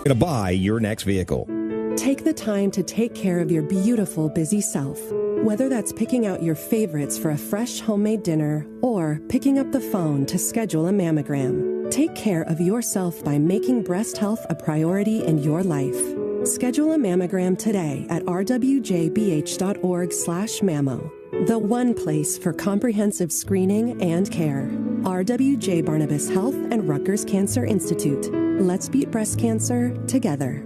to buy your next vehicle. Take the time to take care of your beautiful, busy self. Whether that's picking out your favorites for a fresh homemade dinner or picking up the phone to schedule a mammogram, take care of yourself by making breast health a priority in your life. Schedule a mammogram today at rwjbh.org/mammo. The one place for comprehensive screening and care. RWJ Barnabas Health and Rutgers Cancer Institute. Let's beat breast cancer together.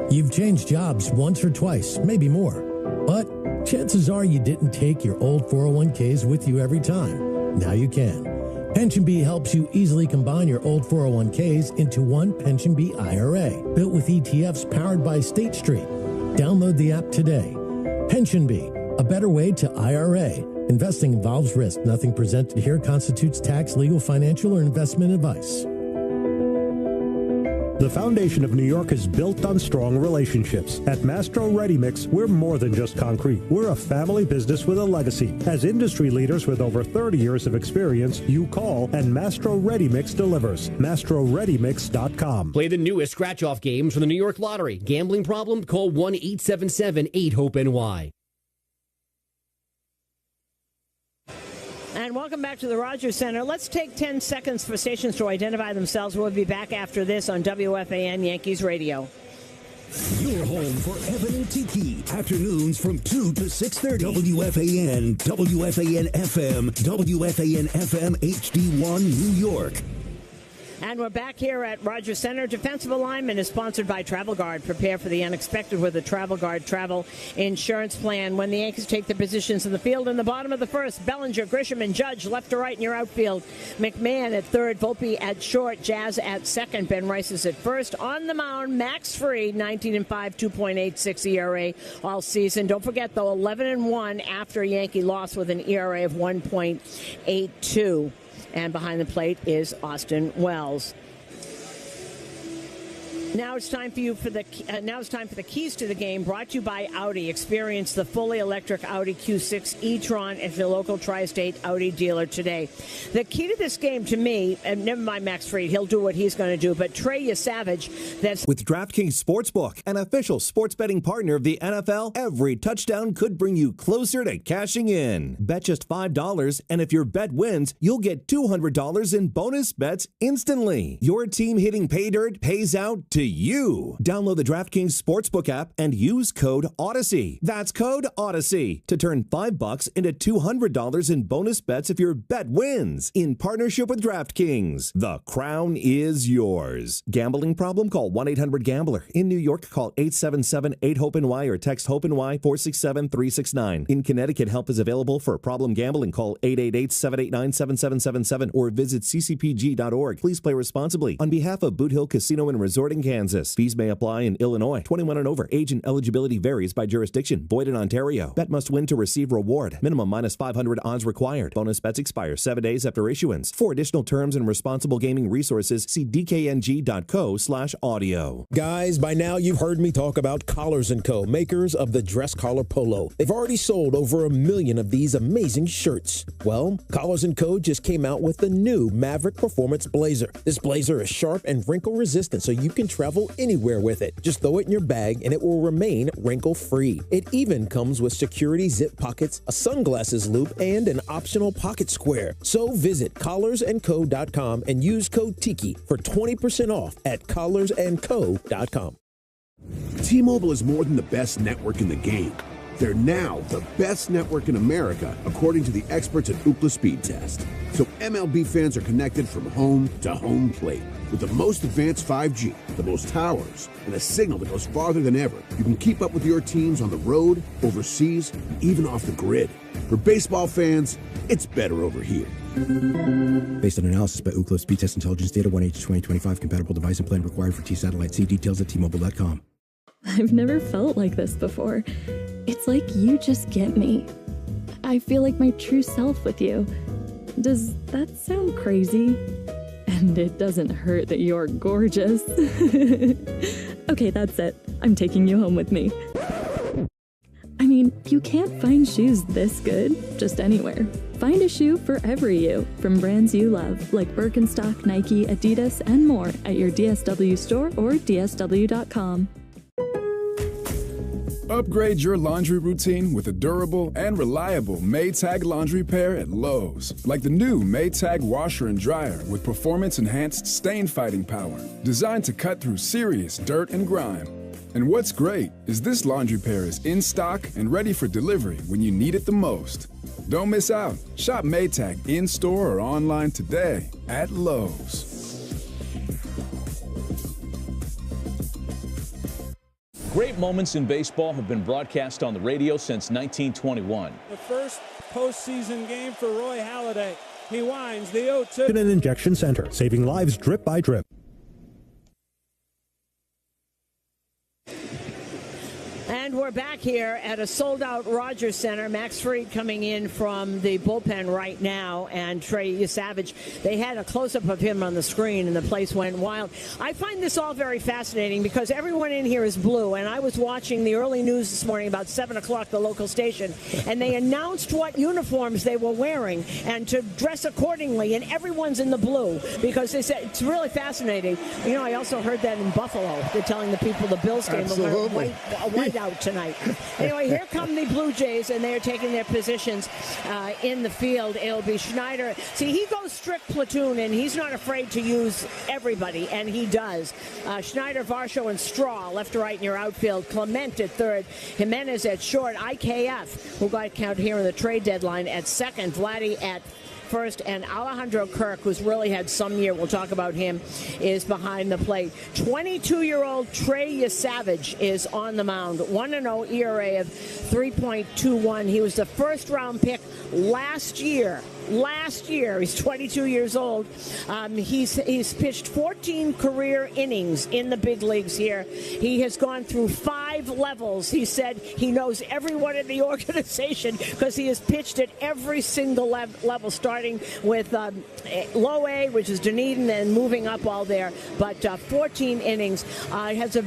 You've changed jobs once or twice, maybe more. But chances are you didn't take your old 401ks with you every time. Now you can. PensionBee helps you easily combine your old 401ks into one PensionBee IRA, built with ETFs powered by State Street. Download the app today. PensionBee, a better way to IRA. Investing involves risk. Nothing presented here constitutes tax, legal, financial, or investment advice. The foundation of New York is built on strong relationships. At Mastro Ready Mix, we're more than just concrete. We're a family business with a legacy. As industry leaders with over 30 years of experience, you call and Mastro Ready Mix delivers. MastroReadyMix.com. Play the newest scratch-off games from the New York Lottery. Gambling problem? Call 1-877-8-HOPE-NY. And welcome back to the Rogers Center. Let's take 10 seconds for stations to identify themselves. We'll be back after this on WFAN Yankees Radio. Your home for Evan and Tiki. Afternoons from 2 to 6:30. WFAN, WFAN FM, WFAN FM HD1 New York. And we're back here at Rogers Center. Defensive Alignment is sponsored by Travel Guard. Prepare for the unexpected with the Travel Guard travel insurance plan. When the Yankees take their positions in the field in the bottom of the first, Bellinger, Grisham, and Judge left to right in your outfield. McMahon at third, Volpe at short, Jazz at second, Ben Rice is at first. On the mound, Max Fried, 19-5, 2.86 ERA all season. Don't forget, though, 11-1 after a Yankee loss with an ERA of 1.82. And behind the plate is Austin Wells. Now it's time for the keys to the game, brought to you by Audi. Experience the fully electric Audi Q6 e-tron at your local tri-state Audi dealer today. The key to this game, to me, and never mind Max Fried, he'll do what he's going to do, but Trey Savage, that's with DraftKings Sportsbook, an official sports betting partner of the NFL. Every touchdown could bring you closer to cashing in. Bet just $5, and if your bet wins, you'll get $200 in bonus bets instantly. Your team hitting pay dirt pays out to you. Download the DraftKings Sportsbook app and use code Odyssey. That's code Odyssey to turn $5 into $200 in bonus bets if your bet wins. In partnership with DraftKings, the crown is yours. Gambling problem? Call 1-800-GAMBLER. In New York, call 877-8-HOPE-NY or text HOPE-NY 467-369. In Connecticut, help is available for problem gambling. Call 888-789-7777 or visit ccpg.org. Please play responsibly. On behalf of Boot Hill Casino and Resort in Kansas. Fees may apply in Illinois. 21 and over. Age and eligibility varies by jurisdiction. Void in Ontario. Bet must win to receive reward. Minimum minus 500 odds required. Bonus bets expire 7 days after issuance. For additional terms and responsible gaming resources, see dkng.co/audio. Guys, by now you've heard me talk about Collars & Co., makers of the dress collar polo. They've already sold over 1 million of these amazing shirts. Well, Collars & Co. just came out with the new Maverick Performance Blazer. This blazer is sharp and wrinkle resistant, so you can travel anywhere with it. Just throw it in your bag and it will remain wrinkle-free. It even comes with security zip pockets, a sunglasses loop, and an optional pocket square. So visit collarsandco.com and use code TIKI for 20% off at collarsandco.com. T-Mobile is more than the best network in the game. They're now the best network in America, according to the experts at Ookla Speed Test. So MLB fans are connected from home to home plate. With the most advanced 5G, the most towers, and a signal that goes farther than ever, you can keep up with your teams on the road, overseas, and even off the grid. For baseball fans, it's better over here. Based on analysis by Ookla Speed Test Intelligence Data, 1H2025, compatible device and plan required for T-Satellite. See details at T-Mobile.com. I've never felt like this before. It's like you just get me. I feel like my true self with you. Does that sound crazy? And it doesn't hurt that you're gorgeous. Okay, that's it. I'm taking you home with me. I mean, you can't find shoes this good just anywhere. Find a shoe for every you from brands you love, like Birkenstock, Nike, Adidas, and more at your DSW store or dsw.com. Upgrade your laundry routine with a durable and reliable Maytag laundry pair at Lowe's. Like the new Maytag washer and dryer with performance-enhanced stain-fighting power, designed to cut through serious dirt and grime. And what's great is this laundry pair is in stock and ready for delivery when you need it the most. Don't miss out. Shop Maytag in-store or online today at Lowe's. Great moments in baseball have been broadcast on the radio since 1921. The first postseason game for Roy Halladay. He winds the 0-2. An injection center, saving lives drip by drip. And we're back here at a sold-out Rogers Center. Max Fried coming in from the bullpen right now, and Trey Savage. They had a close-up of him on the screen, and the place went wild. I find this all very fascinating because everyone in here is blue, and I was watching the early news this morning about 7 o'clock, the local station, and they announced what uniforms they were wearing and to dress accordingly, and everyone's in the blue because they said it's really fascinating. You know, I also heard that in Buffalo. They're telling the people the Bills game will wear white out tonight. Anyway, here come the Blue Jays, and they're taking their positions in the field. It'll be Schneider. See, he goes strict platoon, and he's not afraid to use everybody, and he does. Schneider, Varsho, and Straw, left to right in your outfield. Clement at third. Jimenez at short. IKF, who got count here in the trade deadline, at second. Vladdy at first, and Alejandro Kirk, who's really had some year, we'll talk about him, is behind the plate. 22-year-old Trey Savage is on the mound. 1-0 ERA of 3.21. He was the first-round pick last year. He's 22 years old. He's pitched 14 career innings in the big leagues here. He has gone through 5 levels. He said he knows everyone in the organization because he has pitched at every single level, starting with low A, which is Dunedin, and moving up all there. But 14 innings. Has a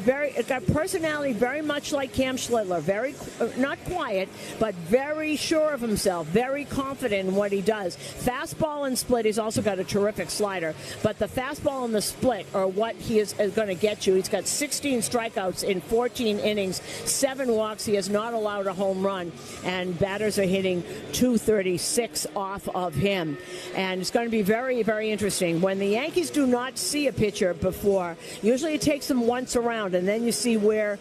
got personality very much like Cam Schlittler. Very not quiet, but very sure of himself. Very confident in what he does. Fastball and split. He's also got a terrific slider, but the fastball and the split are what he is going to get you. He's got 16 strikeouts in 14 innings, 7 walks. He has not allowed a home run, and batters are hitting .236 off of him. And it's going to be very, very interesting. When the Yankees do not see a pitcher before, usually it takes them once around, and then you see where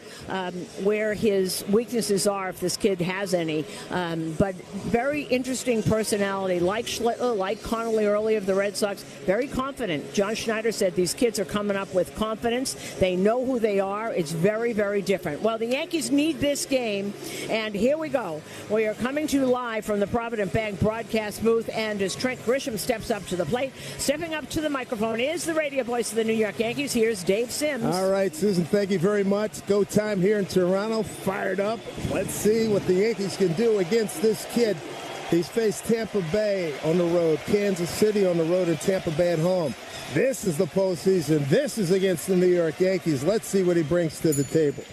his weaknesses are, if this kid has any. But very interesting personality, like Schlittler, like Connolly early of the Red Sox. Very confident. John Schneider said these kids are coming up with confidence. They know who they are. It's very, very different. Well, the Yankees need this game, and here we go. We are coming to you live from the Provident Bank broadcast booth, and as Trent Grisham steps up to the plate, stepping up to the microphone is the radio voice of the New York Yankees. Here's Dave Sims. All right, Susan, thank you very much. Go time here in Toronto. Fired up. Let's see what the Yankees can do against this kid. He's faced Tampa Bay on the road, Kansas City on the road, and Tampa Bay at home. This is the postseason. This is against the New York Yankees. Let's see what he brings to the table.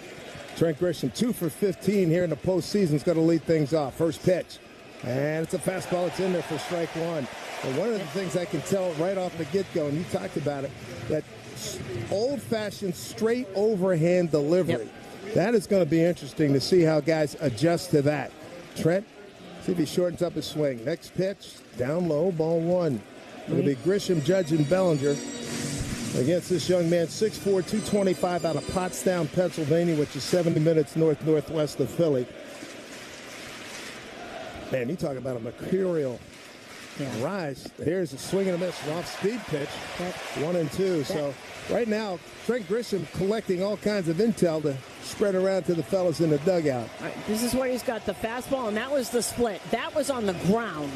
Trent Grisham, 2 for 15 here in the postseason. He's going to lead things off. First pitch. And it's a fastball. It's in there for strike one. And one of the things I can tell right off the get-go, and you talked about it, that old-fashioned straight overhand delivery. Yep. That is going to be interesting to see how guys adjust to that. Trent, see if he shortens up his swing. Next pitch, down low, ball one. It'll be Grisham, Judge, and Bellinger against this young man, 6'4", 225 out of Pottstown, Pennsylvania, which is 70 minutes northwest of Philly. Man, you talk about a mercurial rise. Here's a swing and a miss, an off-speed pitch, 1-2. So right now, Trent Grisham collecting all kinds of intel to spread around to the fellas in the dugout. All right, this is where he's got the fastball, and that was the split. That was on the ground.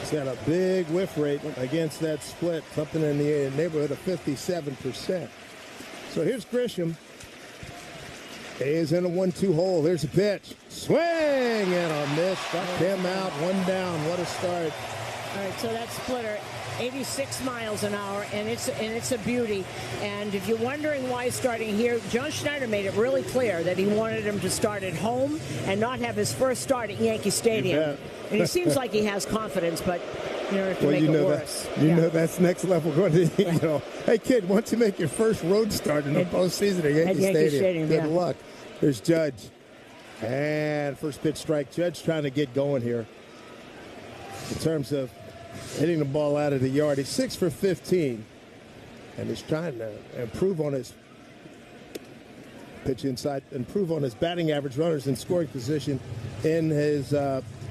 He's got a big whiff rate against that split, something in the neighborhood of 57%. So here's Grisham. He is in a 1-2 hole. There's a pitch. Swing and a miss. Struck him out. 1 down. What a start All right, so that splitter, 86 miles an hour, and it's a beauty. And if you're wondering why he's starting here, John Schneider made it really clear that he wanted him to start at home and not have his first start at Yankee Stadium. And he seems like he has confidence, but you know, to make it worse. You know that's next level. Going to, hey kid, once you make your first road start in the postseason at Yankee Stadium, good luck. There's Judge, and first pitch strike. Judge trying to get going here in terms of hitting the ball out of the yard. He's 6 for 15, and he's trying to improve on his pitch inside, improve on his batting average, runners in scoring position in his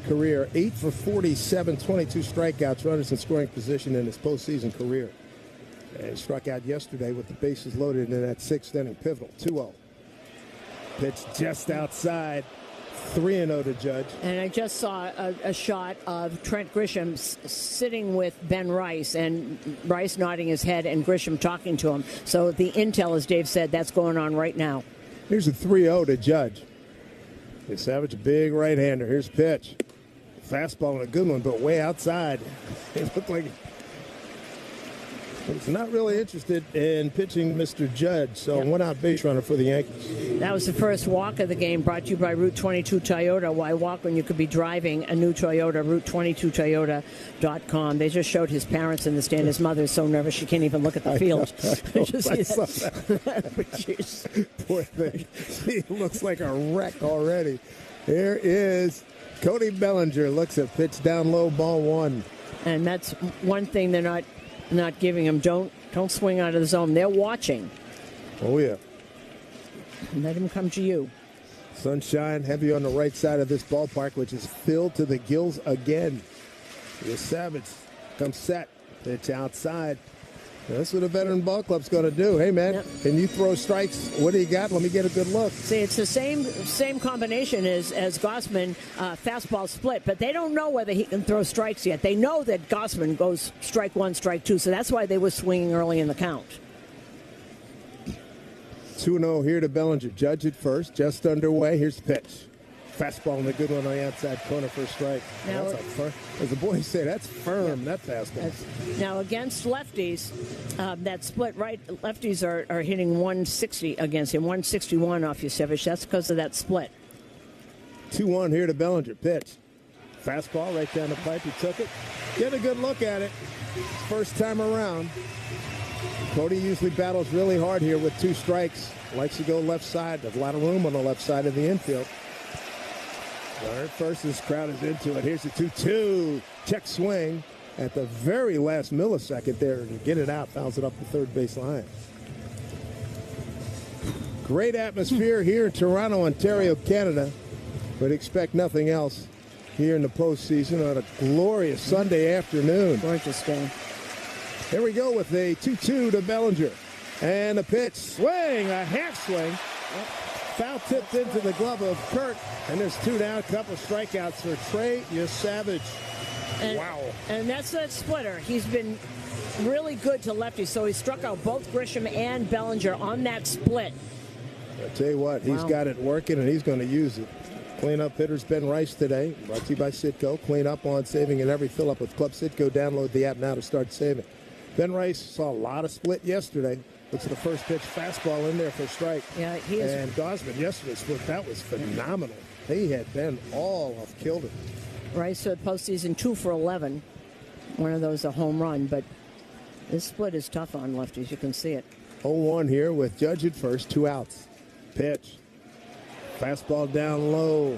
career. 8 for 47, 22 strikeouts, runners in scoring position in his postseason career. And he struck out yesterday with the bases loaded in that 6th inning pivotal. 2-0. Pitch just outside. 3-0 to Judge. And I just saw a shot of Trent Grisham sitting with Ben Rice, and Rice nodding his head and Grisham talking to him. So the intel, as Dave said, that's going on right now. Here's a 3-0 to Judge. Savage, a big right-hander. Here's pitch. Fastball and a good one, but way outside. It looked like he's not really interested in pitching Mr. Judge, so one out base runner for the Yankees. That was the first walk of the game, brought to you by Route 22 Toyota. Why walk when you could be driving a new Toyota? Route22Toyota.com. They just showed his parents in the stand. His mother's so nervous she can't even look at the field. Poor thing. He looks like a wreck already. Here is Cody Bellinger. Looks at pitch down low, ball 1. And that's one thing they're not giving him. Don't swing out of the zone. They're watching. Oh, yeah. Let him come to you. Sunshine heavy on the right side of this ballpark, which is filled to the gills again. The Savage comes set. Pitch outside. That's what a veteran ball club's going to do. Hey, man, Can you throw strikes? What do you got? Let me get a good look. See, it's the same combination as Gausman, fastball split, but they don't know whether he can throw strikes yet. They know that Gausman goes strike 1, strike 2, so that's why they were swinging early in the count. 2-0 here to Bellinger. Judge at first, just underway. Here's the pitch. Fastball and a good one on the outside corner for a strike. Now, as the boys say, that's firm, that fastball. Now, against lefties, that split right, lefties are hitting 160 against him, 161 off Yusevich. That's because of that split. 2-1 here to Bellinger. Pitch. Fastball right down the pipe. He took it. Get a good look at it. First time around. Cody usually battles really hard here with 2 strikes. Likes to go left side. There's a lot of room on the left side of the infield. First, this crowd is into it. Here's the 2-2. Check swing at the very last millisecond there to get it out. Fouls it up the third base line. Great atmosphere here in Toronto, Ontario, Canada. But expect nothing else here in the postseason on a glorious Sunday afternoon. Gorgeous game. Here we go with a 2-2 to Bellinger. And a pitch. Swing, a half swing. Foul tipped into the glove of Kurt, and there's 2 down, a couple of strikeouts for Trey Yusevich. Wow. And that's that splitter. He's been really good to lefties, so he struck out both Grisham and Bellinger on that split. I'll tell you what, he's got it working, and he's going to use it. Cleanup hitters Ben Rice today, brought to you by Citgo. Clean up on saving in every fill-up with Club Citgo. Download the app now to start saving. Ben Rice saw a lot of split yesterday. Looks at the first pitch, fastball in there for a strike. Yeah, he is. And Gausman yesterday split. That was phenomenal. He had been all of killed it. Rice so postseason 2 for 11. One of those a home run, but this split is tough on lefties. You can see it. 0-1 here with Judge at first, 2 outs. Pitch. Fastball down low.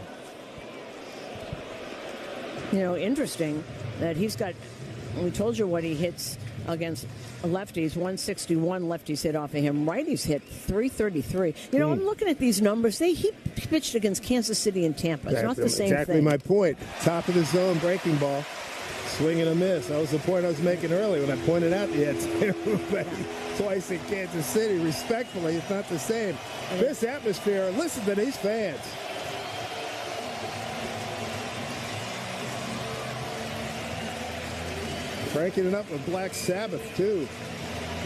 You know, interesting that he's got, we told you what he hits against lefties, 161 lefties hit off of him. Righties hit 333. You know, I'm looking at these numbers. He pitched against Kansas City and Tampa. It's not the same thing. Exactly my point. Top of the zone breaking ball. Swing and a miss. That was the point I was making earlier when I pointed out he had twice in Kansas City. Respectfully, it's not the same. This atmosphere, listen to these fans. Cranking it up with Black Sabbath, too.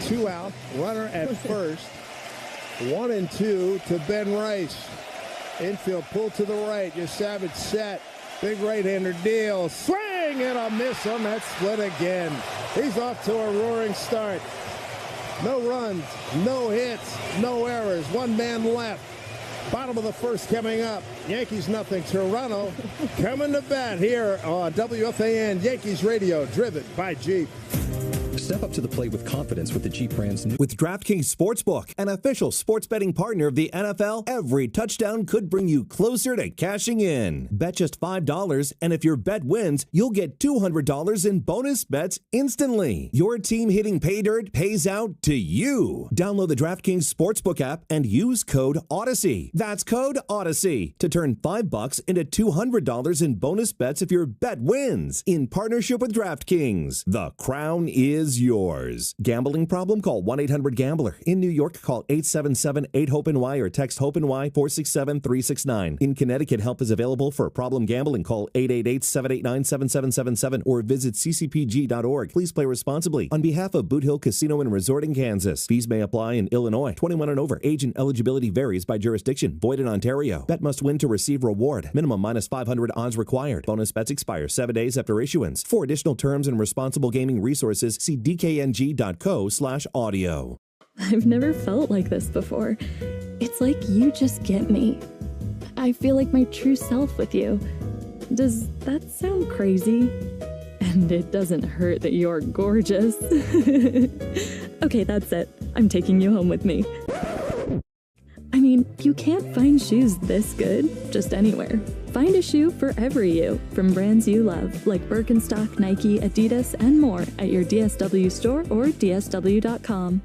2 out, runner at first. 1-2 to Ben Rice. Infield pull to the right. Your Savage set. Big right-hander deal. Swing! swing and a miss on that split again. He's off to a roaring start. No runs, no hits, no errors. One man left. Bottom of the first coming up. Yankees nothing. Toronto coming to bat here on WFAN Yankees Radio, driven by Jeep. Step up to the plate with confidence with the Jeep brand's new. With DraftKings Sportsbook, an official sports betting partner of the NFL, every touchdown could bring you closer to cashing in. Bet just $5, and if your bet wins, you'll get $200 in bonus bets instantly. Your team hitting pay dirt pays out to you. Download the DraftKings Sportsbook app and use code Odyssey. That's code Odyssey to turn $5 into $200 in bonus bets if your bet wins. In partnership with DraftKings, the crown is yours. Gambling problem? Call 1-800-GAMBLER. In New York, call 877-8-HOPE-NY or text HOPE-NY 467-369. In Connecticut, help is available for problem gambling. Call 888-789-7777 or visit ccpg.org. Please play responsibly. On behalf of Boot Hill Casino and Resort in Kansas, fees may apply in Illinois. 21 and over. Age and eligibility varies by jurisdiction. Void in Ontario. Bet must win to receive reward. Minimum -500 odds required. Bonus bets expire 7 days after issuance. For additional terms and responsible gaming resources, see dkng.co/audio. I've never felt like this before. It's like you just get me. I feel like my true self with you. Does that sound crazy? And it doesn't hurt that you're gorgeous. Okay, that's it. I'm taking you home with me. I mean, you can't find shoes this good just anywhere. Find a shoe for every you, from brands you love, like Birkenstock, Nike, Adidas, and more at your DSW store or dsw.com.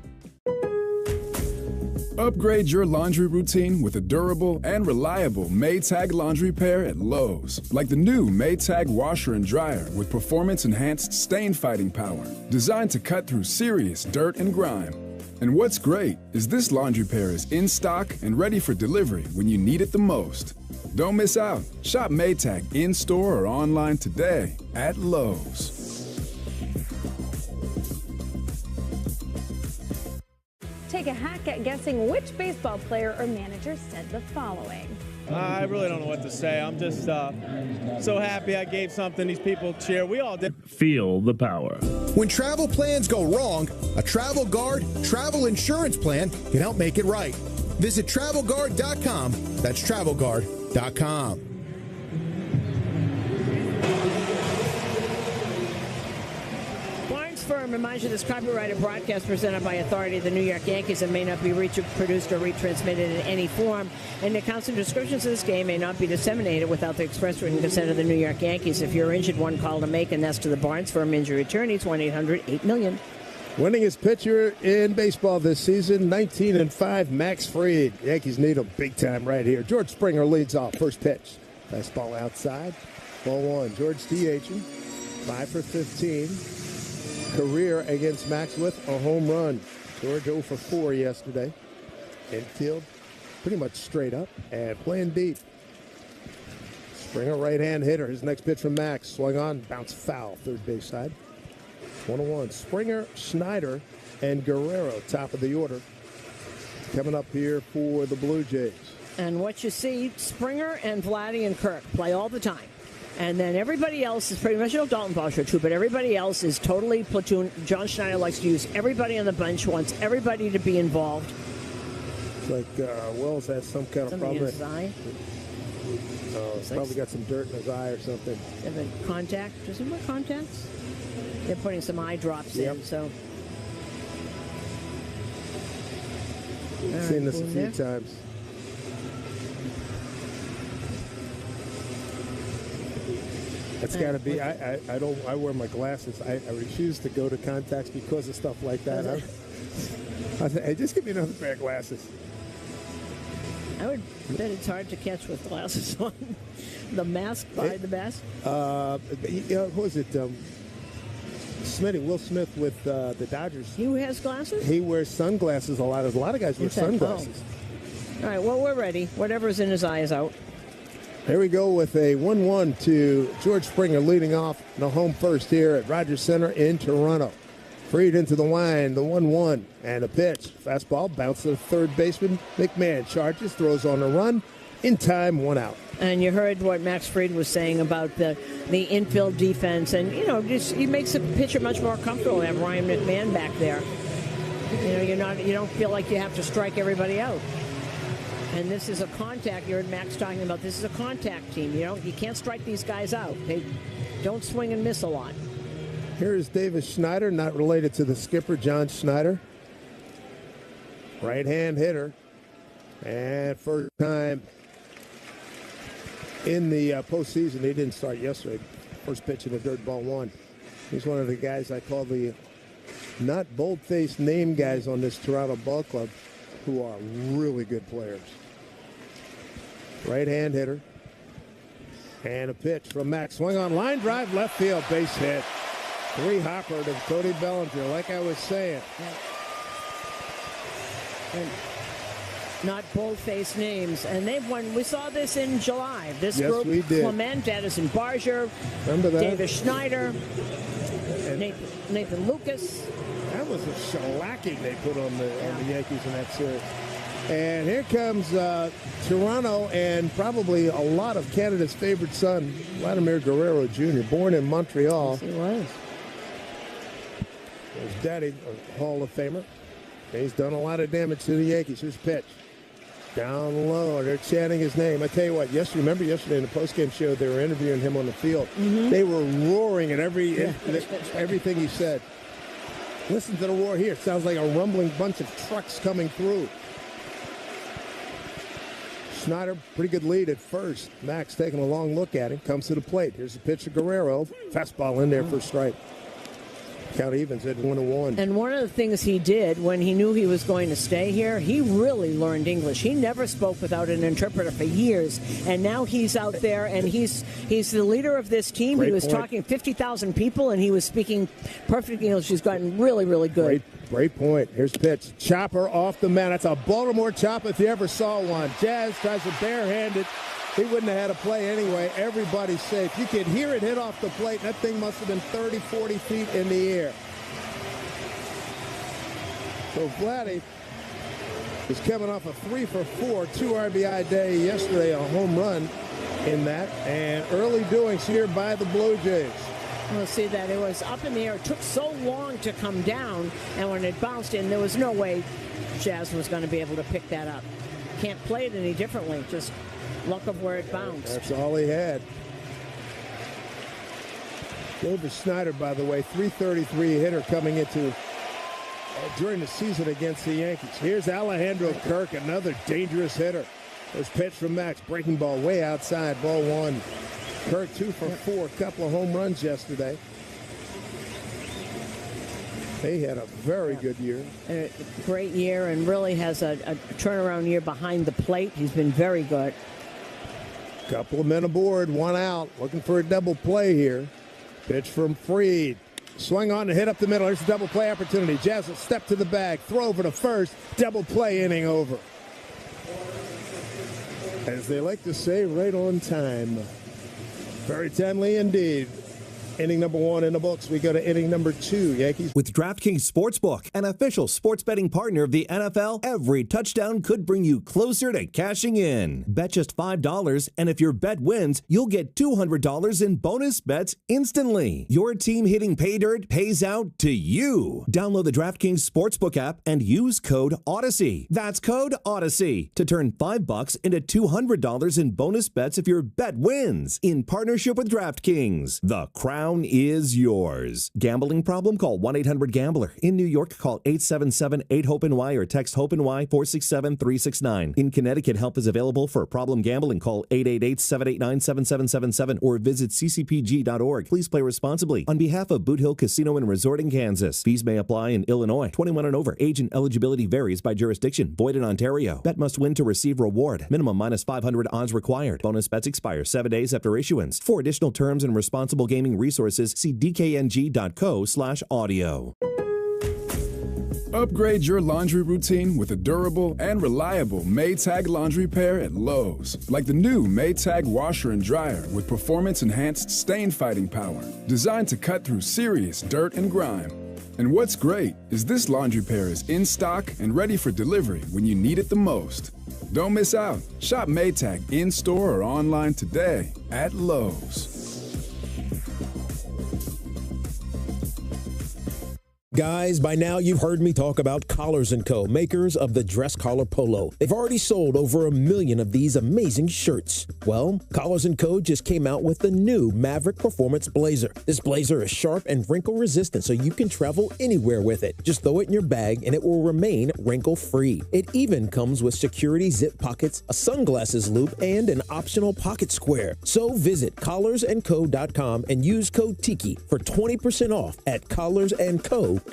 Upgrade your laundry routine with a durable and reliable Maytag laundry pair at Lowe's. Like the new Maytag washer and dryer with performance-enhanced stain-fighting power, designed to cut through serious dirt and grime. And what's great is this laundry pair is in stock and ready for delivery when you need it the most. Don't miss out. Shop Maytag in-store or online today at Lowe's. Take a hack at guessing which baseball player or manager said the following. I really don't know what to say. I'm just so happy I gave something these people cheer. We all did. Feel the power. When travel plans go wrong, a Travel Guard travel insurance plan can help make it right. Visit TravelGuard.com. That's TravelGuard.com. Firm reminds you this copyrighted broadcast presented by authority of the New York Yankees and may not be reproduced or retransmitted in any form. And the accounts and descriptions of this game may not be disseminated without the express written consent of the New York Yankees. If you're injured, one call to make, and that's to the Barnes Firm Injury Attorneys, 1-800-8-million. Winningest pitcher in baseball this season, 19-5, Max Fried. Yankees need him big time right here. George Springer leads off. First pitch. Fastball outside. Ball one. George DHing. 5 for 15. Career against Max with a home run. George 0 for 4 yesterday. Infield pretty much straight up and playing deep. Springer right-hand hitter. His next pitch from Max. Swung on, bounced foul. Third base side. 1-1. Springer, Schneider, and Guerrero, top of the order. Coming up here for the Blue Jays. And what you see, Springer and Vladdy and Kirk play all the time. And then everybody else is pretty much, Dalton Varsho too, but everybody else is totally platoon. John Schneider likes to use everybody on the bench, wants everybody to be involved. It's like Wells has some kind of problem. In his eye? Probably got some dirt in his eye or something. Contact? Does he wear contacts? They're putting some eye drops in, so. I've seen this a few times. It's got to be. I wear my glasses. I refuse to go to contacts because of stuff like that. I say, hey, just give me another pair of glasses. I would bet it's hard to catch with glasses on. The mask by the mask. Who is it? Smitty, Will Smith with the Dodgers. He has glasses? He wears sunglasses a lot. A lot of guys wear sunglasses. All right. Well, we're ready. Whatever's in his eye is out. Here we go with a 1-1 to George Springer leading off the home first here at Rogers Center in Toronto. Freed into the line, the 1-1, and a pitch. Fastball, bounce to the third baseman. McMahon charges, throws on the run, In time, 1 out. And you heard what Max Fried was saying about the infield defense, and he makes the pitcher much more comfortable to have Ryan McMahon back there. You don't feel like you have to strike everybody out. And this is a contact. You heard Max talking about this is a contact team. You can't strike these guys out. They don't swing and miss a lot. Here's Davis Schneider, not related to the skipper, John Schneider. Right-hand hitter. And first time in the postseason. He didn't start yesterday. First pitch in the dirt, ball 1. He's one of the guys I call the not bold-faced name guys on this Toronto ball club who are really good players. Right-hand hitter. And a pitch from Max. Swing on line drive, left field, base hit. 3-hopper to Cody Bellinger, like I was saying. And not bold-faced names. And they've won. We saw this in July. This group, we did. Clement, Addison Barger, Remember that? Davis Schneider, Nathan Lucas. That was a shellacking they put on the Yankees in that series. And here comes Toronto and probably a lot of Canada's favorite son, Vladimir Guerrero Jr., born in Montreal. Yes, he was. His daddy, a Hall of Famer. He's done a lot of damage to the Yankees. Here's pitch. Down low. They're chanting his name. I tell you what, remember yesterday in the postgame show, they were interviewing him on the field. Mm-hmm. They were roaring at everything he said. Listen to the roar here. It sounds like a rumbling bunch of trucks coming through. Schneider, pretty good lead at first. Max taking a long look at him. Comes to the plate. Here's the pitch to Guerrero. Fastball in there for a strike. Count evens at 1-1. And one of the things he did when he knew he was going to stay here, he really learned English. He never spoke without an interpreter for years. And now he's out there, and he's the leader of this team. Great he was point. talking 50,000 people, and he was speaking perfect English. He's gotten really, really good. Great point. Here's the pitch. Chopper off the mound. That's a Baltimore chopper if you ever saw one. Jazz tries to barehand. He wouldn't have had a play anyway. Everybody's safe. You could hear it hit off the plate. That thing must have been 30, 40 feet in the air. So Vladdy is coming off a 3-for-4, 2 RBI day yesterday, a home run in that. And early doings here by the Blue Jays. We'll see that it was up in the air. It took so long to come down, and when it bounced in, there was no way Jazz was going to be able to pick that up. Can't play it any differently. Just luck of where it bounced. That's all he had. Davis Schneider, by the way, 333 hitter coming into during the season against the Yankees. Here's Alejandro Kirk, another dangerous hitter. There's pitch from Max, breaking ball way outside, ball 1. Kirk 2-for-4, a couple of home runs yesterday. They had a very good year. A great year, and really has a turnaround year behind the plate. He's been very good. Couple of men aboard, 1 out. Looking for a double play here. Pitch from Fried. Swung on to hit up the middle. There's a double play opportunity. Jazz will step to the bag, throw over to first. Double play inning over. As they like to say, right on time. Very timely indeed. Inning number 1 in the books. We go to inning number 2. Yankees. With DraftKings Sportsbook, an official sports betting partner of the NFL, every touchdown could bring you closer to cashing in. Bet just $5, and if your bet wins, you'll get $200 in bonus bets instantly. Your team hitting pay dirt pays out to you. Download the DraftKings Sportsbook app and use code Odyssey. That's code Odyssey to turn $5 into $200 in bonus bets if your bet wins. In partnership with DraftKings, the crown is yours. Gambling problem? Call 1-800-GAMBLER. In New York, call 877-8-HOPE-NY or text HOPE-NY 467-369. In Connecticut, help is available for problem gambling. Call 888-789-7777 or visit ccpg.org. Please play responsibly. On behalf of Boot Hill Casino and Resort in Kansas, fees may apply in Illinois. 21 and over. Age and eligibility varies by jurisdiction. Void in Ontario. Bet must win to receive reward. Minimum -500 odds required. Bonus bets expire 7 days after issuance. For additional terms and responsible gaming resources, see dkng.co/audio. Upgrade your laundry routine with a durable and reliable Maytag laundry pair at Lowe's. Like the new Maytag washer and dryer with performance-enhanced stain-fighting power. Designed to cut through serious dirt and grime. And what's great is this laundry pair is in stock and ready for delivery when you need it the most. Don't miss out. Shop Maytag in-store or online today at Lowe's. Guys, by now you've heard me talk about Collars & Co., makers of the dress collar polo. They've already sold over 1 million of these amazing shirts. Well, Collars & Co. just came out with the new Maverick Performance Blazer. This blazer is sharp and wrinkle resistant, so you can travel anywhere with it. Just throw it in your bag and it will remain wrinkle-free. It even comes with security zip pockets, a sunglasses loop, and an optional pocket square. So visit collarsandco.com and use code TIKI for 20% off at collarsandco.com.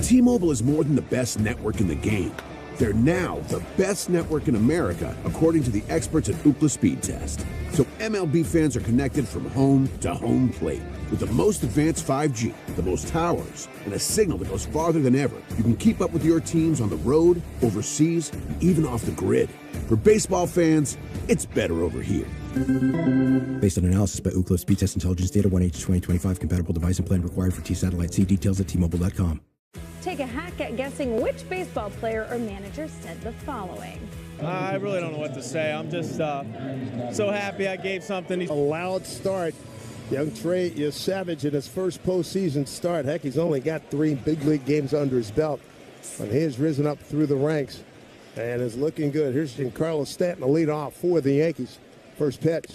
T-Mobile is more than the best network in the game. They're now the best network in America, according to the experts at Ookla Speed Test. So MLB fans are connected from home to home plate. With the most advanced 5G, the most towers, and a signal that goes farther than ever, you can keep up with your teams on the road, overseas, and even off the grid. For baseball fans, it's better over here. Based on analysis by Ookla Speed Test Intelligence Data, 1H2025 compatible device and plan required for T-Satellite. See details at T-Mobile.com. Take a hack at guessing which baseball player or manager said the following. I really don't know what to say. I'm just so happy I gave something. A loud start. Young Trey Savage in his first postseason start. Heck, he's only got 3 big league games under his belt. And he has risen up through the ranks and is looking good. Here's Giancarlo Stanton, the lead off for the Yankees. First pitch.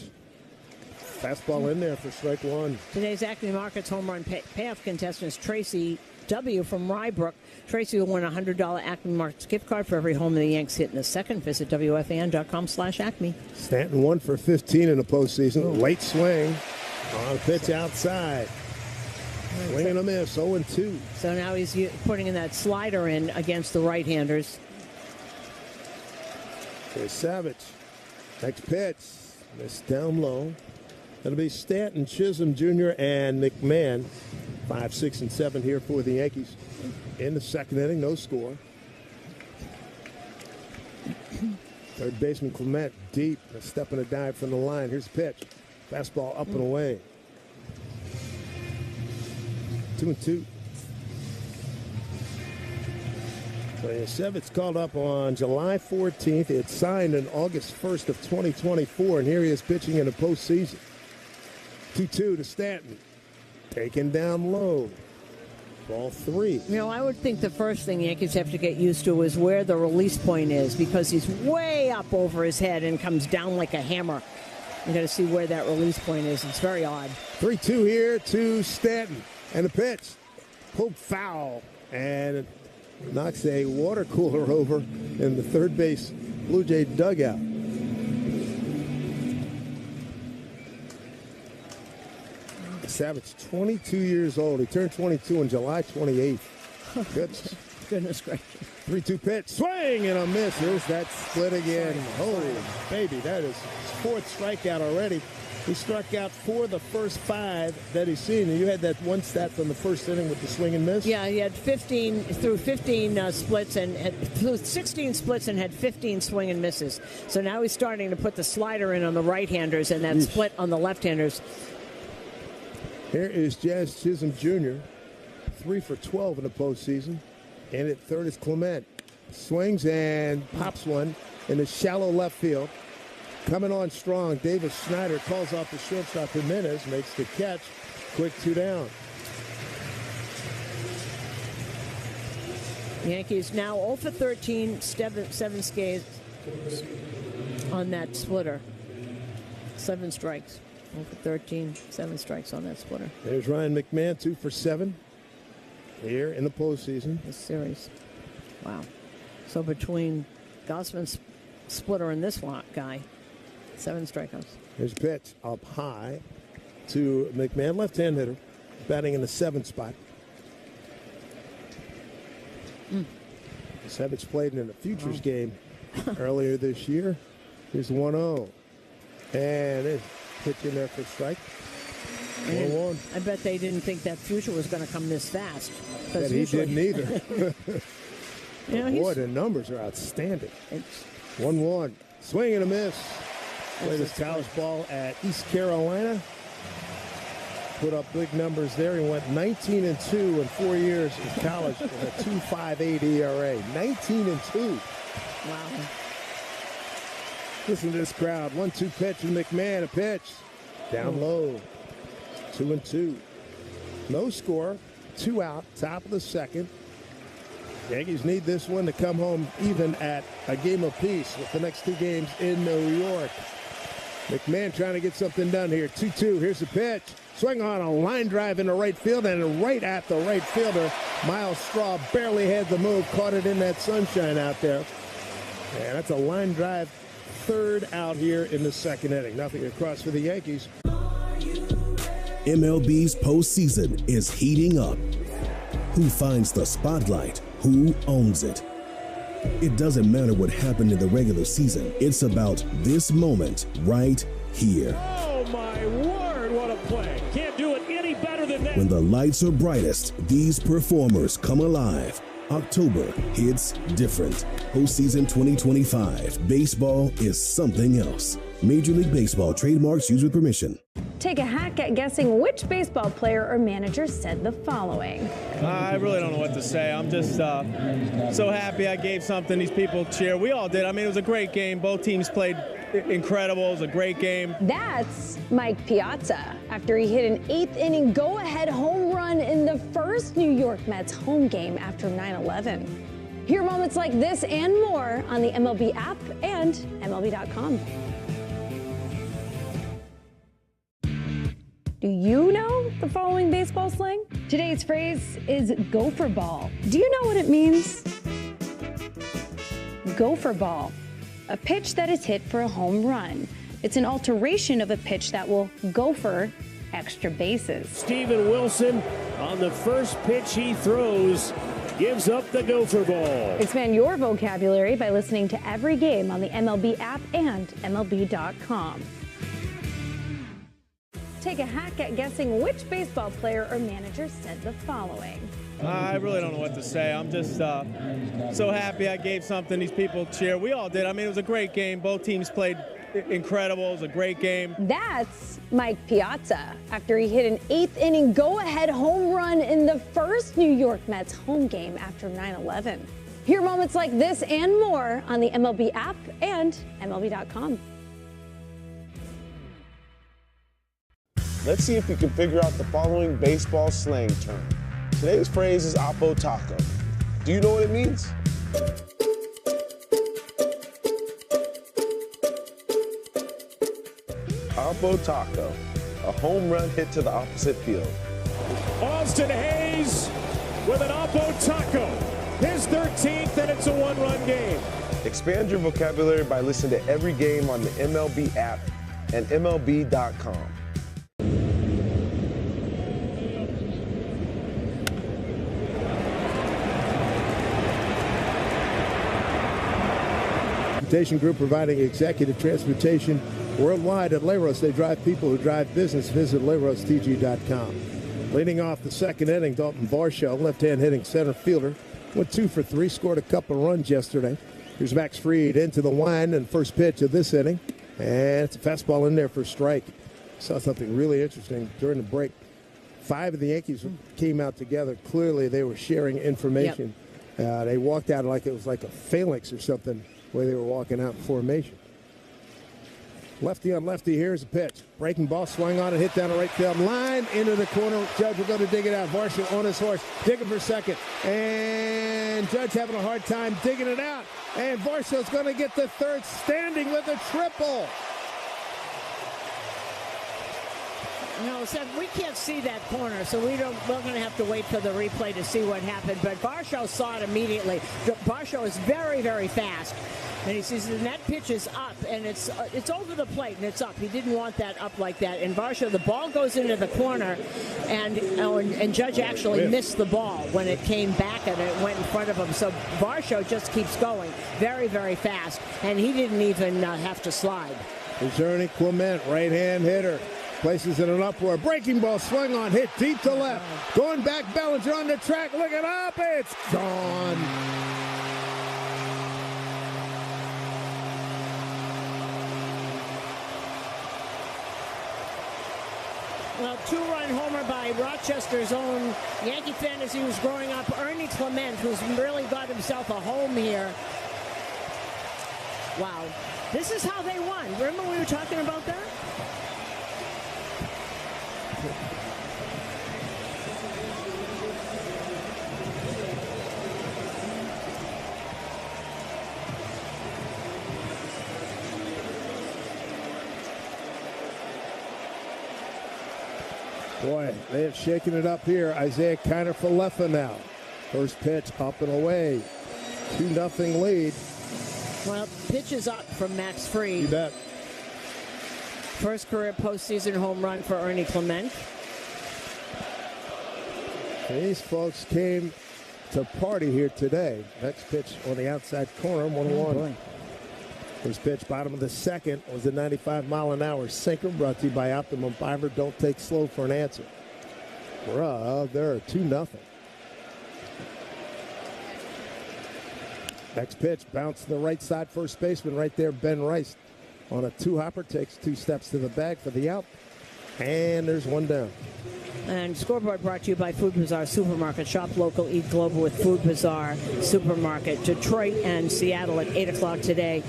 Fastball in there for strike one. Today's Acme Markets home run payoff contestant is Tracy W. from Rybrook. Tracy will win a $100 Acme Markets gift card for every home the Yanks hit in the second. Visit WFAN.com/Acme. Stanton 1 for 15 in the postseason. Late swing on pitch outside. Swing and a miss, 0-2. So now he's putting in that slider in against the right-handers. Here's Savage. Next pitch. Missed down low. That'll be Stanton, Chisholm Jr., and McMahon. 5, 6, and 7 here for the Yankees. In the second inning, no score. Third baseman Clement deep. A step and a dive from the line. Here's the pitch. Fastball up and away. 2-2. So Yasevich called up on July 14th. It signed on August 1st of 2024, and here he is pitching in the postseason. 2-2 to Stanton. Taken down low. Ball 3. You know, I would think the first thing the Yankees have to get used to is where the release point is, because he's way up over his head and comes down like a hammer. You got to see where that release point is. It's very odd. 3-2 here to Stanton. And the pitch. Pulled foul. And it knocks a water cooler over in the third base Blue Jay dugout. Savage, 22 years old. He turned 22 on July 28th. Goodness gracious. 3-2 pitch. Swing and a miss. Here's that split again. Holy baby, that is his 4th strikeout already. He struck out 4 of the first 5 that he's seen. And you had that one stat from the first inning with the swing and miss? Yeah, he had 15 splits and through 16 splits and had 15 swing and misses. So now he's starting to put the slider in on the right-handers and that split on the left-handers. Here is Jazz Chisholm Jr., 3 for 12 in the postseason. And at third is Clement. Swings and pops one in the shallow left field. Coming on strong, Davis Schneider calls off the shortstop. Jimenez makes the catch. Quick 2 down. Yankees now 0 for 13, 7 skates on that splitter. 7 strikes. 0 for 13, 7 strikes on that splitter. There's Ryan McMahon, 2 for 7 here in the postseason. This series. Wow. So between Gossman's splitter and this guy, 7 strikeouts. Here's a pitch up high to McMahon, left-hand hitter, batting in the 7th spot. Savage played in a futures game earlier this year. Here's 1-0. And it's pitch in there for strike. 1-1. alone. I bet they didn't think that future was going to come this fast. And he didn't either. Boy, the numbers are outstanding. 1-1. Swing and a miss. Played his college ball at East Carolina. Put up big numbers there. He went 19-2 in 4 years in college with a 2.58 ERA. 19-2. Wow. Listen to this crowd. 1-2 pitch from McMahon. A pitch. Down low. 2-2. No score. 2 out. Top of the second. Yankees need this one to come home even at a game apiece with the next 2 games in New York. McMahon trying to get something done here. 2-2. Here's the pitch. Swing on a line drive into right field and right at the right fielder. Miles Straw barely had the move. Caught it in that sunshine out there. And that's a line drive. 3rd out here in the 2nd inning. Nothing across for the Yankees. MLB's postseason is heating up. Who finds the spotlight? Who owns it? It doesn't matter what happened in the regular season. It's about this moment right here. Oh, my word, what a play. Can't do it any better than that. When the lights are brightest, these performers come alive. October hits different. Postseason 2025. Baseball is something else. Major League Baseball trademarks used with permission. Take a hack at guessing which baseball player or manager said the following. I really don't know what to say. I'm just so happy I gave something these people cheer. We all did. I mean, it was a great game. Both teams played incredible. It was a great game. That's Mike Piazza after he hit an 8th inning go-ahead home run in the first New York Mets home game after 9/11. Hear moments like this and more on the MLB app and MLB.com. Do you know the following baseball slang? Today's phrase is gopher ball. Do you know what it means? Gopher ball, a pitch that is hit for a home run. It's an alteration of a pitch that will gopher extra bases. Steven Wilson, on the first pitch he throws, gives up the gopher ball. Expand your vocabulary by listening to every game on the MLB app and MLB.com. Take a hack at guessing which baseball player or manager said the following. I really don't know what to say. I'm just so happy I gave something these people cheer. We all did. I mean, it was a great game. Both teams played incredible. It was a great game. That's Mike Piazza after he hit an 8th inning go-ahead home run in the first New York Mets home game after 9/11. Hear moments like this and more on the MLB app and MLB.com. Let's see if you can figure out the following baseball slang term. Today's phrase is Oppo Taco. Do you know what it means? Oppo Taco, a home run hit to the opposite field. Austin Hayes with an Oppo Taco. His 13th, and it's a 1-run game. Expand your vocabulary by listening to every game on the MLB app and MLB.com. Group providing executive transportation worldwide at Leros. They drive people who drive business. Visit LerosTG.com. Leading off the 2nd inning, Dalton Varsho, left-hand hitting center fielder, went 2 for 3, scored a couple runs yesterday. Here's Max Fried into the line and first pitch of this inning, and it's a fastball in there for a strike. Saw something really interesting during the break. 5 of the Yankees came out together. Clearly, they were sharing information. Yep. They walked out like it was like a phalanx or something, where they were walking out in formation. Lefty on lefty, here's a pitch. Breaking ball, swung on and hit down the right field line, into the corner. Judge will go to dig it out. Varsho on his horse, digging for second. And Judge having a hard time digging it out. And Varsho's going to get the third, standing with a triple. No, Seth, we can't see that corner, so we're going to have to wait for the replay to see what happened. But Varsho saw it immediately. Varsho is very, very fast. And he sees the net pitch is up, and it's over the plate, and it's up. He didn't want that up like that. And Varsho, the ball goes into the corner, and Judge actually missed the ball when it came back and it went in front of him. So Varsho just keeps going very, very fast, and he didn't even have to slide. Is Ernie Clement, right-hand hitter. Places in an uproar. Breaking ball swung on, hit deep to left. Going back, Bellinger on the track. Look it up. It's gone. Well, two-run homer by Rochester's own Yankee fan as he was growing up, Ernie Clement, who's really got himself a home here. Wow. This is how they won. Remember we were talking about that? Boy, they have shaken it up here. Isaiah Kiner for Leffa now. First pitch up and away. 2-0 lead. Well, pitch is up from Max Fried. You bet. First career postseason home run for Ernie Clement. These folks came to party here today. Next pitch on the outside corner, 1-1. First pitch, bottom of the second, was a 95-mile-an-hour sinker brought to you by Optimum Fiber. Don't take slow for an answer. We're up there, 2-0. Next pitch, bounce to the right side, first baseman right there, Ben Rice. On a two-hopper, takes 2 steps to the bag for the out. And there's one down. And Scoreboard brought to you by Food Bazaar Supermarket. Shop local, eat global with Food Bazaar Supermarket. Detroit and Seattle at 8 o'clock today.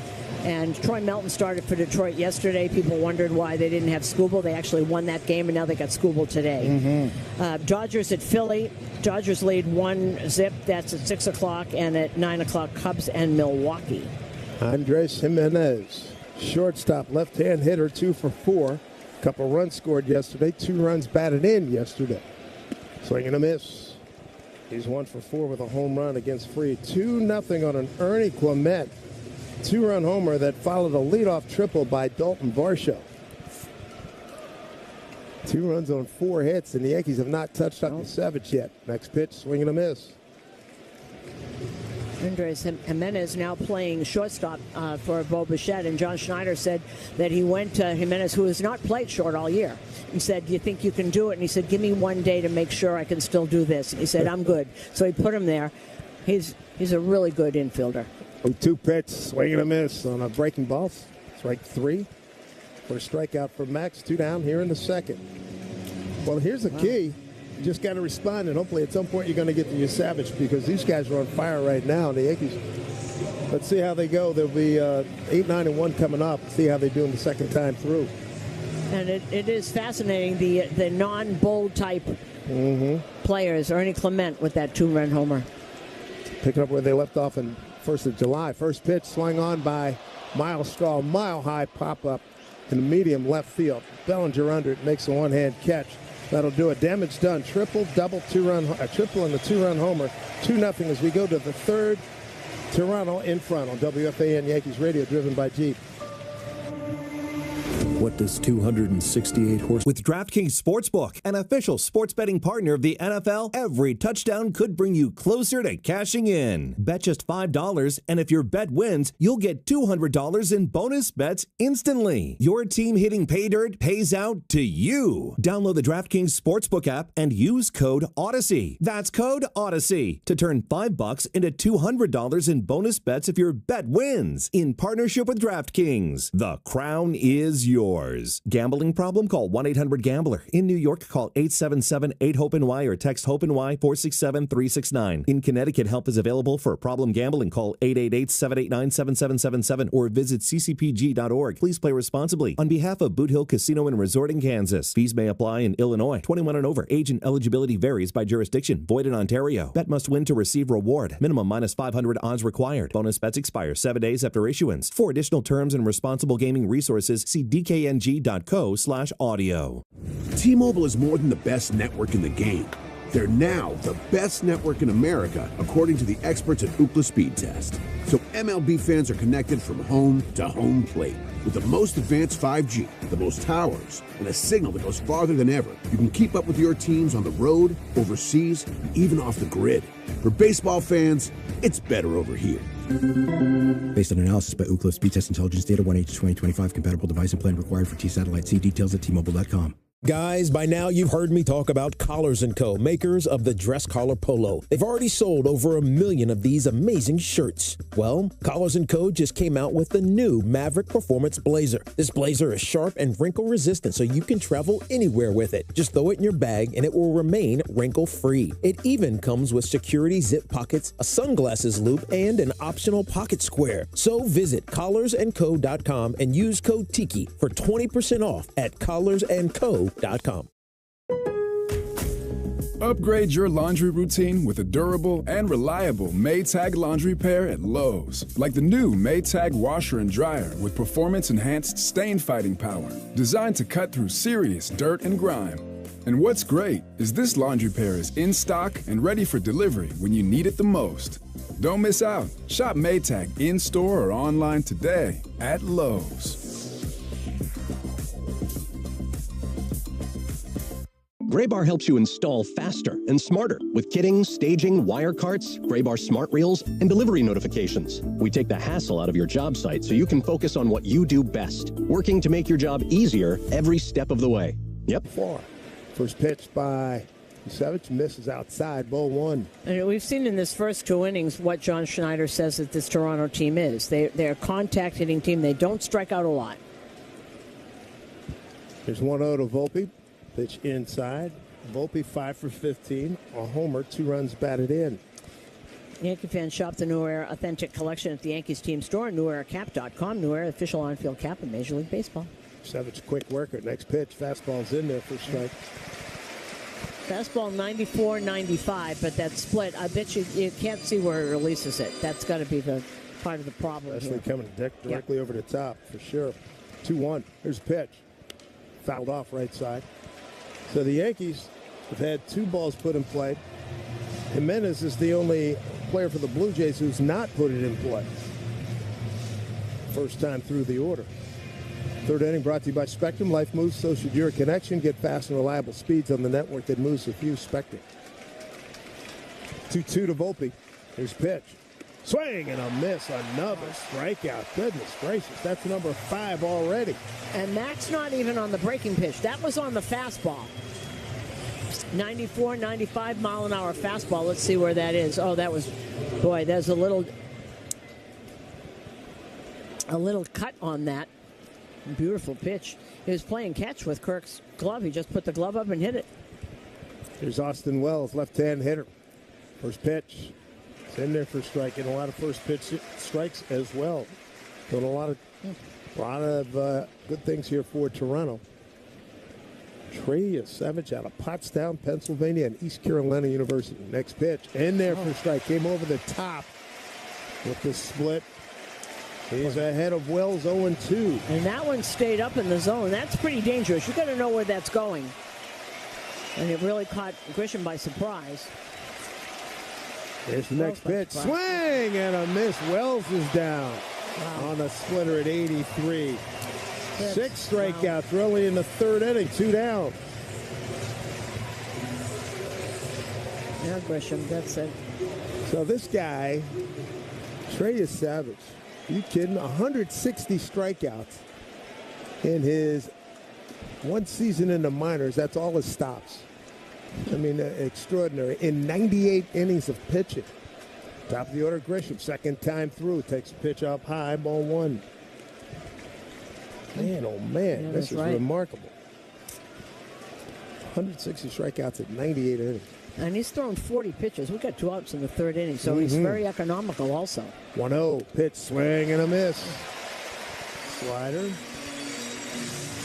And Troy Melton started for Detroit yesterday. People wondered why they didn't have Skubal. They actually won that game, and now they got Skubal today. Dodgers at Philly. Dodgers lead 1-0. That's at 6 o'clock. And at 9 o'clock, Cubs and Milwaukee. Andres Jimenez, shortstop, left-hand hitter, 2 for 4. Couple runs scored yesterday. 2 runs batted in yesterday. Swing and a miss. He's 1 for 4 with a home run against Fried. 2-0 on an Ernie Clement 2-run homer that followed a leadoff triple by Dalton Varsho. 2 runs on 4 hits, and the Yankees have not touched up to Savage yet. Next pitch, swing and a miss. Andres Jimenez now playing shortstop for Bo Bichette, and John Schneider said that he went to Jimenez, who has not played short all year, and said, "Do you think you can do it?" And he said, "Give me one day to make sure I can still do this." And he said, "I'm good." So he put him there. He's a really good infielder. 2 pitch, swing and a miss on a breaking ball. Strike 3 for a strikeout for Max. 2 down here in the second. Well, here's the key. You just got to respond, and hopefully at some point you're going to get to your Savage, because these guys are on fire right now. The Yankees, let's see how they go. There'll be 8-9-1 coming up. See how they do in the second time through. And it is fascinating, the non-bold type players. Ernie Clement with that 2-run homer. Picking up where they left off in 1st of July. First pitch swung on by Miles Straw. Mile-high pop-up in the medium left field. Bellinger under it, makes a one-hand catch. That'll do it. Damage done. Triple, double, 2-run, triple and the 2-run homer. 2-0 as we go to the third. Toronto in front on WFAN Yankees Radio, driven by Jeep. What does 268 horse... With DraftKings Sportsbook, an official sports betting partner of the NFL, every touchdown could bring you closer to cashing in. Bet just $5, and if your bet wins, you'll get $200 in bonus bets instantly. Your team hitting pay dirt pays out to you. Download the DraftKings Sportsbook app and use code Odyssey. That's code Odyssey to turn $5 into $200 in bonus bets if your bet wins. In partnership with DraftKings, the crown is yours. Gambling problem? Call 1-800-GAMBLER. In New York, call 877-8-HOPE-NY or text HOPE-NY 467-369. In Connecticut, help is available for problem gambling. Call 888-789-7777 or visit ccpg.org. Please play responsibly. On behalf of Boot Hill Casino and Resort in Kansas, fees may apply in Illinois. 21 and over. Age and eligibility varies by jurisdiction. Void in Ontario. Bet must win to receive reward. Minimum minus 500 odds required. Bonus bets expire 7 days after issuance. For additional terms and responsible gaming resources, see dkng.co/audio. T-Mobile is more than the best network in the game. They're now the best network in America, according to the experts at Ookla Speed Test. So MLB fans are connected from home to home plate with the most advanced 5G, the most towers, and a signal that goes farther than ever. You can keep up with your teams on the road, overseas, and even off the grid. For baseball fans, it's better over here. Based on analysis by Ookla Speed Test Intelligence Data 1H2025 compatible device and plan required for T-Satellite. See details at T-Mobile.com. Guys, by now you've heard me talk about Collars & Co., makers of the dress collar polo. They've already sold over 1 million of these amazing shirts. Well, Collars & Co. just came out with the new Maverick Performance Blazer. This blazer is sharp and wrinkle resistant, so you can travel anywhere with it. Just throw it in your bag and it will remain wrinkle-free. It even comes with security zip pockets, a sunglasses loop, and an optional pocket square. So visit collarsandco.com and use code TIKI for 20% off at collarsandco.com. Upgrade your laundry routine with a durable and reliable Maytag laundry pair at Lowe's. Like the new Maytag washer and dryer with performance-enhanced stain-fighting power, designed to cut through serious dirt and grime. And what's great is this laundry pair is in stock and ready for delivery when you need it the most. Don't miss out. Shop Maytag in-store or online today at Lowe's. Graybar helps you install faster and smarter with kitting, staging, wire carts, Graybar smart reels, and delivery notifications. We take the hassle out of your job site so you can focus on what you do best, working to make your job easier every step of the way. Yep. First pitch by Savage, misses outside, ball one. And we've seen in this first 2 innings what John Schneider says that this Toronto team is. They're a contact hitting team. They don't strike out a lot. There's 1-0 to Volpe. Pitch inside. Volpe 5 for 15. A homer, 2 runs batted in. Yankee fans shop the New Era Authentic Collection at the Yankees team store, neweracap.com. New Era, official on-field cap of Major League Baseball. Savage, quick worker. Next pitch. Fastball's in there for strike. Fastball 94-95, but that split, I bet you can't see where it releases it. That's got to be the part of the problem. Especially coming directly over the top, for sure. 2-1. Here's a pitch. Fouled off right side. So the Yankees have had 2 balls put in play. Jimenez is the only player for the Blue Jays who's not put it in play. First time through the order. Third inning brought to you by Spectrum. Life moves, so should your connection. Get fast and reliable speeds on the network that moves with you. Spectrum. 2-2 to Volpe. Here's pitch. Swing and a miss. Another strikeout. Goodness gracious. That's number 5 already. And that's not even on the breaking pitch. That was on the fastball. 94, 95 mile an hour fastball. Let's see where that is. Oh, that was, boy, there's a little cut on that. Beautiful pitch. He was playing catch with Kirk's glove. He just put the glove up and hit it. Here's Austin Wells, left-hand hitter. First pitch. It's in there for strike. And a lot of first pitch strikes as well. Doing a lot of good things here for Toronto. Trey Savage out of Pottstown, Pennsylvania, and East Carolina University. Next pitch. In there for strike. Came over the top with the split. He's ahead of Wells 0-2. And that one stayed up in the zone. That's pretty dangerous. You got to know where that's going. And it really caught Grisham by surprise. Here's the next pitch. Swing and a miss. Wells is down on a splitter at 83. 6 strikeouts early in the third inning. 2 down. Yeah, Grisham, that's it. So this guy, Trey Savage, you kidding? 160 strikeouts in his one season in the minors. That's all his stops. I mean, extraordinary. In 98 innings of pitching. Top of the order, Grisham. Second time through. Takes a pitch up high. Ball 1. Man, oh man. Yeah, this is remarkable. 160 strikeouts at 98 innings. And he's thrown 40 pitches. We got 2 outs in the third inning, so he's very economical also. 1-0. Pitch, swing, and a miss. Slider.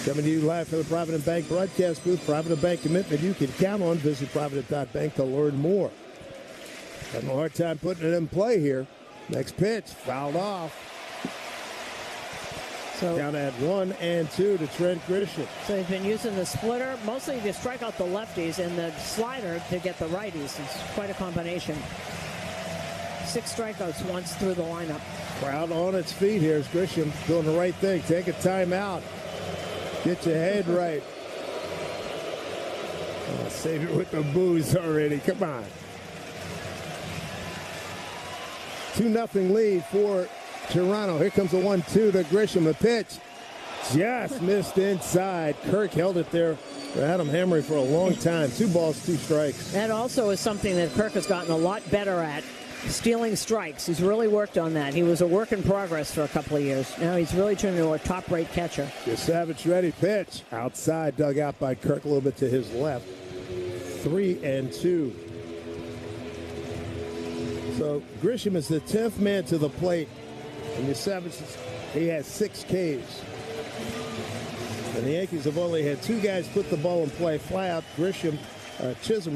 Coming to you live from the Provident Bank broadcast booth. Provident Bank commitment you can count on. Visit Provident.bank to learn more. Having a hard time putting it in play here. Next pitch, fouled off. So down at 1-2 to Trent Grisham. So he's been using the splitter mostly to strike out the lefties and the slider to get the righties. It's quite a combination. 6 strikeouts once through the lineup. Crowd on its feet here as Grisham doing the right thing. Take a timeout. Get your head right. Oh, save it with the booze already. Come on. 2-0 lead for Toronto. Here comes a 1-2 to Grisham. A pitch just missed inside. Kirk held it there for Adam Hamry for a long time. 2 balls, 2 strikes. That also is something that Kirk has gotten a lot better at, stealing strikes. He's really worked on that. He was a work in progress for a couple of years. Now he's really turned into a top-rate catcher. The Savage ready pitch. Outside, dug out by Kirk a little bit to his left. 3-2. So Grisham is the 10th man to the plate. And the Savage, he has 6 Ks. And the Yankees have only had 2 guys put the ball in play. Fly out Chisholm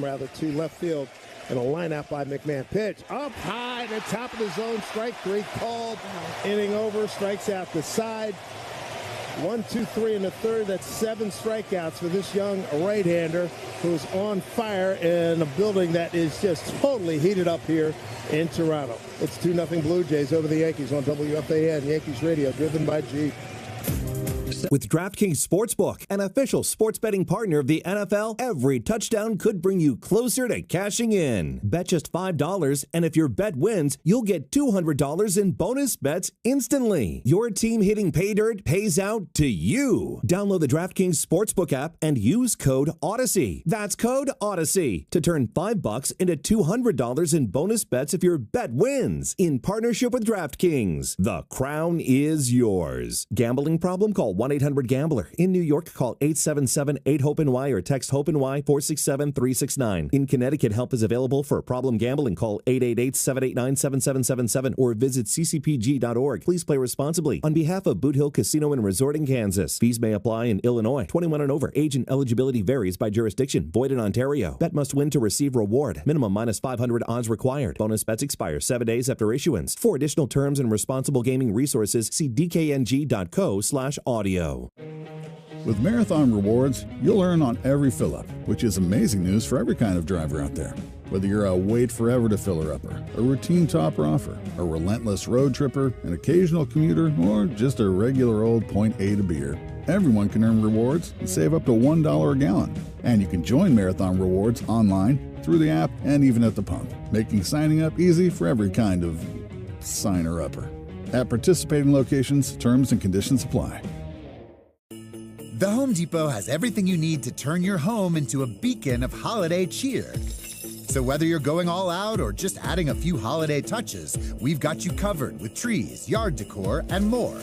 to left field. And a line out by McMahon. Pitch up high to top of the zone. Strike 3 called. Inning over. Strikes out the side. 1, 2, 3 in the third. That's 7 strikeouts for this young right-hander who's on fire in a building that is just totally heated up here in Toronto. It's 2-0 Blue Jays over the Yankees on WFAN Yankees Radio, driven by Jeep. With DraftKings Sportsbook, an official sports betting partner of the NFL, every touchdown could bring you closer to cashing in. Bet just $5, and if your bet wins, you'll get $200 in bonus bets instantly. Your team hitting pay dirt pays out to you. Download the DraftKings Sportsbook app and use code Odyssey. That's code Odyssey to turn $5 into $200 in bonus bets if your bet wins. In partnership with DraftKings, the crown is yours. Gambling problem? Call 1-800-GAMBLER. In New York, call 877-8-HOPE-NY or text HOPE-NY 467-369. In Connecticut, help is available for problem gambling. Call 888-789-7777 or visit ccpg.org. Please play responsibly. On behalf of Boot Hill Casino and Resort in Kansas, fees may apply in Illinois. 21 and over. Age and eligibility varies by jurisdiction. Void in Ontario. Bet must win to receive reward. Minimum -500 odds required. Bonus bets expire 7 days after issuance. For additional terms and responsible gaming resources, see dkng.co/audio. With Marathon Rewards, you'll earn on every fill-up, which is amazing news for every kind of driver out there. Whether you're a wait forever to filler-upper, a routine topper-offer, a relentless road tripper, an occasional commuter, or just a regular old point A to beer, everyone can earn rewards and save up to $1 a gallon. And you can join Marathon Rewards online, through the app, and even at the pump, making signing up easy for every kind of signer-upper. At participating locations, terms and conditions apply. The Home Depot has everything you need to turn your home into a beacon of holiday cheer. So whether you're going all out or just adding a few holiday touches, we've got you covered with trees, yard decor, and more.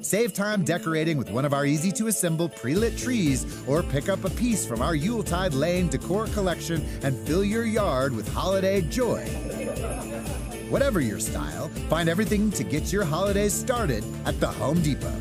Save time decorating with one of our easy-to-assemble pre-lit trees or pick up a piece from our Yuletide Lane decor collection and fill your yard with holiday joy. Whatever your style, find everything to get your holidays started at the Home Depot.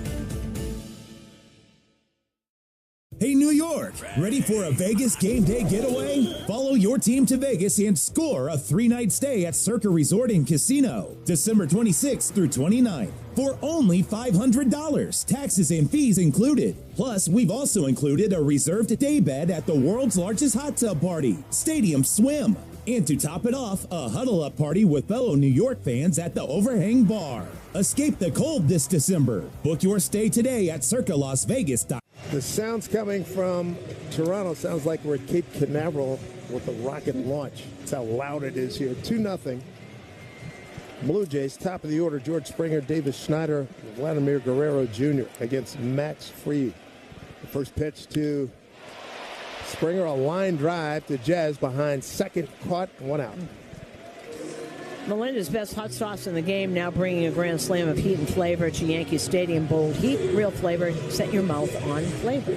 Hey, New York, ready for a Vegas game day getaway? Follow your team to Vegas and score a 3-night stay at Circa Resort and Casino, December 26th through 29th, for only $500, taxes and fees included. Plus, we've also included a reserved day bed at the world's largest hot tub party, Stadium Swim. And to top it off, a huddle-up party with fellow New York fans at the Overhang Bar. Escape the cold this December. Book your stay today at circalasvegas.com. The sounds coming from Toronto sounds like we're at Cape Canaveral with a rocket launch. That's how loud it is here. 2-0. Blue Jays, top of the order, George Springer, Davis Schneider, Vladimir Guerrero Jr. against Max Fried. The first pitch to Springer, a line drive to Jazz behind second, caught, 1 out. Melinda's best hot sauce in the game, now bringing a grand slam of heat and flavor to Yankee Stadium. Bold heat, real flavor. Set your mouth on flavor.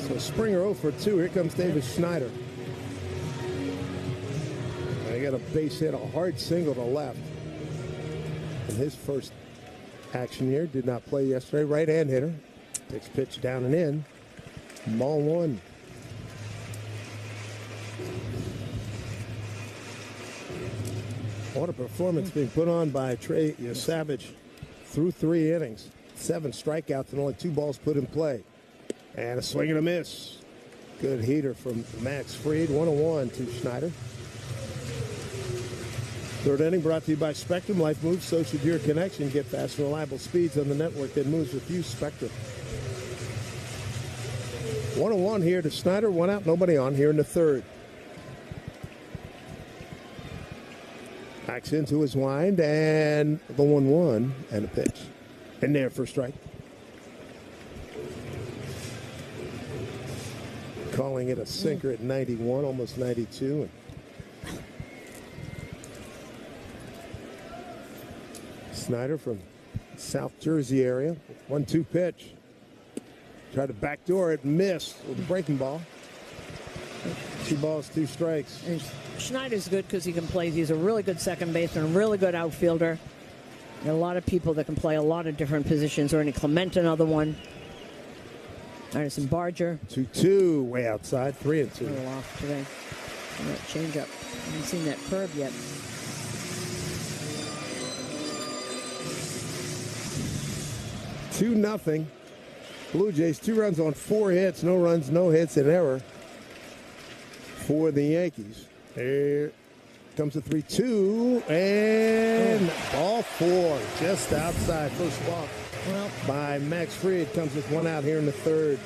So Springer 0 for 2. Here comes Davis Schneider. They got a base hit, a hard single to left. In his first action here, did not play yesterday. Right-hand hitter. Takes pitch down and in. Ball 1. What a performance being put on by Trey Savage through 3 innings. 7 strikeouts and only 2 balls put in play. And a swing and a miss. Good heater from Max Fried. 1-1 to Schneider. Third inning brought to you by Spectrum. Life moves, so should your connection. Get fast and reliable speeds on the network that moves with you. Spectrum. 1-1 here to Schneider. 1 out, nobody on here in the third. Backs into his wind, and the 1-1 and a pitch. In there for a strike. Calling it a sinker at 91, almost 92. Snyder from South Jersey area. 1-2 pitch. Tried to backdoor it, missed with a breaking ball. 2 balls, 2 strikes. And Schneider's good because he can play. He's a really good second baseman, a really good outfielder. There are a lot of people that can play a lot of different positions. Ernie Clement, another one. Anderson Barger. 2-2, way outside, 3-2. A little off today. That change up. Haven't seen that curve yet. Two nothing. Blue Jays, 2 runs on 4 hits, no runs, no hits, an error for the Yankees. Here comes the 3-2, and ball 4, just outside. First walk by Max Fried. Comes with 1 out here in the 3rd.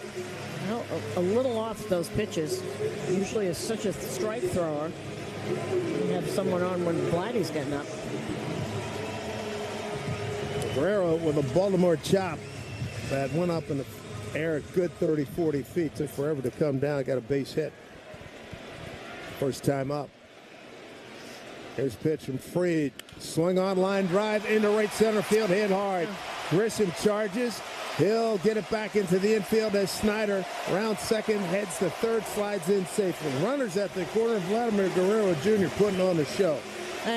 Well, a little off those pitches. Usually is such a strike thrower. You have someone on when Vladdy's getting up. Guerrero with a Baltimore chop that went up in the air a good 30, 40 feet. Took forever to come down. Got a base hit. First time up. Here's pitch from Fried. Swing on line drive into right center field. Hit hard. Grisham charges. He'll get it back into the infield as Snyder, round second, heads to third, slides in safely. Runners at the corner. Vladimir Guerrero Jr. putting on the show.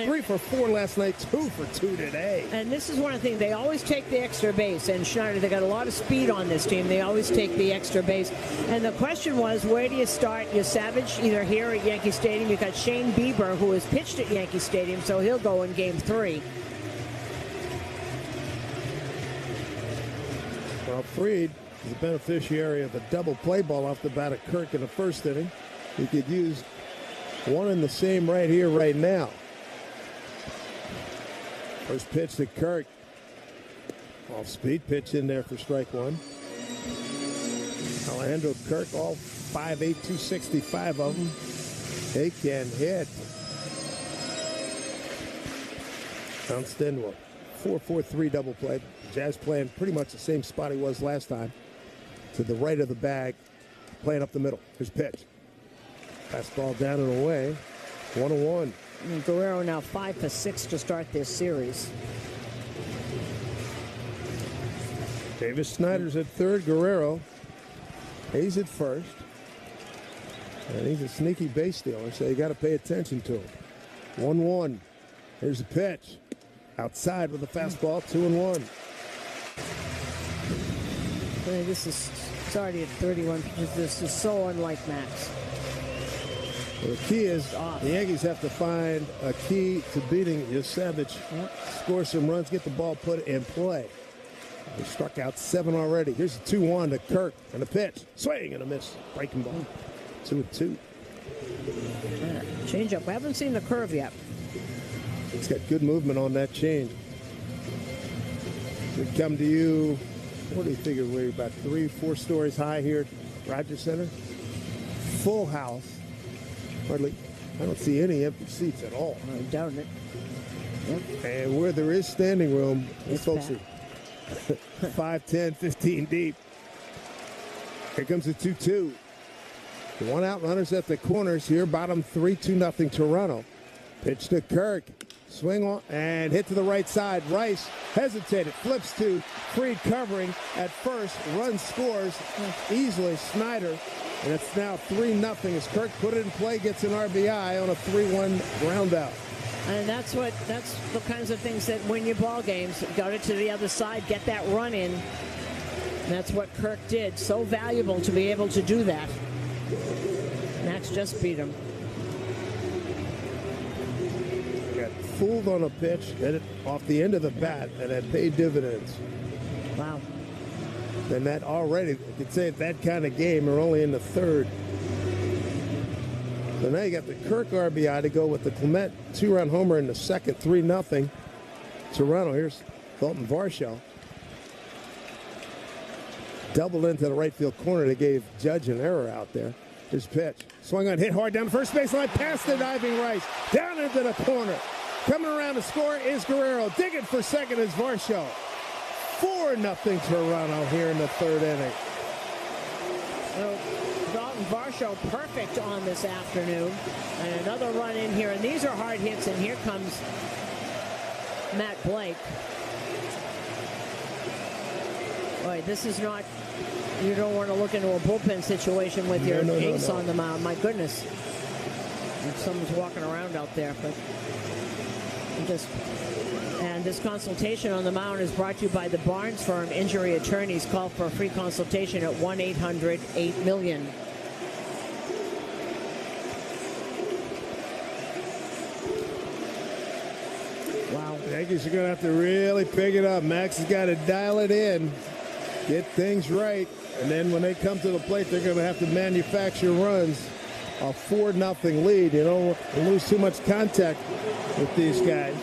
3 for 4 last night, 2 for 2 today. And this is one of the things, they always take the extra base. And Schneider, they got a lot of speed on this team. They always take the extra base. And the question was, where do you start your Savage? Either here at Yankee Stadium. You've got Shane Bieber, who has pitched at Yankee Stadium, so he'll go in game 3. Well, Fried is the beneficiary of a double play ball off the bat of Kirk in the first inning. He could use one and the same right here, right now. First pitch to Kirk. Off-speed pitch in there for strike 1. Alejandro Kirk, all 5'8", 265 of them. They can hit. Outstanding. 4-4-3 double play. Jazz playing pretty much the same spot he was last time. To the right of the bag. Playing up the middle. Here's pitch. Fastball down and away. 1-1. And Guerrero now 5 for 6 to start this series. Davis Snyder's at third. Guerrero, he's at first. And he's a sneaky base stealer, so you got to pay attention to him. 1-1. Here's the pitch. Outside with a fastball, 2-1. This is already at 31 pitches. This is so unlike Max. Well, the key is the Yankees have to find a key to beating Savage. Score some runs, get the ball put in play. They struck out 7 already. Here's a 2-1 to Kirk and a pitch. Swing and a miss. Breaking ball. 2-2. Change up. We haven't seen the curve yet. He's got good movement on that change. We come to you, what do you figure, we're about 3-4 stories high here at Rogers Center. Full house. Hardly, I don't see any empty seats at all. I doubt it. Yep. And where there is standing room, these folks are 5, 10, 15 deep. Here comes the 2-2. 1 out, runners at the corners here. Bottom 3, 2-0 Toronto. Pitch to Kirk. Swing on and hit to the right side. Rice hesitated, flips to Fried covering at first. Run scores easily. Snyder. And it's now 3-0 as Kirk put it in play, gets an RBI on a 3-1 ground out. And that's the kinds of things that win you ball games. Got it to the other side, get that run in. And that's what Kirk did. So valuable to be able to do that. Max just beat him. Got fooled on a pitch, hit it off the end of the bat, and that paid dividends. Wow. And that already, you could say that kind of game, we're only in the 3rd. So now you got the Kirk RBI to go with the Clement 2-run homer in the 2nd, 3-0 Toronto. Here's Dalton Varsho. Doubled into the right field corner. They gave Judge an error out there. His pitch. Swung on, hit hard down the first baseline, past the diving Rice. Down into the corner. Coming around to score is Guerrero. Digging for second is Varsho. 4-0 Toronto here in the third inning. Well, Dalton Varsho perfect on this afternoon. And another run in here. And these are hard hits. And here comes Matt Blake. Boy, this is not, you don't want to look into a bullpen situation with your ace on the mound. My goodness. If someone's walking around out there. But and this consultation on the mound is brought to you by the Barnes Firm Injury Attorneys. Call for a free consultation at 1-800-8-MILLION. Wow. The Yankees are going to have to really pick it up. Max has got to dial it in, get things right, and then when they come to the plate, they're going to have to manufacture runs. A 4-0 lead. You don't lose too much contact with these guys.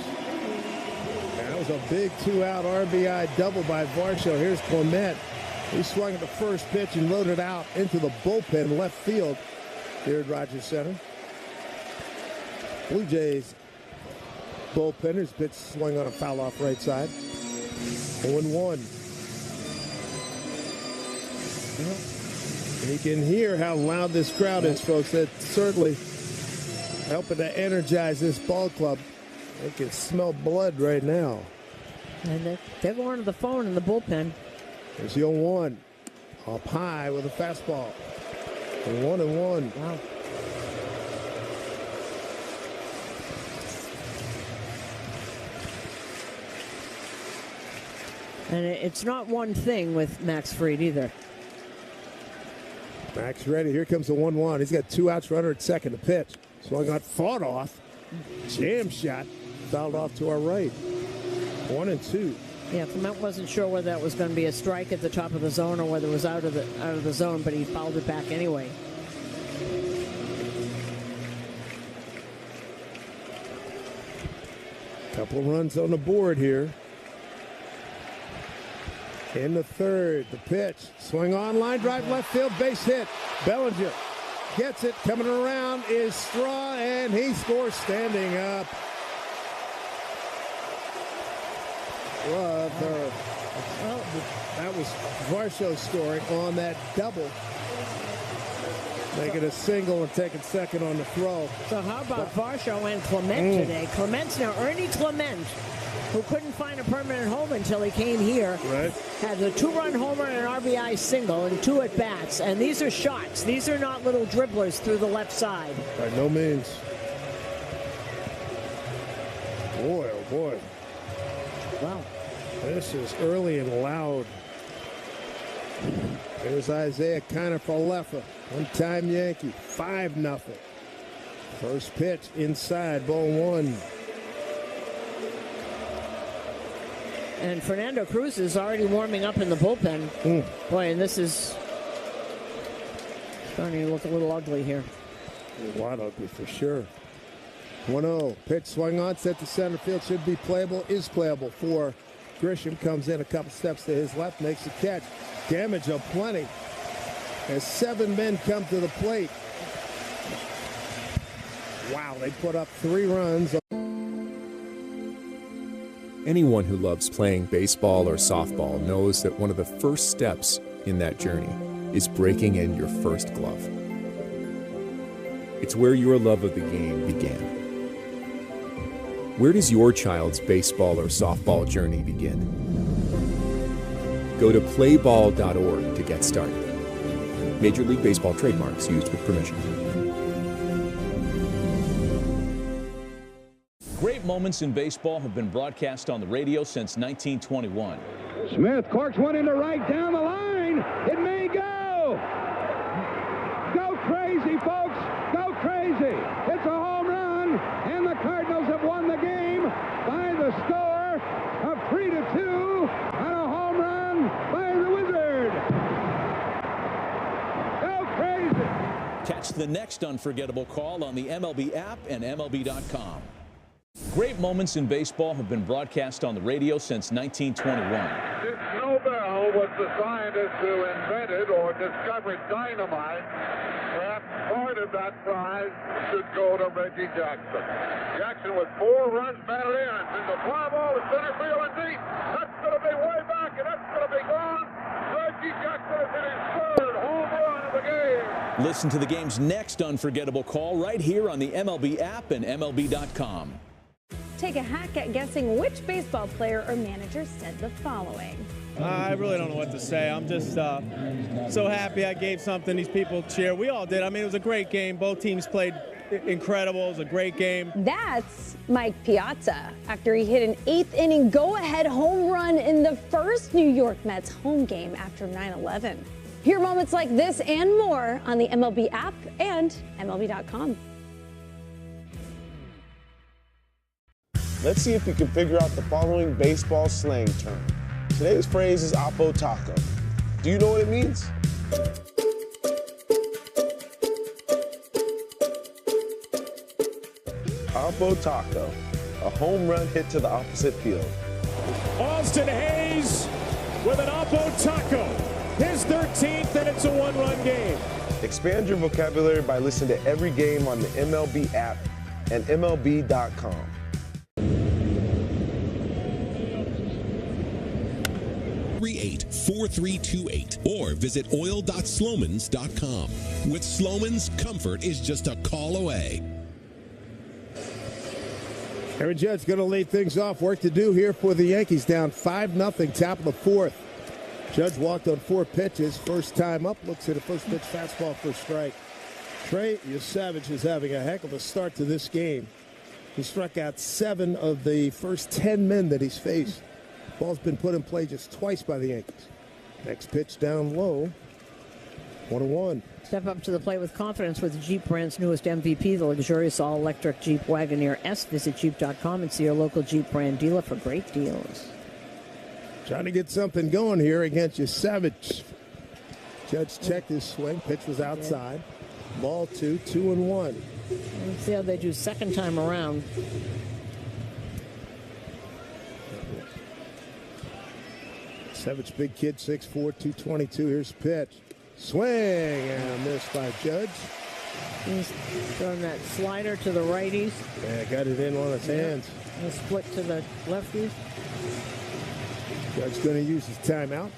That was a big 2-out RBI double by Varsho. Here's Clement. He swung at the first pitch and loaded out into the bullpen left field here at Rogers Center. Blue Jays bullpen, his pitch swung on a foul off right side. 0-1. And you can hear how loud this crowd is, folks. That's certainly helping to energize this ball club. They can smell blood right now. And they're going to the phone in the bullpen. There's the 0-1. Up high with a fastball. 1-1. Wow. And it's not one thing with Max Fried either. Max ready. Here comes the 1-1. He's got 2 outs, runner at second. The pitch. Swung got fought off. Jam shot. Fouled off to our right. 1-2. Yeah, Clement wasn't sure whether that was going to be a strike at the top of the zone or whether it was out of the zone, but he fouled it back anyway. Couple of runs on the board here. In the third, the pitch. Swing on, line drive, left field, base hit. Bellinger gets it. Coming around is Straw, and he scores standing up. Well, that was Varsho scoring on that double. Making a single and taking second on the throw. So how about Varsho and Clement today? Clement's now Ernie Clement, who couldn't find a permanent home until he came here. Right. Had a 2-run homer and an RBI single and 2 at-bats. And these are shots. These are not little dribblers through the left side. By no means. Boy, oh boy. Wow. This is early and loud. There's Isaiah Kiner-Falefa, one-time Yankee, 5-0. First pitch inside, ball 1. And Fernando Cruz is already warming up in the bullpen. Boy, and this is starting to look a little ugly here. A lot ugly for sure. 1-0. Pitch swung on, set to center field. Should be playable. Is playable for Grisham. Comes in a couple steps to his left. Makes a catch. Damage of plenty as 7 men come to the plate. Wow, they put up 3 runs. Anyone who loves playing baseball or softball knows that one of the first steps in that journey is breaking in your first glove. It's where your love of the game began. Where does your child's baseball or softball journey begin? Go to playball.org to get started. Major League Baseball trademarks used with permission. Great moments in baseball have been broadcast on the radio since 1921. Smith corks one into right down the line. It may go. Go crazy, folks. Go crazy. It's a home run, and the Cardinals have won the game by the score of 3-2 on a home run by the Wizard. Go crazy. Catch the next unforgettable call on the MLB app and MLB.com. Great moments in baseball have been broadcast on the radio since 1921. Snowbell was the scientist who invented or discovered dynamite. Perhaps far point of that prize should go to Reggie Jackson. Jackson with 4 runs batted in. And the fly ball to center field and deep. That's going to be way back, and that's going to be gone. Reggie Jackson is hitting his 3rd home run of the game. Listen to the game's next unforgettable call right here on the MLB app and MLB.com. Take a hack at guessing which baseball player or manager said the following. I really don't know what to say. I'm just so happy I gave something these people cheer. We all did. I mean, it was a great game. Both teams played incredible. It was a great game. That's Mike Piazza after he hit an 8th inning go-ahead home run in the first New York Mets home game after 9/11. Hear moments like this and more on the MLB app and MLB.com. Let's see if you can figure out the following baseball slang term. Today's phrase is Oppo Taco. Do you know what it means? Oppo Taco, a home run hit to the opposite field. Austin Hayes with an Oppo Taco. His 13th, and it's a 1-run game. Expand your vocabulary by listening to every game on the MLB app and MLB.com. .4328 or visit oil.slomans.com. With Slomans, comfort is just a call away. Aaron Judge going to lead things off. Work to do here for the Yankees, down 5-0, top of the 4th. Judge walked on 4 pitches. First time up, looks at a first pitch fastball for a strike. Trey Yosavage is having a heck of a start to this game. He struck out 7 of the first 10 men that he's faced. Ball's been put in play just twice by the Yankees. Next pitch down low. 1-1. Step up to the plate with confidence with the Jeep brand's newest MVP, the luxurious all-electric Jeep Wagoneer S. Visit Jeep.com and see your local Jeep brand dealer for great deals. Trying to get something going here against Yosavage. Judge checked his swing. Pitch was outside. Ball 2, 2-1. Let's see how they do second time around. Savage, big kid, 6'4", 222. Here's pitch. Swing and a miss by Judge. He's throwing that slider to the righties. Yeah, got it in on his hands. And split to the lefties. Judge going to use his timeout.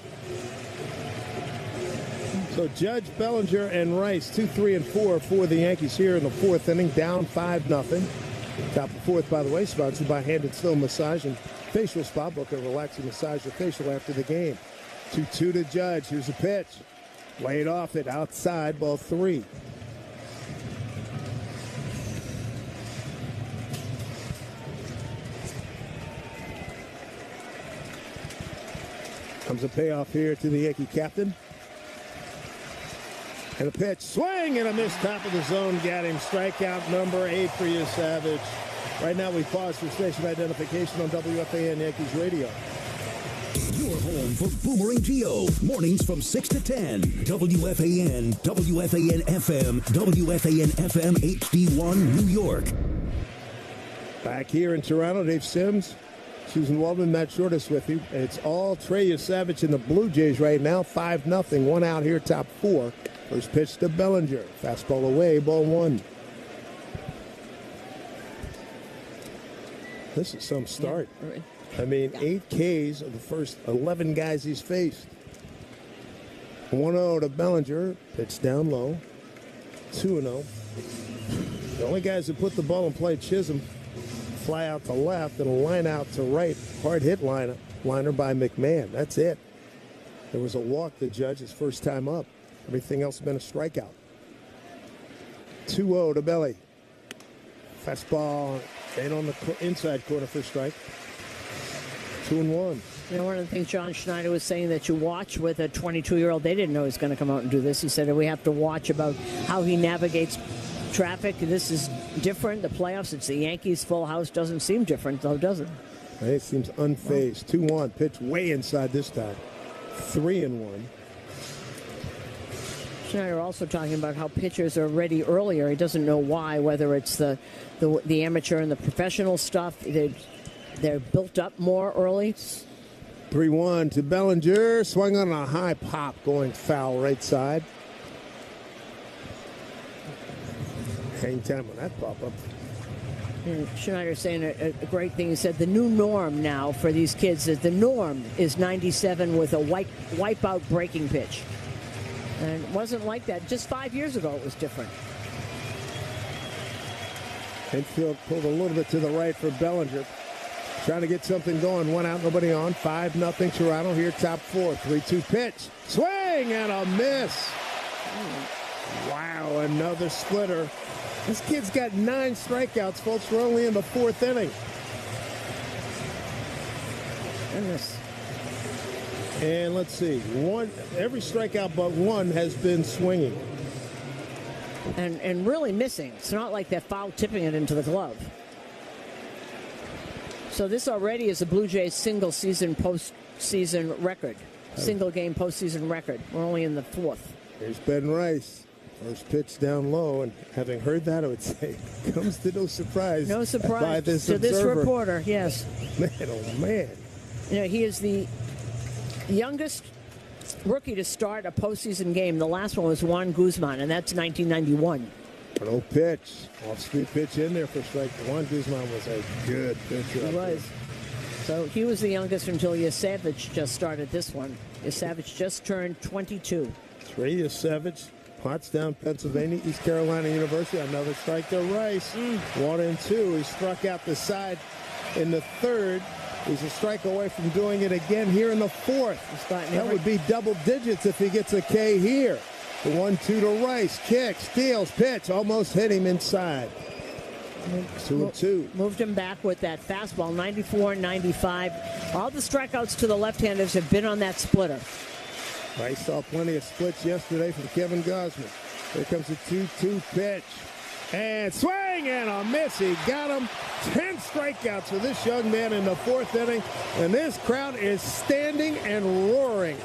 So Judge, Bellinger, and Rice, 2, 3, and 4 for the Yankees here in the 4th inning, down 5-0. Top of the 4th, by the way, sponsored by Hand and Stone Massage and Facial Spa. Book a relaxing massage or facial after the game. 2-2 to Judge. Here's a pitch. Laid off it outside, ball 3. Comes a payoff here to the Yankee captain. And a pitch, swing and a miss, top of the zone, got him. Strikeout number 8 for Yosavage. Right now we pause for station identification on WFAN Yankees Radio. Your home for Boomerang Geo. Mornings from 6 to 10. WFAN, WFAN FM, WFAN FM HD1 New York. Back here in Toronto, Dave Sims, Susan Waldman, Matt Shortis with you. It's all Trey Yosavage and the Blue Jays right now. 5-0. 1 out here, top 4. First pitch to Bellinger. Fastball away, ball 1. This is some start. I mean, 8 Ks of the first 11 guys he's faced. 1-0 to Bellinger. Pitch down low. 2-0. The only guys that put the ball in play, Chisholm, fly out to left and a line out to right. Hard hit liner by McMahon. That's it. There was a walk to Judge his first time up. Everything else has been a strikeout. 2-0 to Belly. Fastball in on the inside corner for strike. 2-1. You know, one of the things John Schneider was saying that you watch with a 22-year-old, they didn't know he was going to come out and do this. He said that we have to watch about how he navigates traffic. This is different. The playoffs, it's the Yankees full house. Doesn't seem different, though, does it? It seems unfazed. 2-1. Pitch way inside this time. 3-1. Schneider also talking about how pitchers are ready earlier. He doesn't know why, whether it's the amateur and the professional stuff. They're built up more early. 3-1 to Bellinger. Swung on a high pop going foul right side. Hang time on that pop-up. And Schneider's saying a great thing. He said the new norm now for these kids is the norm is 97 with a wipeout breaking pitch. And it wasn't like that. Just 5 years ago it was different. Infield pulled a little bit to the right for Bellinger. Trying to get something going. 1 out, nobody on. 5-0 Toronto here, top 4. 3-2 pitch. Swing and a miss. Wow, another splitter. This kid's got 9 strikeouts, folks. We're only in the 4th inning. And let's see. Every strikeout but one has been swinging. And really missing. It's not like they're foul tipping it into the glove. So this already is a Blue Jays single-season postseason record. Single-game postseason record. We're only in the 4th. Here's Ben Rice. First pitch down low, and having heard that, I would say, comes to no surprise. No surprise by this to observer. This reporter, yes. Man, oh man. You know, he is the youngest rookie to start a postseason game. The last one was Juan Guzman, and that's 1991. No pitch. Off-speed pitch in there for strike. Juan Guzman was a good pitcher. He was. So he was the youngest until Yasavage just started this one. Yasavage just turned 22. Trey Yasavage, Pottstown, Pennsylvania, East Carolina University. Another strike to Rice. 1-2. He struck out the side in the 3rd. He's a strike away from doing it again here in the 4th. That would be double digits if he gets a K here. The 1-2 to Rice. Kick, steals, pitch. Almost hit him inside. 2-2. Moved him back with that fastball, 94, 95. All the strikeouts to the left-handers have been on that splitter. Rice saw plenty of splits yesterday from Kevin Gosman. Here comes a 2-2 pitch. And swing and a miss. He got him. 10 strikeouts for this young man in the 4th inning. And this crowd is standing and roaring.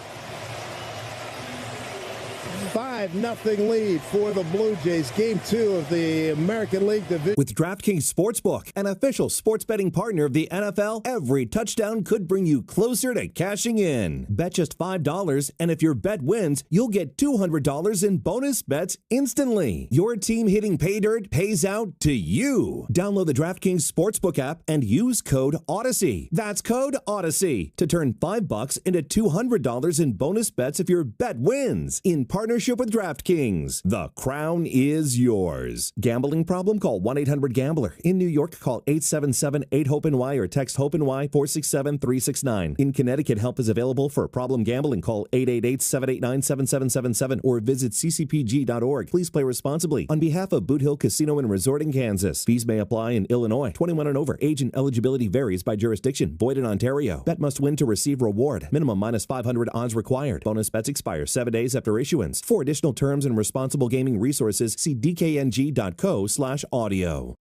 5-0 lead for the Blue Jays. Game 2 of the American League Division. With DraftKings Sportsbook, an official sports betting partner of the NFL, every touchdown could bring you closer to cashing in. Bet just $5, and if your bet wins, you'll get $200 in bonus bets instantly. Your team hitting pay dirt pays out to you. Download the DraftKings Sportsbook app and use code Odyssey. That's code Odyssey to turn $5 into $200 in bonus bets if your bet wins. In partnership with DraftKings. The crown is yours. Gambling problem? Call 1-800-GAMBLER. In New York, call 877-8-HOPE-NY or text HOPE-NY 467-369. In Connecticut, help is available for problem gambling. Call 888-789-7777 or visit ccpg.org. Please play responsibly. On behalf of Boot Hill Casino and Resort in Kansas, fees may apply in Illinois. 21 and over. Age and eligibility varies by jurisdiction. Void in Ontario. Bet must win to receive reward. Minimum -500 odds required. Bonus bets expire 7 days after issuance. For additional terms and responsible gaming resources, see dkng.co/audio.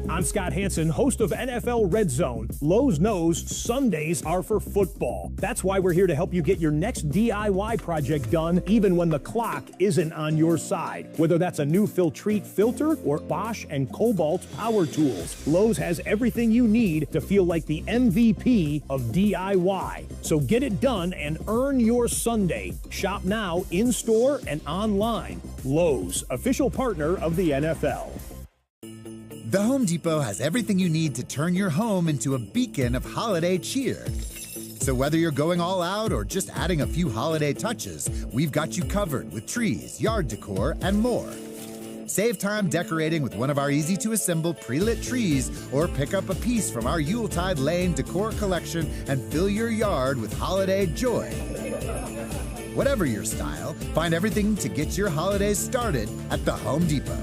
I'm Scott Hansen, host of NFL Red Zone. Lowe's knows Sundays are for football. That's why we're here to help you get your next DIY project done, even when the clock isn't on your side. Whether that's a new Filtrete filter or Bosch and Cobalt power tools, Lowe's has everything you need to feel like the MVP of DIY. So get it done and earn your Sunday. Shop now, in-store and online. Lowe's, official partner of the NFL. The Home Depot has everything you need to turn your home into a beacon of holiday cheer. So whether you're going all out or just adding a few holiday touches, we've got you covered with trees, yard decor, and more. Save time decorating with one of our easy-to-assemble pre-lit trees or pick up a piece from our Yuletide Lane decor collection and fill your yard with holiday joy. Whatever your style, find everything to get your holidays started at the Home Depot.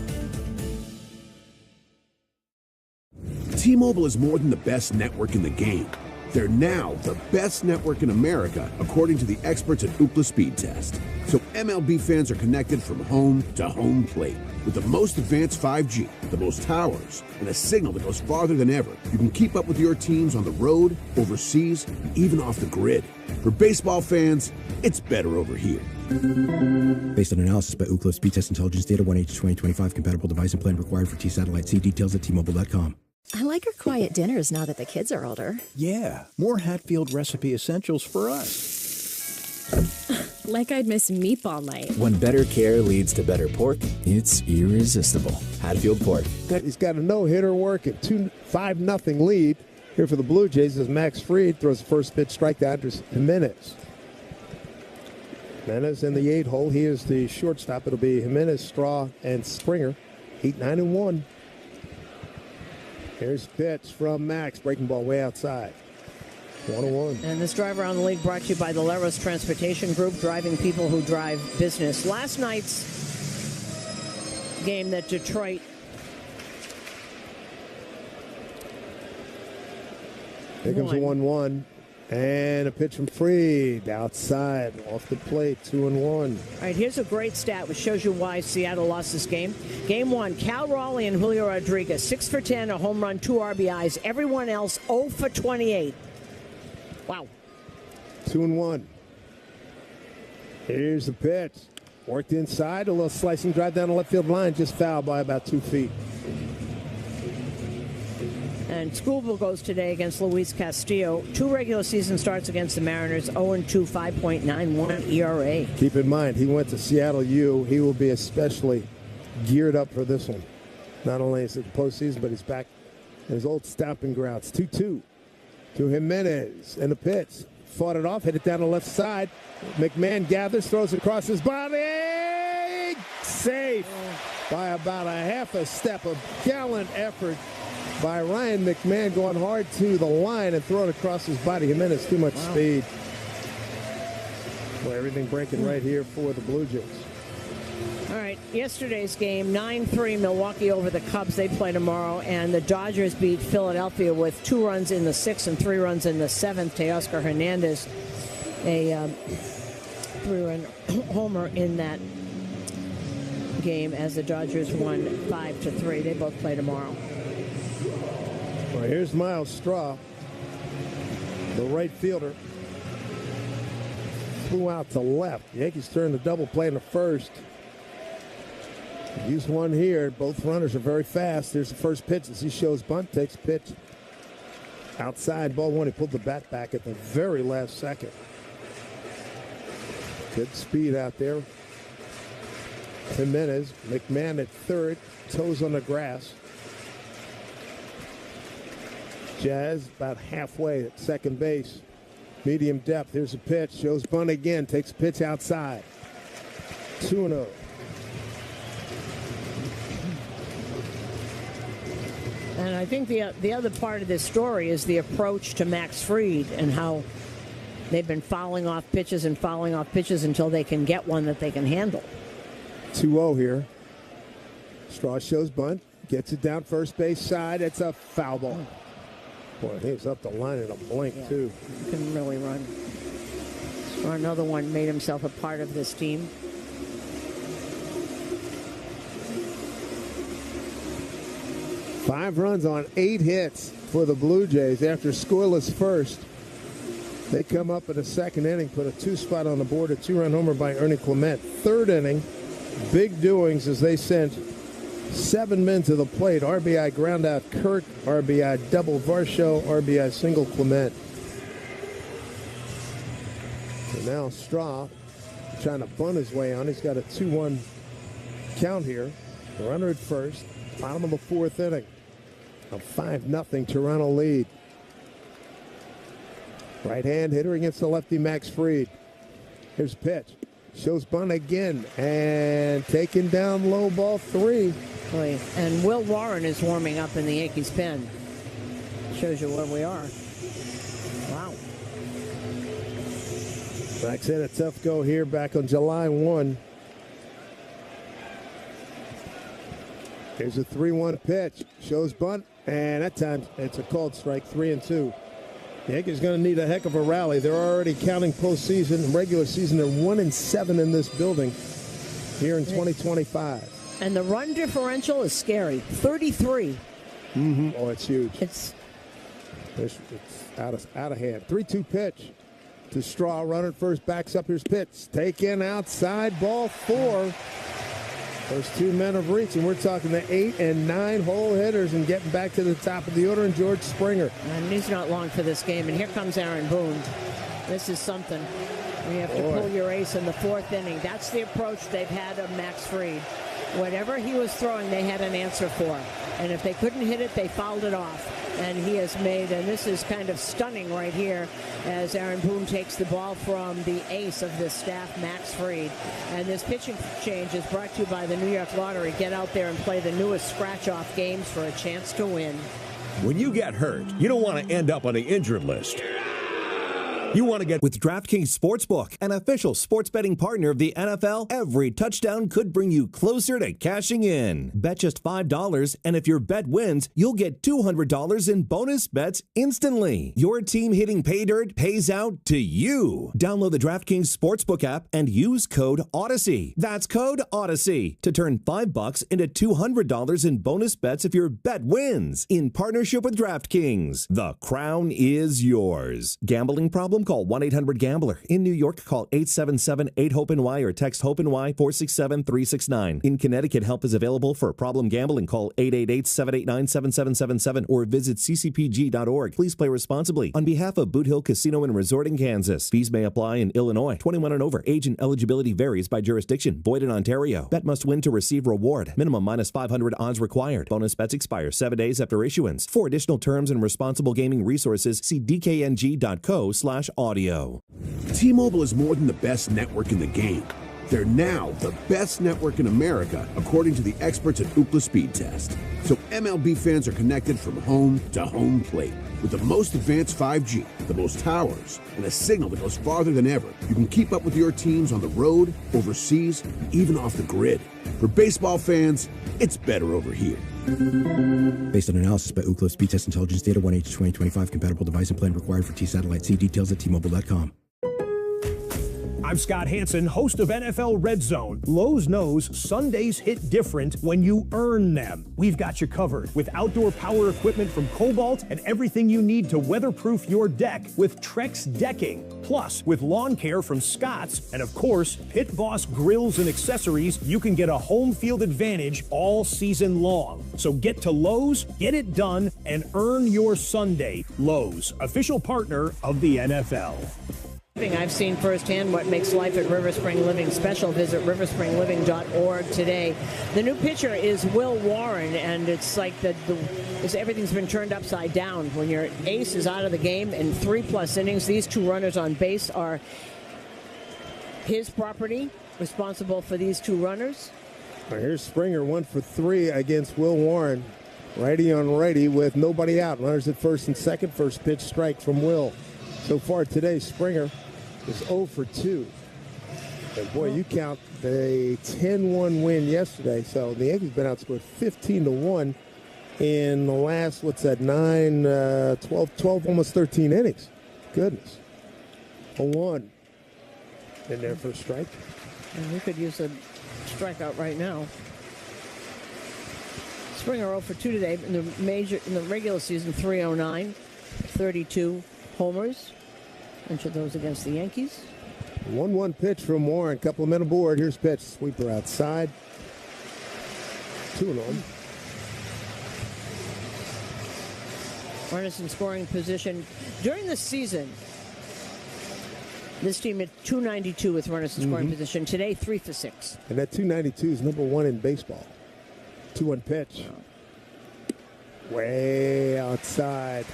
T-Mobile is more than the best network in the game. They're now the best network in America, according to the experts at Ookla Speed Test. So MLB fans are connected from home to home plate. With the most advanced 5G, the most towers, and a signal that goes farther than ever, you can keep up with your teams on the road, overseas, and even off the grid. For baseball fans, it's better over here. Based on analysis by Ookla Speed Test Intelligence Data 1H2025, compatible device and plan required for T-Satellite. See details at T-Mobile.com. I like our quiet dinners now that the kids are older. Yeah, more Hatfield recipe essentials for us. like I'd miss meatball night. When better care leads to better pork, it's irresistible. Hatfield Pork. He's got a no-hitter working. 5-0 lead here for the Blue Jays as Max Fried throws the first pitch strike to Andres Jimenez. Jimenez in the 8-hole. He is the shortstop. It'll be Jimenez, Straw, and Springer. 8-9-1. Here's pitch from Max. Breaking ball way outside. 1-1. And this drive around the league brought to you by the Leros Transportation Group, driving people who drive business. Last night's game that Detroit Here comes a 1-1. And a pitch from Fried outside off the plate, 2-1. All right, here's a great stat which shows you why Seattle lost this game. Game 1, Cal Raleigh and Julio Rodriguez, 6 for 10, a home run, 2 RBIs. Everyone else 0 for 28. Wow. 2-1. Here's the pitch. Worked inside, a little slicing drive down the left field line, just fouled by about 2 feet. And Scoreboard goes today against Luis Castillo. 2 regular season starts against the Mariners, 0-2, 5.91 ERA. Keep in mind, he went to Seattle U. He will be especially geared up for this one. Not only is it the postseason, but he's back in his old stomping grounds. 2-2 to Jimenez. And the pitch. Fought it off, hit it down the left side. McMahon gathers, throws across his body. Safe by about a half a step. A gallant effort by Ryan McMahon going hard to the line and throwing across his body. Jimenez, too much speed. Well, everything breaking right here for the Blue Jays. All right, yesterday's game, 9-3 Milwaukee over the Cubs. They play tomorrow, and the Dodgers beat Philadelphia with 2 runs in the 6th and 3 runs in the 7th. Teoscar Hernandez, a 3-run homer in that game as the Dodgers won 5-3. They both play tomorrow. Well, here's Miles Straw, the right fielder. Flew out to left. The Yankees turned the double play in the first. Use one here. Both runners are very fast. There's the first pitch as he shows bunt, takes pitch outside, ball 1. He pulled the bat back at the very last second. Good speed out there. Jimenez, McMahon at third, toes on the grass. Jazz about halfway at second base. Medium depth. Here's a pitch. Shows bunt again. Takes a pitch outside. 2-0. And I think the other part of this story is the approach to Max Fried and how they've been fouling off pitches until they can get one that they can handle. 2-0 here. Straw shows bunt. Gets it down first base side. It's a foul ball. Boy, he was up the line in a blink, too. Couldn't really run. Or another one made himself a part of this team. Five runs on 8 hits for the Blue Jays after scoreless first. They come up in the second inning, put a 2-spot on the board, a 2-run homer by Ernie Clement. Third inning, big doings as they sent 7 men to the plate. RBI ground out Kirk, RBI double Varsho, RBI single Clement. So now Straw trying to bunt his way on. He's got a 2-1 count here. Runner at first, bottom of the 4th inning. A 5-0 Toronto lead. Right-hand hitter against the lefty Max Fried. Here's a pitch. Shows bunt again and taken down low, ball 3. And Will Warren is warming up in the Yankees pen. Shows you where we are. Wow. Max had a tough go here back on July 1. Here's a 3-1 pitch. Shows bunt, and that time it's a called strike, 3-2. The Yankees going to need a heck of a rally. They're already counting postseason and regular season. They're 1-7 in this building here in 2025. And the run differential is scary, 33. Mm-hmm. Oh, it's huge. It's out of hand. 3-2 pitch to Straw. Runner at first, backs up. Here's pitch. Taken outside, ball 4. Those 2 men have reached, and we're talking the 8 and 9 hole hitters and getting back to the top of the order, and George Springer. And he's not long for this game, and here comes Aaron Boone. This is something. You have to pull your ace in the fourth inning. That's the approach they've had of Max Fried. Whatever he was throwing, they had an answer for. And if they couldn't hit it, they fouled it off. And he has made, and this is kind of stunning right here, as Aaron Boone takes the ball from the ace of this staff, Max Fried. And this pitching change is brought to you by the New York Lottery. Get out there and play the newest scratch-off games for a chance to win. When you get hurt, you don't want to end up on the injured list. You want to get with DraftKings Sportsbook, an official sports betting partner of the NFL. Every touchdown could bring you closer to cashing in. Bet just $5, and if your bet wins, you'll get $200 in bonus bets instantly. Your team hitting pay dirt pays out to you. Download the DraftKings Sportsbook app and use code Odyssey. That's code Odyssey to turn $5 into $200 in bonus bets if your bet wins. In partnership with DraftKings, the crown is yours. Gambling problem? Call 1-800-GAMBLER. In New York, call 877-8-HOPE-NY or text HOPE-NY 467-369. In Connecticut, help is available for problem gambling. Call 888-789-7777 or visit ccpg.org. Please play responsibly. On behalf of Boot Hill Casino and Resort in Kansas, fees may apply in Illinois. 21 and over. Age and eligibility varies by jurisdiction. Void in Ontario. Bet must win to receive reward. Minimum minus 500 odds required. Bonus bets expire 7 days after issuance. For additional terms and responsible gaming resources, see dkng.co/audio. T-Mobile is more than the best network in the game. They're now the best network in America, according to the experts at Ookla Speed Test. So MLB fans are connected from home to home plate. With the most advanced 5G, the most towers, and a signal that goes farther than ever, you can keep up with your teams on the road, overseas, and even off the grid. For baseball fans, it's better over here. Based on analysis by Ookla Speed Test Intelligence Data, 1H2025 compatible device and plan required for T-Satellite. See details at T-Mobile.com. I'm Scott Hansen, host of NFL Red Zone. Lowe's knows Sundays hit different when you earn them. We've got you covered with outdoor power equipment from Cobalt and everything you need to weatherproof your deck with Trex Decking. Plus, with lawn care from Scott's and, of course, Pit Boss grills and accessories, you can get a home field advantage all season long. So get to Lowe's, get it done, and earn your Sunday. Lowe's, official partner of the NFL. I've seen firsthand what makes life at River Spring Living special. Visit riverspringliving.org today. The new pitcher is Will Warren, and it's like everything's been turned upside down. When your ace is out of the game in 3+ innings, these two runners on base are his property, responsible for these two runners. Well, here's Springer, 1 for 3 against Will Warren. Righty on righty with nobody out. Runners at first and second. First pitch strike from Will. So far today, Springer is 0 for 2. And boy, you count the 10-1 win yesterday. So the Yankees been outscored 15-1 in the last, 12, almost 13 innings. Goodness. 1 in there for a strike. And we could use a strikeout right now. Springer 0 for 2 today in the regular season, 309, 32 homers. Bunch of those against the Yankees. 1-1 pitch from Warren. Couple of men aboard. Here's pitch. Sweeper outside. 2-0. Runners in scoring position. During the season, this team at 292 with runners in scoring position. Today, 3 for 6. And that 292 is number 1 in baseball. 2-1 pitch. Way outside.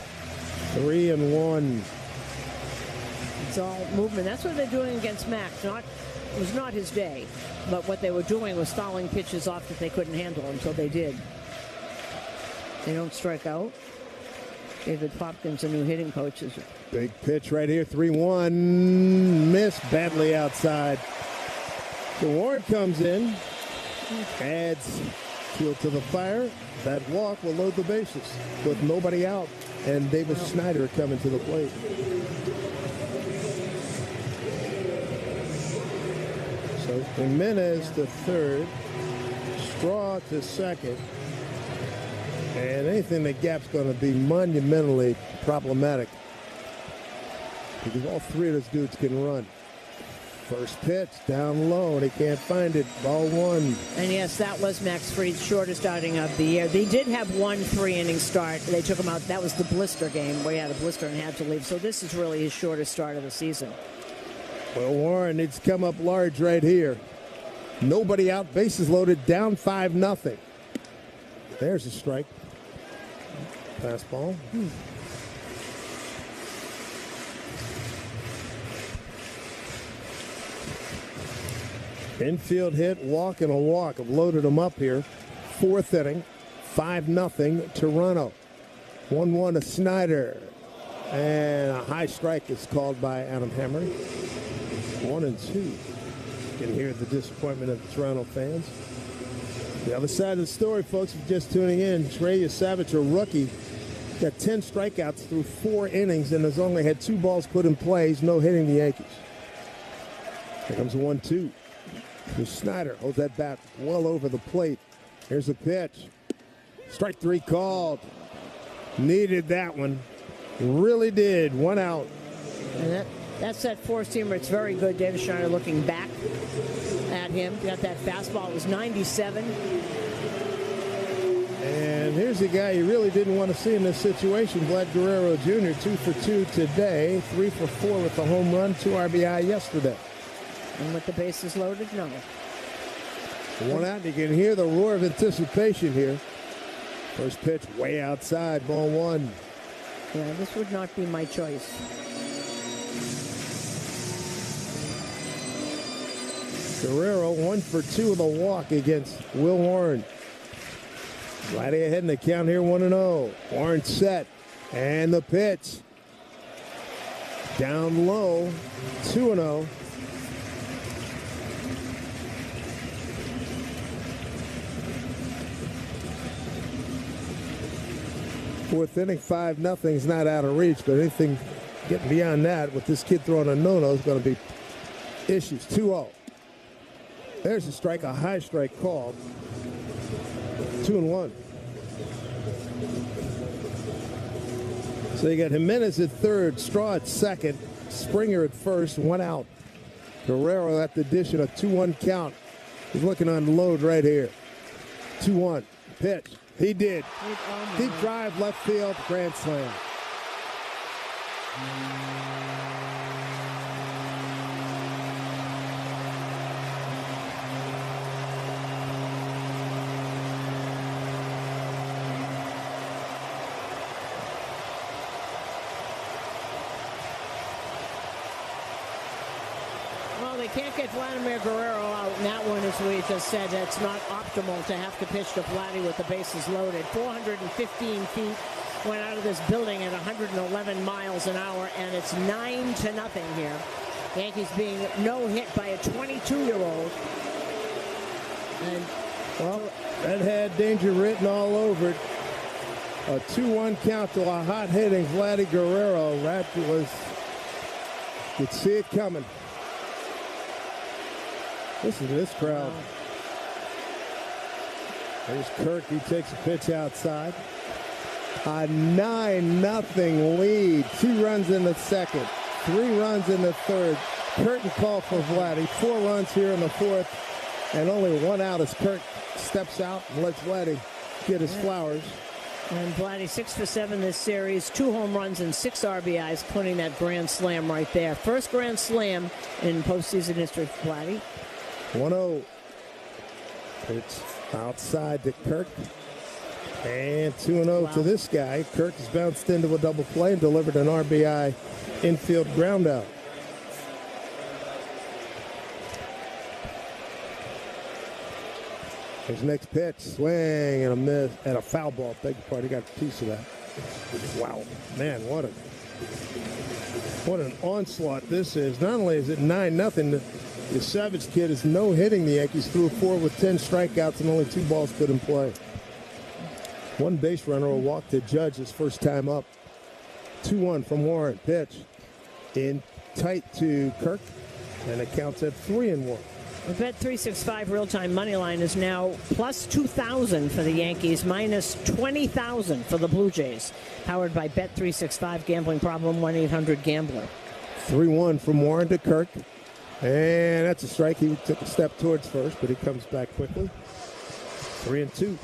3-1. It's all movement. That's what they're doing against Max. It was not his day, but what they were doing was fouling pitches off that they couldn't handle until they did. They don't strike out. David Popkins, a new hitting coach, is big pitch right here. 3-1. Missed badly outside. The Warren comes in, adds fuel to the fire. That walk will load the bases with nobody out, and Davis Schneider coming to the plate. So Jimenez to third, Straw to second, and anything that gap's going to be monumentally problematic because all three of those dudes can run. First pitch down low, and he can't find it. Ball 1. And yes, that was Max Fried's shortest outing of the year. They did have 1 3-inning start. They took him out. That was the blister game where he had a blister and had to leave. So this is really his shortest start of the season. Well, Warren needs to come up large right here. Nobody out, bases loaded, down 5-0. There's a strike. Fastball. Infield hit, walk, and a walk. I've loaded them up here. 4th inning, 5-0 Toronto. 1-1 to Snyder. And a high strike is called by Adam Hammer. 1-2. You can hear the disappointment of the Toronto fans. The other side of the story, folks, if you're just tuning in, Trey Savage, a rookie, got 10 strikeouts through 4 innings and has only had 2 balls put in play. He's no hitting the Yankees. Here comes a 1-2. Snyder holds that bat well over the plate. Here's a pitch. Strike 3 called. Needed that one. Really did. 1 out. And that's that 4-seamer. It's very good. David Schneider looking back at him. Got that fastball. It was 97. And here's a guy you really didn't want to see in this situation. Vlad Guerrero Jr., 2 for 2 today. 3 for 4 with the home run, 2 RBI yesterday. And with the bases loaded, no. 1 out. You can hear the roar of anticipation here. First pitch way outside, ball 1. Yeah, this would not be my choice. Guerrero 1 for 2 with a walk against Will Warren. Vladdy ahead in the count here, 1-0. Warren set. And the pitch. Down low, 2-0. Fourth inning, 5-0 is not out of reach, but anything getting beyond that with this kid throwing a no-no is going to be issues. 2-0. There's a strike, a high strike called. 2-1. So you got Jimenez at third, Straw at second, Springer at first, 1 out. Guerrero at the dish in a 2-1 count. He's looking on the load right here. 2-1. Pitch. He did. Deep drive, left field, grand slam. Well, they can't get Vladimir Guerrero out, and that one, as we just said, that's not optimal to have to pitch to Vladdy with the bases loaded. 415 feet went out of this building at 111 miles an hour, and it's 9-0 here. Yankees being no hit by a 22-year-old. And well, that had danger written all over it. A 2-1 count to a hot-hitting Vladdy Guerrero. That was, you could see it coming. Listen to this crowd. There's Kirk. He takes a pitch outside. A 9-0 lead. 2 runs in the second. 3 runs in the third. Curtain call for Vladdy. 4 runs here in the fourth. And only 1 out as Kirk steps out and lets Vladdy get his flowers. And Vladdy 6 for 7 this series. 2 home runs and 6 RBIs, putting that grand slam right there. First grand slam in postseason history for Vladdy. 1-0. It's outside to Kirk. And 2-0 to this guy. Kirk has bounced into a double play and delivered an RBI infield ground out. His next pitch, swing and a miss, and a foul ball. Beg your pardon, he got a piece of that. Wow, man, what an onslaught this is. Not only is it 9-0, the Savage kid is no hitting the Yankees through 4 with 10 strikeouts and only 2 balls put in play. 1 base runner will walk to Judge his first time up. 2-1 from Warren. Pitch in tight to Kirk, and it counts at 3-1. The Bet365 real-time money line is now plus 2,000 for the Yankees, minus 20,000 for the Blue Jays. Powered by Bet365. Gambling problem, 1-800-GAMBLER. 3-1 from Warren to Kirk. And that's a strike. He took a step towards first, but he comes back quickly. 3-2.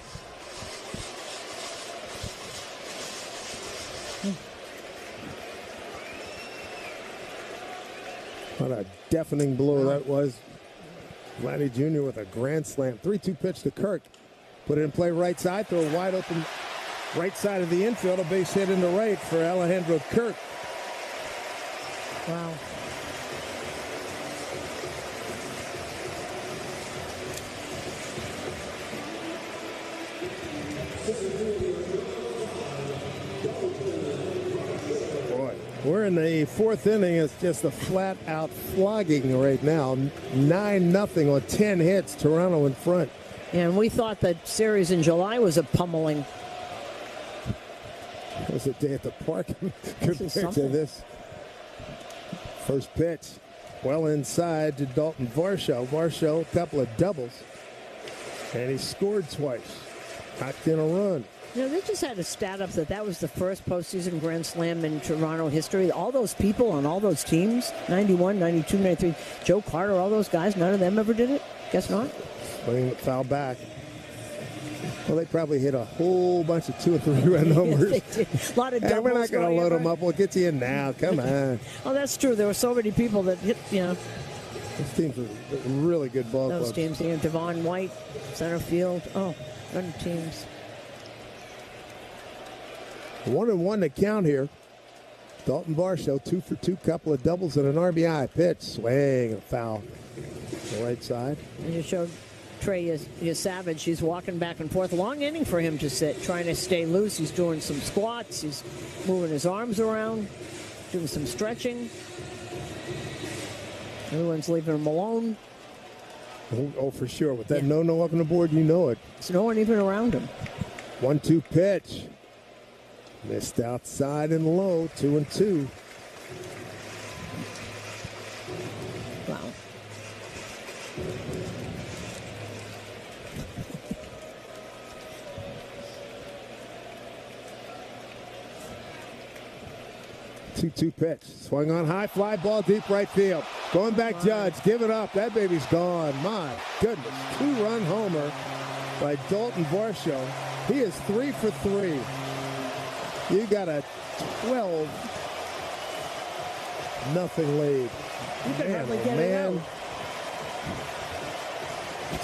What a deafening blow that was. Vladdy Jr. with a grand slam. 3-2 pitch to Kirk. Put it in play right side. Throw wide open right side of the infield. A base hit into right for Alejandro Kirk. Wow. We're in the fourth inning. It's just a flat-out flogging right now. 9-0 on 10 hits. Toronto in front. And we thought that series in July was a pummeling. It was a day at the park compared to this. First pitch, well inside to Dalton Varsho. Varsho, a couple of doubles. And he scored twice. Knocked in a run. You know, they just had a stat up that was the first postseason Grand Slam in Toronto history. All those people on all those teams, 91, 92, 93, Joe Carter, all those guys, none of them ever did it? Guess not. Swing foul back. Well, they probably hit a whole bunch of 2 and 3 run homers. Yes, they did. A lot of doubles. And we're not going to load them up. We'll get you in now. Come on. Oh, that's true. There were so many people that hit, Those teams are really good ball clubs. Those teams, Devon White, center field. Oh, other teams. 1-1 to count here. Dalton Varsho, 2 for 2, couple of doubles and an RBI. Pitch, swing, and foul. The right side. And you showed Trey Savage. He's walking back and forth. Long inning for him to sit, trying to stay loose. He's doing some squats. He's moving his arms around, doing some stretching. Everyone's leaving him alone. Oh, for sure. With that no up on the board, you know it. There's no one even around him. 1-2 pitch. Missed outside and low, 2-2. Wow. Two pitch. Swung on high, fly ball deep right field. Going back, Judge. Give it up. That baby's gone. My goodness. 2-run homer by Dalton Varsho. He is 3 for 3. You got a 12-0 lead. You can hardly get it out.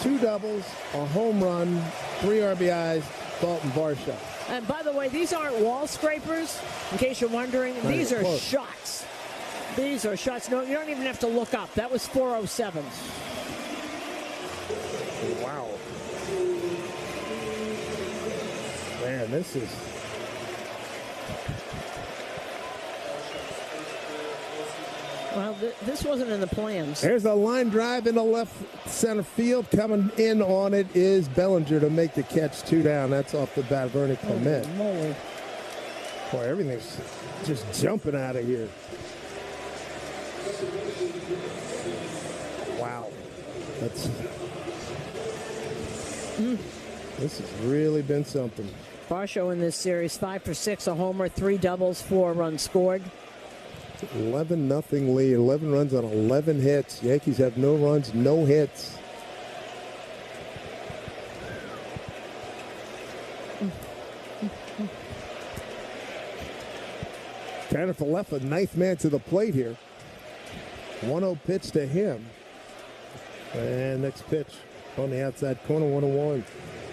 2 doubles, a home run, 3 RBIs, Dalton Varsho. And by the way, these aren't wall scrapers, in case you're wondering. These are shots. These are shots. No, you don't even have to look up. That was 407. Wow. Man, this is... Well, this wasn't in the plans. There's a line drive into left center field. Coming in on it is Bellinger to make the catch. 2 down. That's off the bat, Vernon Clement. Oh, boy, everything's just jumping out of here. Wow. This has really been something. Varsho in this series, 5 for 6, a homer, 3 doubles, 4 runs scored. 11-0 lead, 11 runs on 11 hits. Yankees have no runs, no hits. Tanner Falefa, ninth man to the plate here. 1-0 pitch to him. And next pitch on the outside corner, 1-1.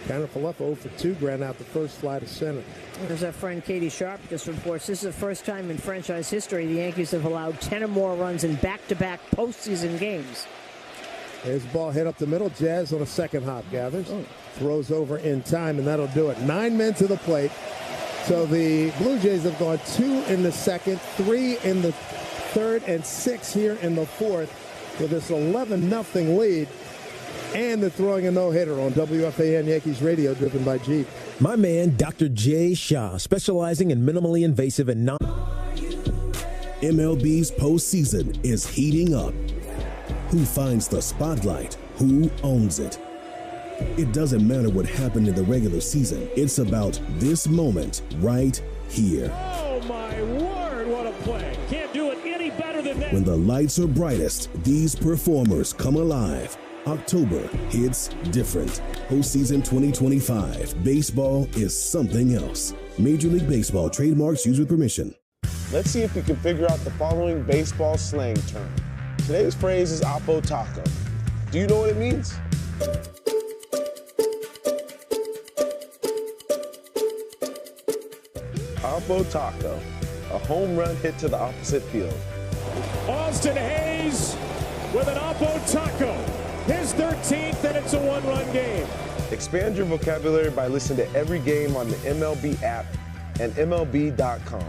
Tanner Falefa 0 for 2, ground out the first fly to center. There's our friend Katie Sharp just reports this is the first time in franchise history the Yankees have allowed 10 or more runs in back-to-back postseason games. There's the ball hit up the middle. Jazz on a second hop gathers. Throws over in time, and that'll do it. 9 men to the plate. So the Blue Jays have gone 2 in the second, 3 in the third, and 6 here in the fourth with this 11-0 lead. And they're throwing a no-hitter on WFAN Yankees Radio, driven by Jeep. My man, Dr. Jay Shah, specializing in minimally invasive and non... MLB's postseason is heating up. Who finds the spotlight? Who owns it? It doesn't matter what happened in the regular season. It's about this moment right here. Oh, my word, what a play. Can't do it any better than that. When the lights are brightest, these performers come alive. October hits different. Postseason 2025. Baseball is something else. Major League Baseball trademarks used with permission. Let's see if we can figure out the following baseball slang term. Today's phrase is Oppo Taco. Do you know what it means? Oppo Taco, a home run hit to the opposite field. Austin Hayes with an Oppo Taco, his 13th, and it's a one-run game. Expand your vocabulary by listening to every game on the MLB app and MLB.com.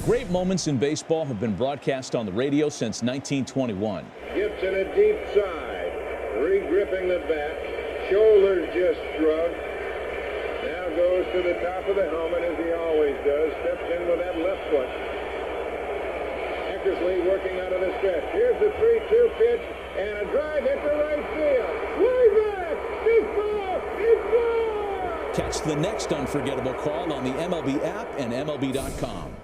Great moments in baseball have been broadcast on the radio since 1921. Gibson a deep side, re-gripping the bat, shoulders just shrugged. Now goes to the top of the helmet as he always does, steps in with that left foot. Eckersley working out of the stretch. Here's the 3-2 pitch and a drive into right field. Way back! It's ball! It's ball! Catch the next unforgettable call on the MLB app and MLB.com.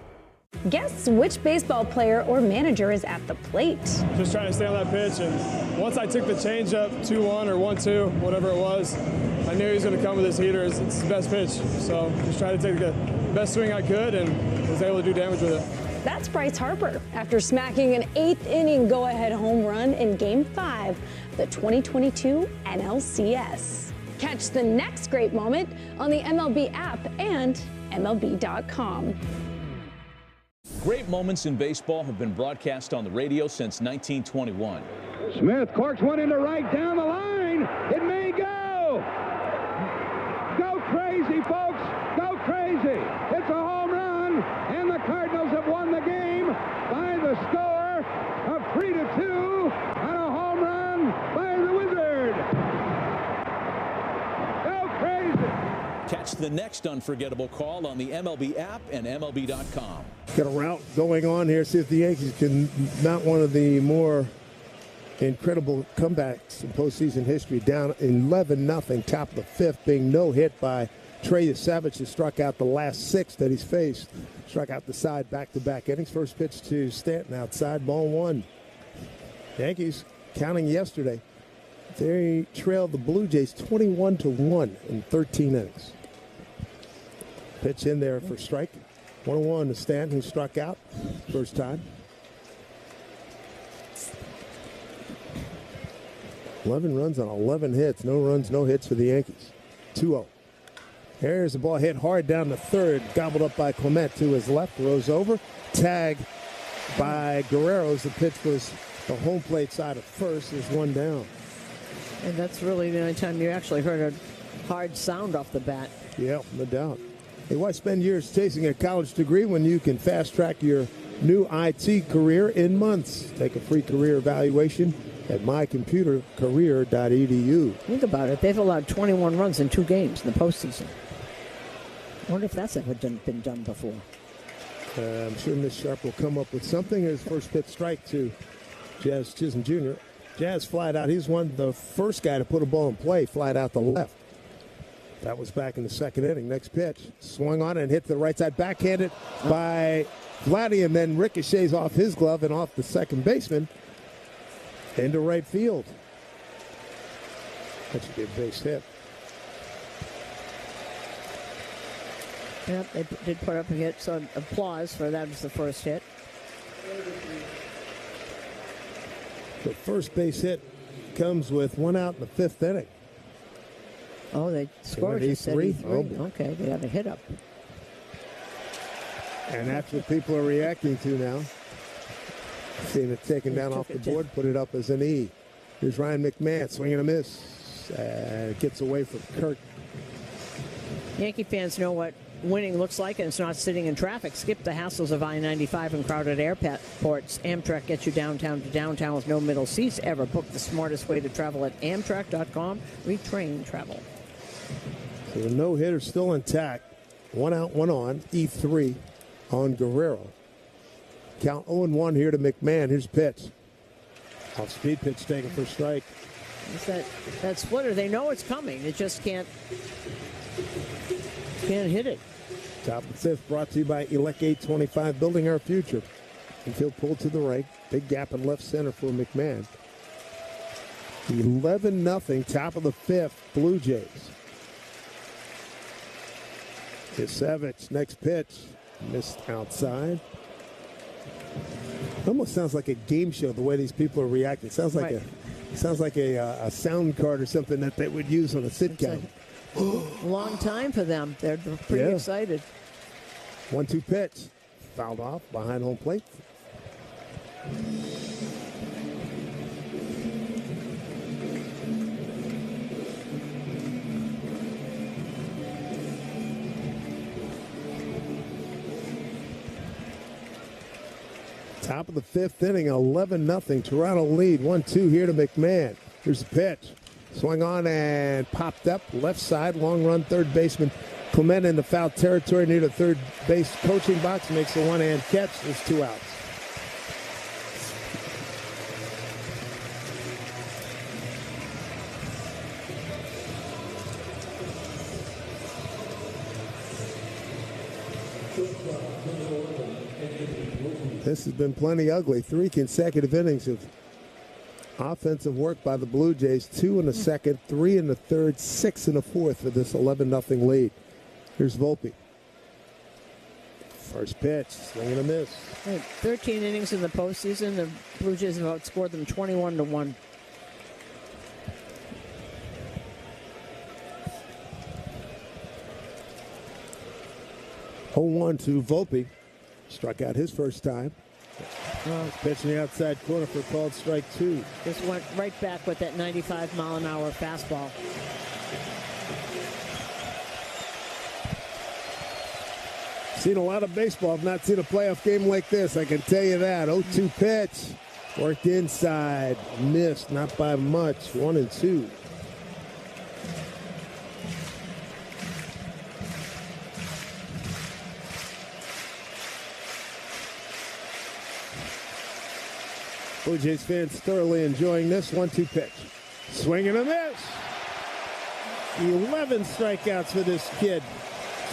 Guess which baseball player or manager is at the plate? Just trying to stay on that pitch, and once I took the changeup 2-1 or 1-2, whatever it was, I knew he was going to come with his heater. It's the best pitch, so just trying to take the best swing I could and was able to do damage with it. That's Bryce Harper after smacking an 8th inning go-ahead home run in Game 5 of the 2022 NLCS. Catch the next great moment on the MLB app and MLB.com. Great moments in baseball have been broadcast on the radio since 1921. Smith corks one into right down the line. It may go. Go crazy, folks. Go crazy. It's a home run, and the Cardinals have won the game by the score of 3-2 on a home run by the Wizard. Go crazy. Catch the next unforgettable call on the MLB app and MLB.com. Got a route going on here. See if the Yankees can mount one of the more incredible comebacks in postseason history. Down 11-0, top of the fifth, being no hit by Trey Savage, who struck out the last 6 that he's faced. Struck out the side back-to-back innings. First pitch to Stanton outside, ball 1. Yankees counting yesterday. They trailed the Blue Jays 21-1 in 13 innings. Pitch in there for strike. 1-1 to Stanton, who struck out first time. 11 runs on 11 hits. No runs, no hits for the Yankees. 2-0. Here's the ball hit hard down the third. Gobbled up by Clement to his left. Rose over. Tag by Guerrero. The pitch was the home plate side of first. There's one down. And that's really the only time you actually heard a hard sound off the bat. Yeah, no doubt. Hey, why spend years chasing a college degree when you can fast-track your new IT career in months? Take a free career evaluation at mycomputercareer.edu. Think about it. They've allowed 21 runs in 2 games in the postseason. I wonder if that's ever been done before. I'm sure Miss Sharp will come up with something. His first pitch strike to Jazz Chisholm Jr. Jazz flied out. He's one the first guy to put a ball in play, flied out the left. That was back in the second inning. Next pitch, swung on and hit to the right side, backhanded by Vladdy, and then ricochets off his glove and off the second baseman into right field. That should be a base hit. Yep, they did put up a hit, so applause for that was the first hit. The first base hit comes with 1 out in the 5th inning. Oh, they scored at E3. Oh. Okay, they got a hit up. And that's what people are reacting to now. Seeing it taken down off the board, put it up as an E. Here's Ryan McMahon, swinging a miss. Gets away from Kirk. Yankee fans know what winning looks like, and it's not sitting in traffic. Skip the hassles of I-95 and crowded airports. Amtrak gets you downtown to downtown with no middle seats ever. Book the smartest way to travel at Amtrak.com. Retrain travel. So the no-hitter still intact. 1 out, 1 on. E3 on Guerrero. Count 0-1 here to McMahon. Here's pitch. Off-speed pitch taken for strike. It's that splitter. They know it's coming. They just can't hit it. Top of the 5th brought to you by Elec 825, building our future. Infield pulled to the right. Big gap in left center for McMahon. 11-0, top of the 5th, Blue Jays. Here's Savage, next pitch. Missed outside. Almost sounds like a game show, the way these people are reacting. Sounds like a sound card or something that they would use on a sitcom. Long time for them. They're pretty excited. 1-2 pitch. Fouled off behind home plate. Top of the fifth inning, 11-0. Toronto lead, 1-2 here to McMahon. Here's the pitch. Swung on and popped up. Left side, long run, third baseman Clement in the foul territory near the third base coaching box. Makes a one-hand catch. There's 2 outs. This has been plenty ugly. 3 consecutive innings of offensive work by the Blue Jays. 2 in the second, 3 in the third, 6 in the fourth for this 11-0 lead. Here's Volpe. First pitch, swing and a miss. 13 innings in the postseason. The Blue Jays have outscored them 21-1. One to Volpe. Struck out his first time. Pitch in the outside corner for a called strike 2. Just went right back with that 95-mile-an-hour fastball. Seen a lot of baseball. I've not seen a playoff game like this, I can tell you that. 0-2 pitch. Worked inside. Missed, not by much. 1-2. Blue Jays fans thoroughly enjoying this 1-2 pitch. Swing and a miss. 11 strikeouts for this kid.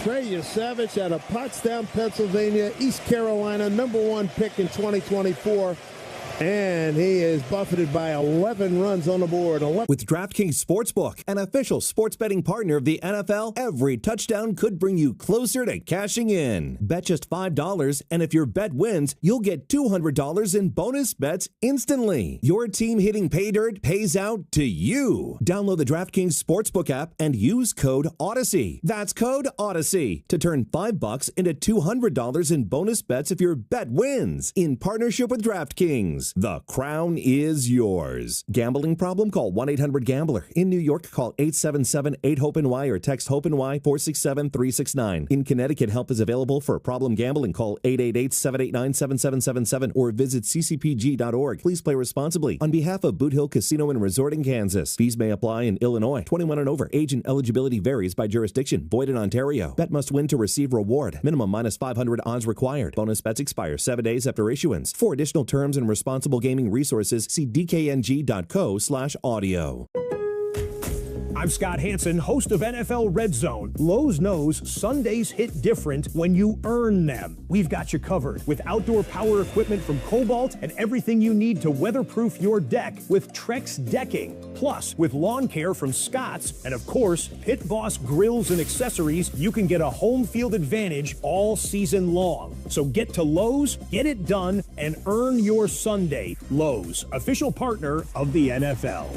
Trey Yasavich out of Pottstown, Pennsylvania, East Carolina, #1 pick in 2024. And he is buffeted by 11 runs on the board. With DraftKings Sportsbook, an official sports betting partner of the NFL, every touchdown could bring you closer to cashing in. Bet just $5, and if your bet wins, you'll get $200 in bonus bets instantly. Your team hitting pay dirt pays out to you. Download the DraftKings Sportsbook app and use code Odyssey. That's code Odyssey to turn $5 into $200 in bonus bets if your bet wins. In partnership with DraftKings. The crown is yours. Gambling problem? Call 1-800-GAMBLER. In New York, call 877-8-HOPE-NY or text HOPE-NY 467-369. In Connecticut, help is available for problem gambling. Call 888-789-7777 or visit ccpg.org. Please play responsibly. On behalf of Boot Hill Casino and Resort in Kansas, fees may apply in Illinois. 21 and over. Age and eligibility varies by jurisdiction. Void in Ontario. Bet must win to receive reward. Minimum -500 odds required. Bonus bets expire 7 days after issuance. For additional terms and responsible gaming resources, see dkng.co/audio. I'm Scott Hansen, host of NFL Red Zone. Lowe's knows Sundays hit different when you earn them. We've got you covered with outdoor power equipment from Cobalt and everything you need to weatherproof your deck with Trex decking. Plus, with lawn care from Scott's and, of course, Pit Boss grills and accessories, you can get a home field advantage all season long. So get to Lowe's, get it done, and earn your Sunday. Lowe's, official partner of the NFL.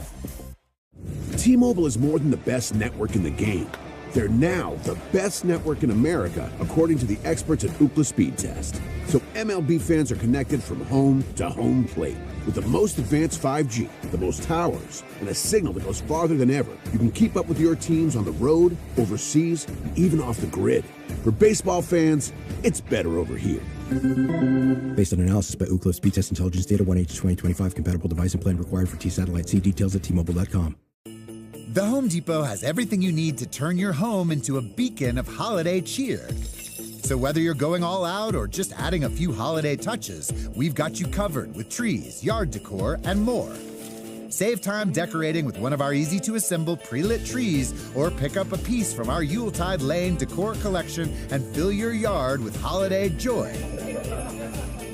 T-Mobile is more than the best network in the game. They're now the best network in America, according to the experts at Ookla Speed Test. So MLB fans are connected from home to home plate. With the most advanced 5G, the most towers, and a signal that goes farther than ever, you can keep up with your teams on the road, overseas, and even off the grid. For baseball fans, it's better over here. Based on analysis by Ookla Speed Test Intelligence Data, 1H2025 compatible device and plan required for T-Satellite. See details at T-Mobile.com. The Home Depot has everything you need to turn your home into a beacon of holiday cheer. So whether you're going all out or just adding a few holiday touches, we've got you covered with trees, yard decor, and more. Save time decorating with one of our easy-to-assemble pre-lit trees or pick up a piece from our Yuletide Lane decor collection and fill your yard with holiday joy.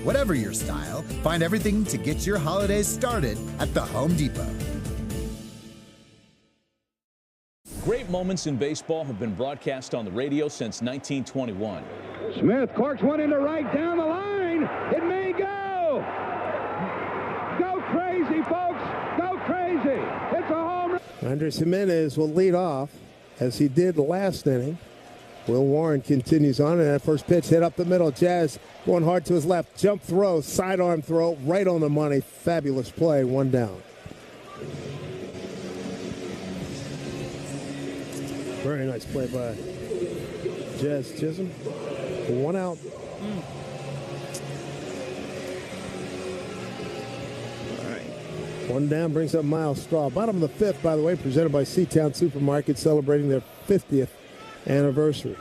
Whatever your style, find everything to get your holidays started at the Home Depot. Great moments in baseball have been broadcast on the radio since 1921. Smith corks one into right down the line. It may go. crazy, folks. Go crazy. It's a home run. Andres Jimenez will lead off, as he did last inning. Will Warren continues on, and that first pitch hit up the middle. Jazz going hard to his left. Jump throw, sidearm throw, right on the money. Fabulous play, one down. Very nice play by Jazz Chisholm. One out. One down brings up Miles Straw. Bottom of the fifth, by the way, presented by Seatown Supermarket, celebrating their 50th anniversary.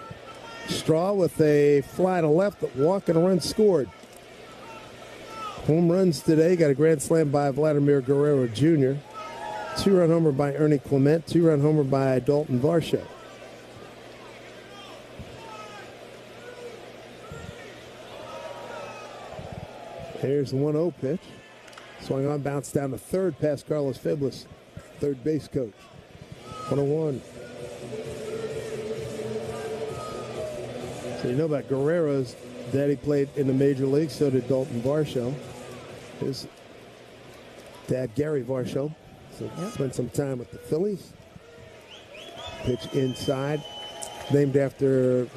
Straw with a fly to left, walk and a run scored. Home runs today. Got a grand slam by Vladimir Guerrero Jr. 2-run homer by Ernie Clement. 2-run homer by Dalton Varsho. Here's the 1-0 pitch. Swung on, bounced down to third past Carlos Feblis, third base coach. 1-1. So you know about Guerrero's daddy played in the major leagues, so did Dalton Varsho. His dad, Gary Varsho, spent some time with the Phillies. Pitch inside, named after,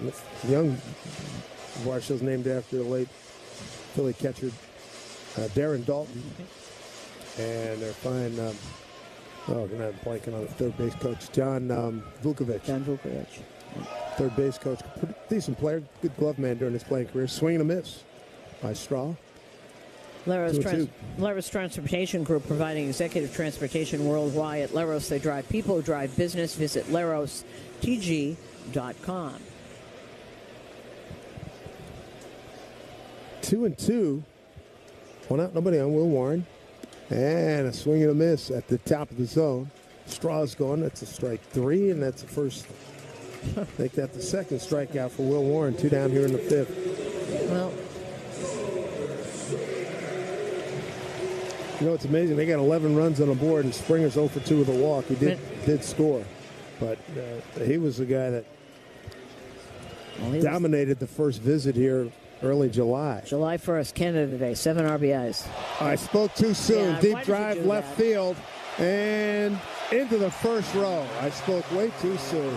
young Varsho's named after the late Philly catcher Darren Dalton. And they're fine. They're not blanking on the third base coach, John Vukovic. John Vukovic. Third base coach. Decent player, good glove man during his playing career. Swing and a miss by Straw. Leros Transportation Group, providing executive transportation worldwide. At Leros, they drive people, drive business. Visit lerostg.com. 2-2. One out, nobody on. Will Warren. And a swing and a miss at the top of the zone. Straw's gone. That's a strike 3, and that's the first. I think that's the second strikeout for Will Warren. 2 down here in the fifth. Well, you know, it's amazing. They got 11 runs on the board, and Springer's 0 for 2 with a walk. He did score. But he was the guy that dominated the first visit here early July. July 1st, Canada Day, 7 RBIs. I spoke too soon. Yeah, Deep drive left field and into the first row. I spoke way too soon.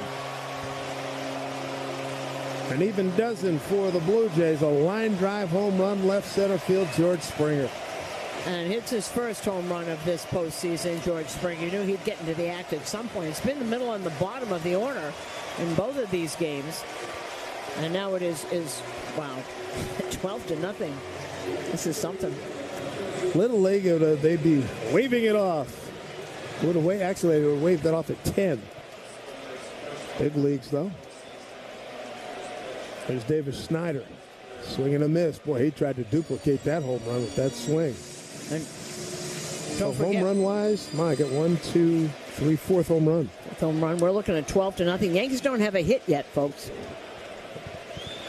An even dozen for the Blue Jays. A line drive home run left center field, George Springer. And hits his first home run of this postseason, George Springer. You knew he'd get into the act at some point. It's been the middle and the bottom of the order in both of these games. And now it is wow, 12-0. This is something. Little League, they'd be waving it off. They would have waved that off at 10. Big leagues, though. There's Davis Snyder. Swing and a miss. Boy, he tried to duplicate that home run with that swing. And so home run-wise, I got 1, 2, 3, fourth home run. Fourth home run. We're looking at 12-0. Yankees don't have a hit yet, folks.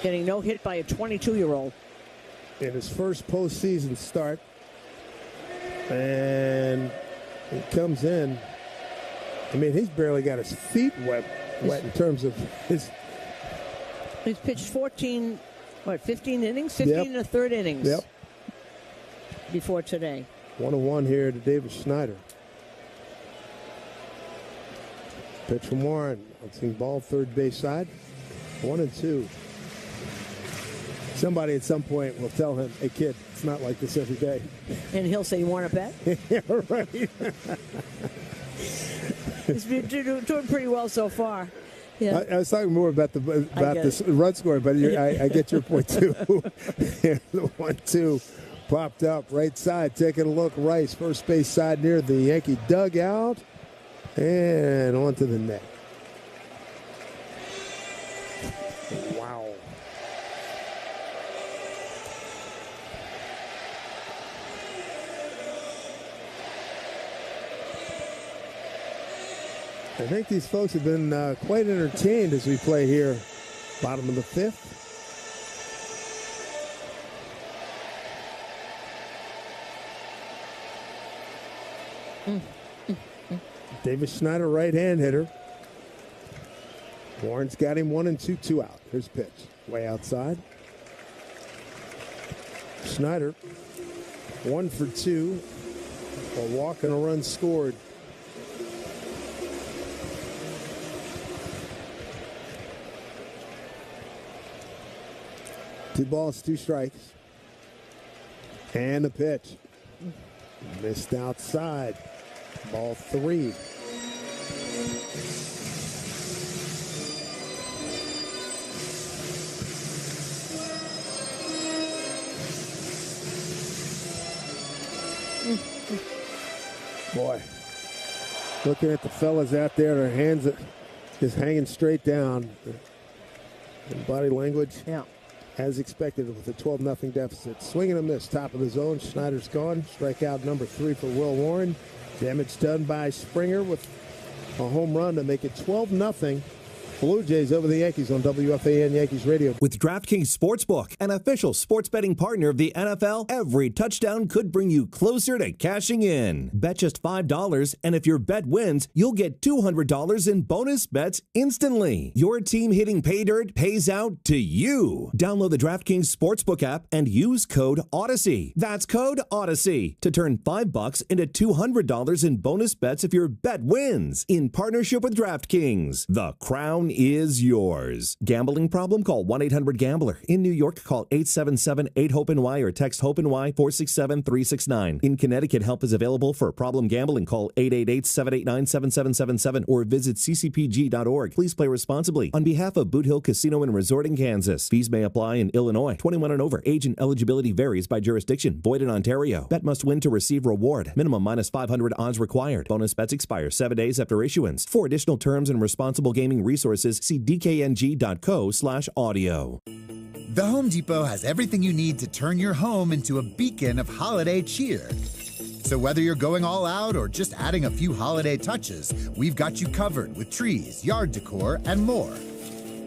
Getting no hit by a 22-year-old. In his first postseason start. And he comes in. I mean, he's barely got his feet wet in terms of his... He's pitched 15 innings? 15 and a third innings. Yep. Before today. 1-1 here to Davis Snyder. Pitch from Warren. Bouncing ball third base side. 1-2. Somebody at some point will tell him, hey, kid, it's not like this every day. And he'll say, you want to bet? Yeah, right. He's been doing pretty well so far. Yeah. I was talking more about the run scoring, but I get your point, too. The 1-2 popped up right side. Taking a look. Rice, first base side near the Yankee dugout. And onto the net. Wow. I think these folks have been quite entertained as we play here. Bottom of the fifth. Davis Snyder, right-hand hitter. Warren's got him 1-2, 2 out. Here's pitch. Way outside. Snyder, 1 for 2. A walk and a run scored. Two balls, two strikes. And a pitch. Missed outside. Ball 3. Boy, looking at the fellas out there, their hands are just hanging straight down. And body language, as expected, with a 12-0 deficit. Swing and a miss, top of the zone. Schneider's gone. Strikeout number 3 for Will Warren. Damage done by Springer with a home run to make it 12-0. Blue Jays over the Yankees on WFAN Yankees Radio. With DraftKings Sportsbook, an official sports betting partner of the NFL, every touchdown could bring you closer to cashing in. Bet just $5, and if your bet wins, you'll get $200 in bonus bets instantly. Your team hitting pay dirt pays out to you. Download the DraftKings Sportsbook app and use code Odyssey. That's code Odyssey to turn $5 into $200 in bonus bets if your bet wins. In partnership with DraftKings, the crown is yours. Gambling problem? Call 1-800-GAMBLER. In New York, call 877-8-HOPE-NY or text HOPE-NY 467-369. In Connecticut, help is available for problem gambling. Call 888-789-7777 or visit ccpg.org. Please play responsibly. On behalf of Boot Hill Casino and Resort in Kansas, fees may apply in Illinois. 21 and over. Age and eligibility varies by jurisdiction. Void in Ontario. Bet must win to receive reward. Minimum minus 500 odds required. Bonus bets expire 7 days after issuance. For additional terms and responsible gaming resources, see dkng.co/audio. The Home Depot has everything you need to turn your home into a beacon of holiday cheer. So whether you're going all out or just adding a few holiday touches, we've got you covered with trees, yard decor, and more.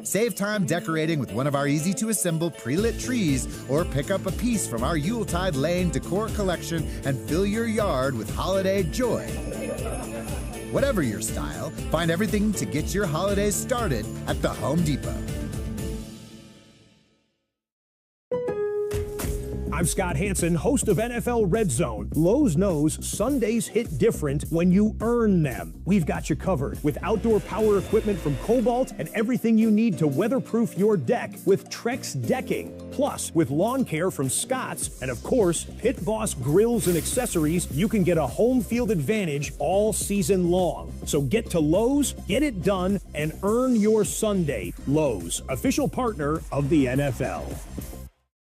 Save time decorating with one of our easy-to-assemble pre-lit trees or pick up a piece from our Yuletide Lane decor collection and fill your yard with holiday joy. Whatever your style, find everything to get your holidays started at the Home Depot. I'm Scott Hansen, host of NFL Red Zone. Lowe's knows Sundays hit different when you earn them. We've got you covered with outdoor power equipment from Cobalt and everything you need to weatherproof your deck with Trex decking. Plus, with lawn care from Scott's and, of course, Pit Boss grills and accessories, you can get a home field advantage all season long. So get to Lowe's, get it done, and earn your Sunday. Lowe's, official partner of the NFL.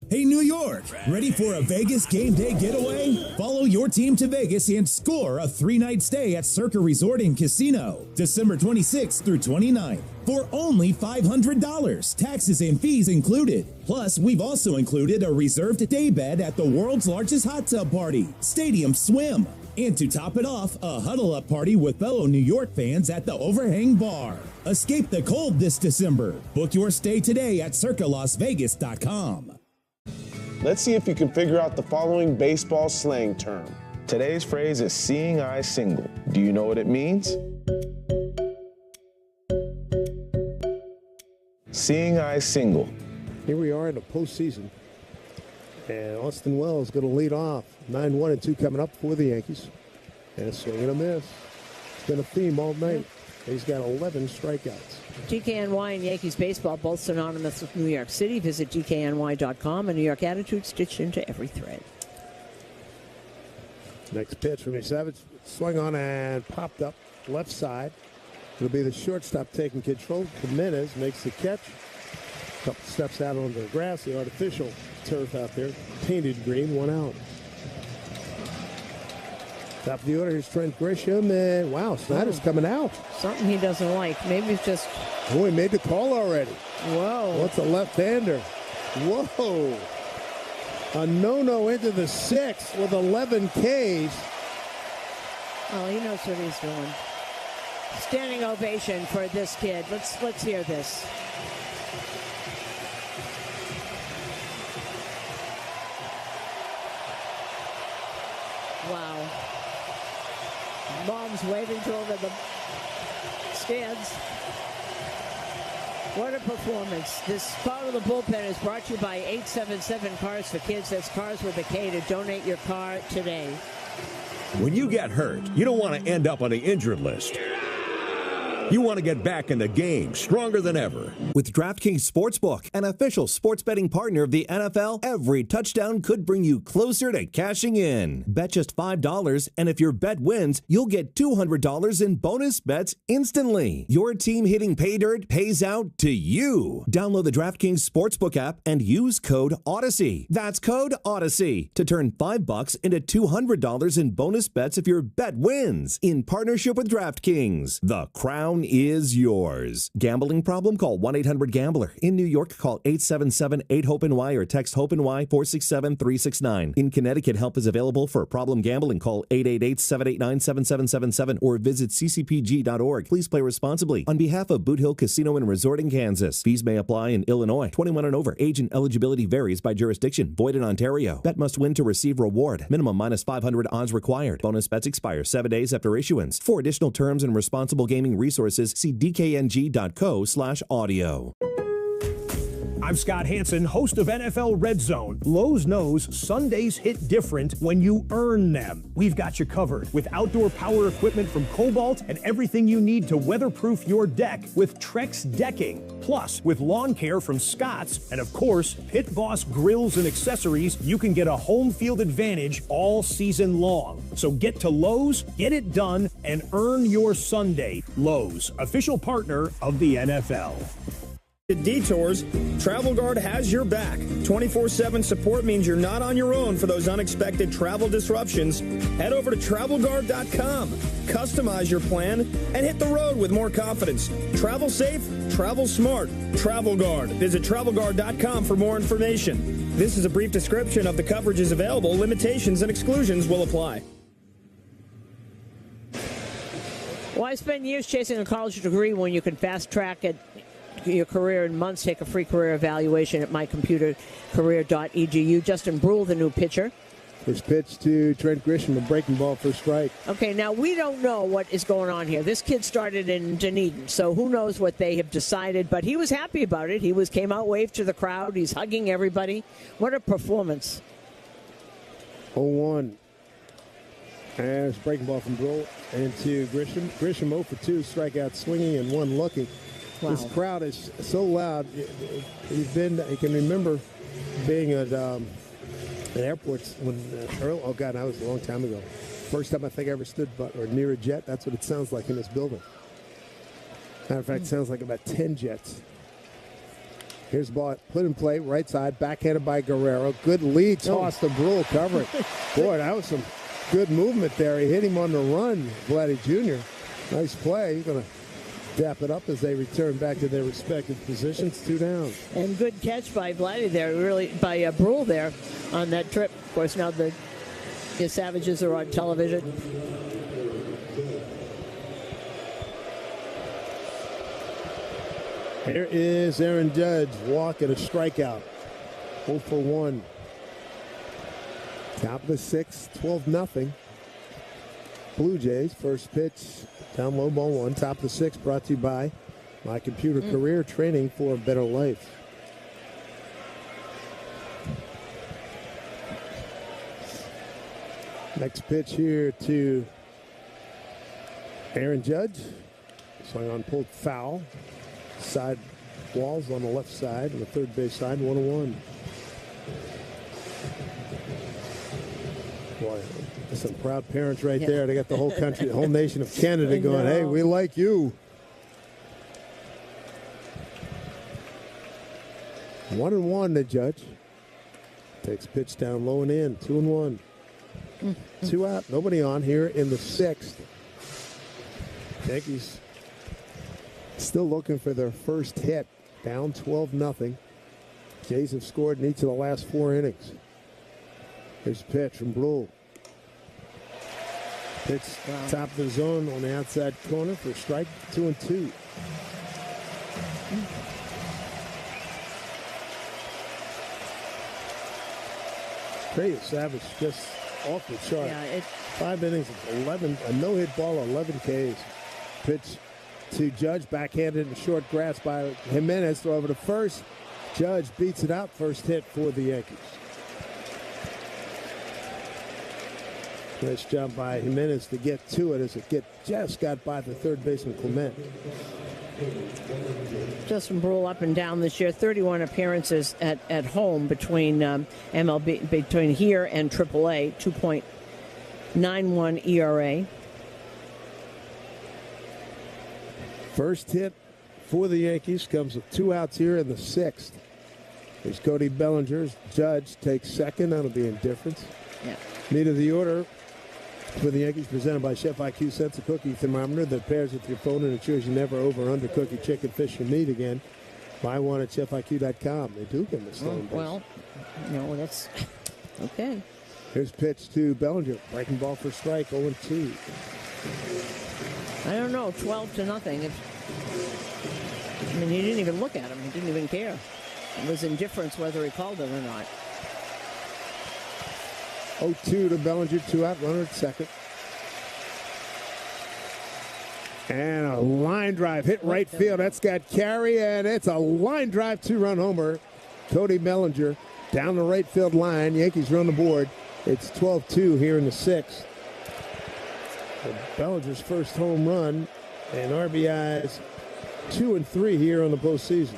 Hey, New York, ready for a Vegas game day getaway? Follow your team to Vegas and score a 3-night stay at Circa Resort and Casino, December 26th through 29th, for only $500, taxes and fees included. Plus, we've also included a reserved day bed at the world's largest hot tub party, Stadium Swim. And to top it off, a huddle-up party with fellow New York fans at the Overhang Bar. Escape the cold this December. Book your stay today at circalasvegas.com. Let's see if you can figure out the following baseball slang term. Today's phrase is seeing eye single. Do you know what it means? Seeing eye single. Here we are in the postseason. And Austin Wells going to lead off. 9-1-2 coming up for the Yankees. And a swing and a miss. It's been a theme all night. He's got 11 strikeouts. DKNY and Yankees baseball, both synonymous with New York City. Visit DKNY.com. A New York attitude stitched into every thread. Next pitch from Savage. Swung on and popped up left side. It'll be the shortstop taking control. Jimenez makes the catch. A couple steps out on the grass, the artificial turf out there. Painted green, 1 out. Top of the order, here's Trent Grisham, and wow, Snyder's coming out. Something he doesn't like. Maybe it's just... Oh, he made the call already. Whoa. What's a left-hander? Whoa. A no-no into the 6th with 11 Ks. Oh, he knows what he's doing. Standing ovation for this kid. Let's hear this. Wow. Mom's waving to him in the stands. What a performance. This spot of the bullpen is brought to you by 877 Cars for Kids. That's Cars with a K to donate your car today. When you get hurt, you don't want to end up on the injured list. You want to get back in the game stronger than ever. With DraftKings Sportsbook, an official sports betting partner of the NFL, every touchdown could bring you closer to cashing in. Bet just $5, and if your bet wins, you'll get $200 in bonus bets instantly. Your team hitting pay dirt pays out to you. Download the DraftKings Sportsbook app and use code Odyssey. That's code Odyssey to turn $5 into $200 in bonus bets if your bet wins. In partnership with DraftKings, the crown is yours. Gambling problem? Call 1-800-GAMBLER. In New York, call 877-8-HOPE-NY or text HOPE-NY 467-369. In Connecticut, help is available for problem gambling. Call 888-789-7777 or visit ccpg.org. Please play responsibly. On behalf of Boot Hill Casino and Resort in Kansas, fees may apply in Illinois. 21 and over. Age and eligibility varies by jurisdiction. Void in Ontario. Bet must win to receive reward. Minimum -500 odds required. Bonus bets expire 7 days after issuance. For additional terms and responsible gaming resources, see dkng.co/audio. I'm Scott Hansen, host of NFL Red Zone. Lowe's knows Sundays hit different when you earn them. We've got you covered with outdoor power equipment from Cobalt and everything you need to weatherproof your deck with Trex Decking. Plus, with lawn care from Scott's and, of course, Pit Boss grills and accessories, you can get a home field advantage all season long. So get to Lowe's, get it done, and earn your Sunday. Lowe's, official partner of the NFL. Detours, Travel Guard has your back. 24/7 support means you're not on your own for those unexpected travel disruptions. Head over to TravelGuard.com, customize your plan, and hit the road with more confidence. Travel safe, travel smart. Travel Guard. Visit TravelGuard.com for more information. This is a brief description of the coverages available. Limitations and exclusions will apply. Why spend years chasing a college degree when you can fast track it? Your career in months. Take a free career evaluation at mycomputercareer.edu. Justin Brule, the new pitcher. First pitch to Trent Grisham, a breaking ball for a strike. Okay, now we don't know what is going on here. This kid started in Dunedin, so who knows what they have decided, but he was happy about it. He came out, waved to the crowd. He's hugging everybody. What a performance. 0-1. And it's breaking ball from Brule into Grisham. Grisham 0 for 2, strikeout swinging and 1 looking. Wow. This crowd is so loud. You can remember being at airports when that was a long time ago. First time I think I ever stood or near a jet. That's what it sounds like in this building. Matter of fact, it sounds like about 10 jets. Here's the ball put in play, right side, backhanded by Guerrero. Good lead toss to Brule covering. Boy, that was some good movement there. He hit him on the run, Vladdy Jr. Nice play. He's going to dap it up as they return back to their respective positions. 2 down. And good catch by Vladdy there, by Brule there on that trip. Of course, now the Savages are on television. Here is Aaron Judge, walk and a strikeout. 0 for 1. Top of the 6th, 12-0. Blue Jays, first pitch, down low, ball 1. Top of the 6th, brought to you by My Computer Career, training for a better life. Next pitch here to Aaron Judge. Swung on, pulled foul. Side walls on the left side, on the third base side, 1-1. Boy, some proud parents right there. They got the whole country, the whole nation of Canada going, hey, we like you. 1-1 the Judge. Takes pitch down low and in, 2-1. 2 out, nobody on here in the 6th. Yankees still looking for their first hit, down 12-0. Jays have scored in each of the last 4 innings. Here's a pitch from Brule. Pitch top of the zone on the outside corner for a strike, 2-2. Crazy Savage just off the chart. Yeah, 5 innings, 11, a no-hit ball, 11 Ks. Pitch to Judge, backhanded in short grass by Jimenez. Throw over to first. Judge beats it out. First hit for the Yankees. Nice job by Jimenez to get to it as it just got by the third baseman Clement. Justin Brule up and down this year, 31 appearances at home between MLB, between here and AAA, 2.91 ERA. First hit for the Yankees comes with 2 outs here in the 6th. Here's Cody Bellinger. Judge takes second. That'll be indifference. Yeah. Meat of the order for the Yankees, presented by Chef IQ Sense, a cookie thermometer that pairs with your phone and ensures you never over or under cook your chicken, fish, or meat again. Buy one at chefiq.com. They do get the stolen base. Well, no, that's okay. Here's pitch to Bellinger. Breaking ball for strike, 0-2. I don't know, 12-0. I mean, he didn't even look at him. He didn't even care. It was indifference whether he called it or not. 0-2 to Bellinger, 2 out, runner at second. And a line drive hit right field. That's got carry, and it's a line drive 2-run homer. Cody Bellinger down the right field line. Yankees run the board. It's 12-2 here in the 6th. Bellinger's first home run, and RBIs 2 and 3 here on the postseason.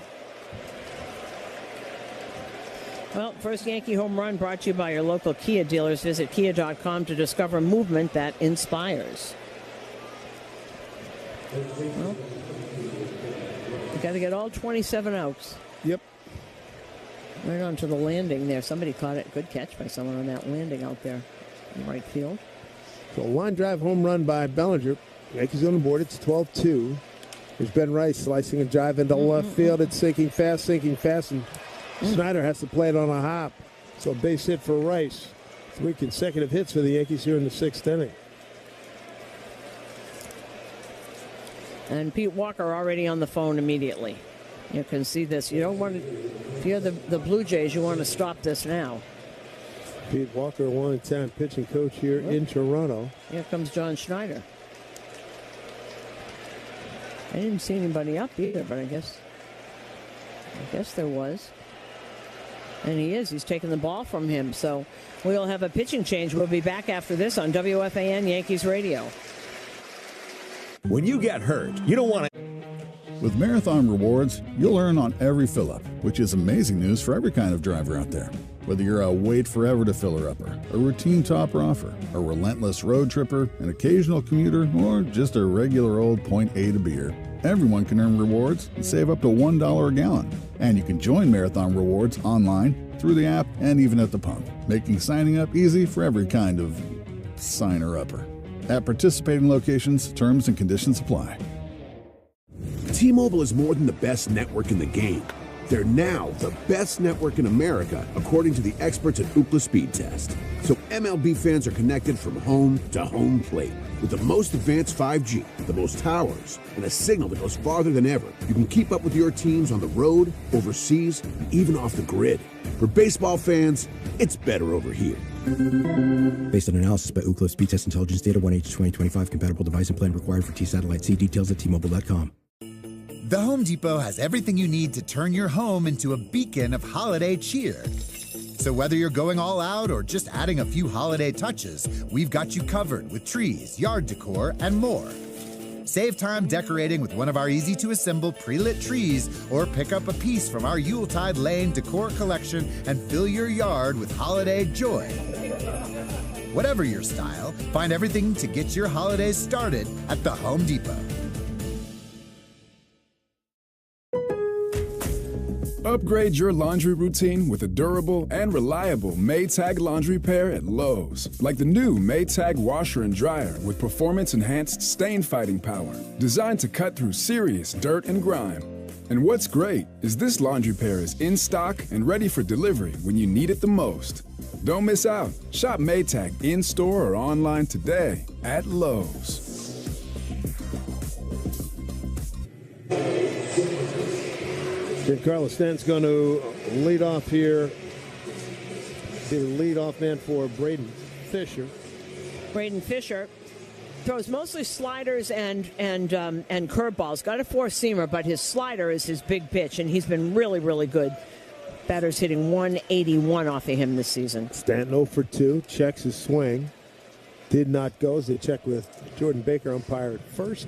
Well, first Yankee home run brought to you by your local Kia dealers. Visit Kia.com to discover movement that inspires. Well, you got to get all 27 outs. Yep. Right onto the landing there. Somebody caught it. Good catch by someone on that landing out there in right field. So line drive home run by Bellinger. Yankees on the board. It's 12-2. There's Ben Rice slicing a drive into left field. It's sinking fast, and Snyder has to play it on a hop. So a base hit for Rice. 3 consecutive hits for the Yankees here in the 6th inning. And Pete Walker already on the phone immediately. You can see this. You don't want to, if you're the Blue Jays, you want to stop this now. Pete Walker, one-time pitching coach here in Toronto. Here comes John Schneider. I didn't see anybody up either, but I guess there was. And he's taking the ball from him. So we'll have a pitching change. We'll be back after this on WFAN Yankees Radio. When you get hurt, you don't want to. With Marathon Rewards, you'll earn on every fill-up, which is amazing news for every kind of driver out there. Whether you're a wait forever to filler-upper, a routine topper-offer, a relentless road tripper, an occasional commuter, or just a regular old point A to beer, everyone can earn rewards and save up to $1 a gallon. And you can join Marathon Rewards online, through the app, and even at the pump, making signing up easy for every kind of signer-upper. At participating locations, terms and conditions apply. T-Mobile is more than the best network in the game. They're now the best network in America, according to the experts at Ookla Speed Test. So MLB fans are connected from home to home plate. With the most advanced 5G, the most towers, and a signal that goes farther than ever, you can keep up with your teams on the road, overseas, and even off the grid. For baseball fans, it's better over here. Based on analysis by Ookla Speed Test Intelligence Data, 1H2025 compatible device and plan required for T-Satellite. See details at T-Mobile.com. The Home Depot has everything you need to turn your home into a beacon of holiday cheer. So whether you're going all out or just adding a few holiday touches, we've got you covered with trees, yard decor, and more. Save time decorating with one of our easy-to-assemble pre-lit trees, or pick up a piece from our Yuletide Lane decor collection and fill your yard with holiday joy. Whatever your style, find everything to get your holidays started at the Home Depot. Upgrade your laundry routine with a durable and reliable Maytag laundry pair at Lowe's. Like the new Maytag washer and dryer with performance-enhanced stain-fighting power, designed to cut through serious dirt and grime. And what's great is this laundry pair is in stock and ready for delivery when you need it the most. Don't miss out. Shop Maytag in-store or online today at Lowe's. Giancarlo Stanton's going to lead off here. Be the leadoff man for Braden Fisher. Braden Fisher throws mostly sliders and curveballs. Got a four-seamer, but his slider is his big pitch, and he's been really, really good. Batters hitting 181 off of him this season. Stanton 0 for 2, checks his swing. Did not go as they check with Jordan Baker, umpire at first.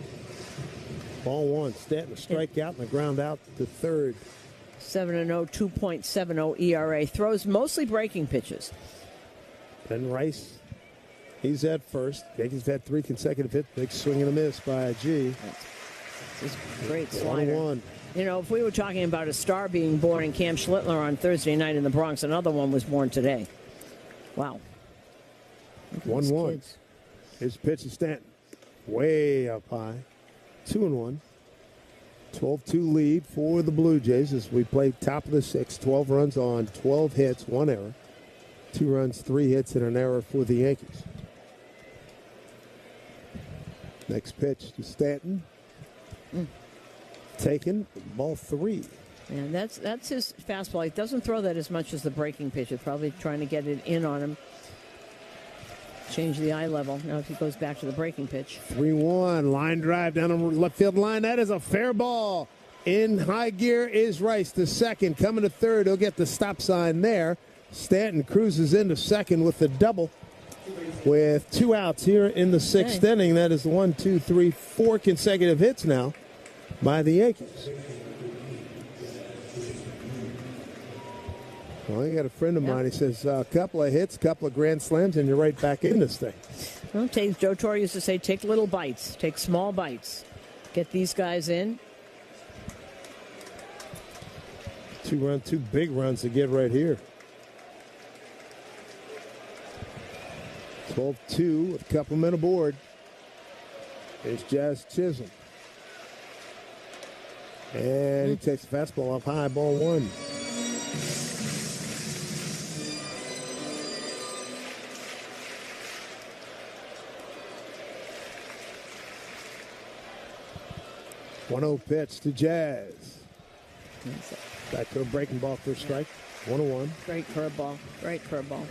Ball one. Stanton a strikeout and a ground out to third. 7-0, 2.70 ERA. Throws mostly breaking pitches. Ben Rice, he's at first. Yankees have had 3 consecutive hits. Big swing and a miss by G. This is a great slider. 1-1. You know, if we were talking about a star being born in Cam Schlittler on Thursday night in the Bronx, another one was born today. Wow. 1-1. Here's the pitch to Stanton. Way up high. 2-1. 12-2 lead for the Blue Jays as we play top of the 6th. 12 runs on 12 hits, 1 error. 2 runs, 3 hits, and an error for the Yankees. Next pitch to Stanton. Taken, ball 3. And that's his fastball. He doesn't throw that as much as the breaking pitch. It's probably trying to get it in on him. Change the eye level. Now if he goes back to the breaking pitch. 3-1. Line drive down the left field line. That is a fair ball. In high gear is Rice, the second. Coming to third. He'll get the stop sign there. Stanton cruises into second with the double. With 2 outs here in the 6th inning. That is 1, 2, 3, 4 consecutive hits now by the Yankees. Well, I got a friend of mine. He says a couple of hits, couple of grand slams, and you're right back in this thing. Well, Joe Torre used to say, take little bites, take small bites. Get these guys in. 2 big runs to get right here. 12-2 with a couple men aboard. There's Jazz Chisholm. And he takes the fastball off high, ball 1. One-0 pitch to Jazz. Back to a breaking ball for a strike. 1-1. Great curveball. Great curveball.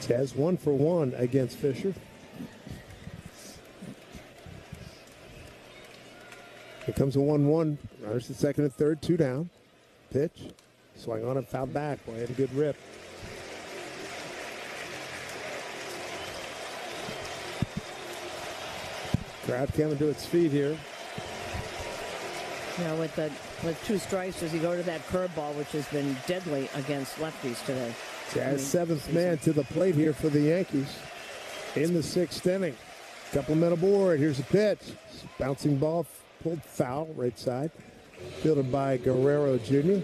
Jazz 1 for 1 against Fisher. Here comes a 1-1. Runners to second and third, 2 down. Pitch. Swung on and fouled back. Boy, had a good rip. Crowd coming to its feet here. Now with 2 strikes, does he go to that curveball, which has been deadly against lefties today? Jazz 7th man to the plate here for the Yankees in the 6th inning. Couple men aboard. Here's a pitch. Bouncing ball, pulled foul, right side. Fielded by Guerrero Jr.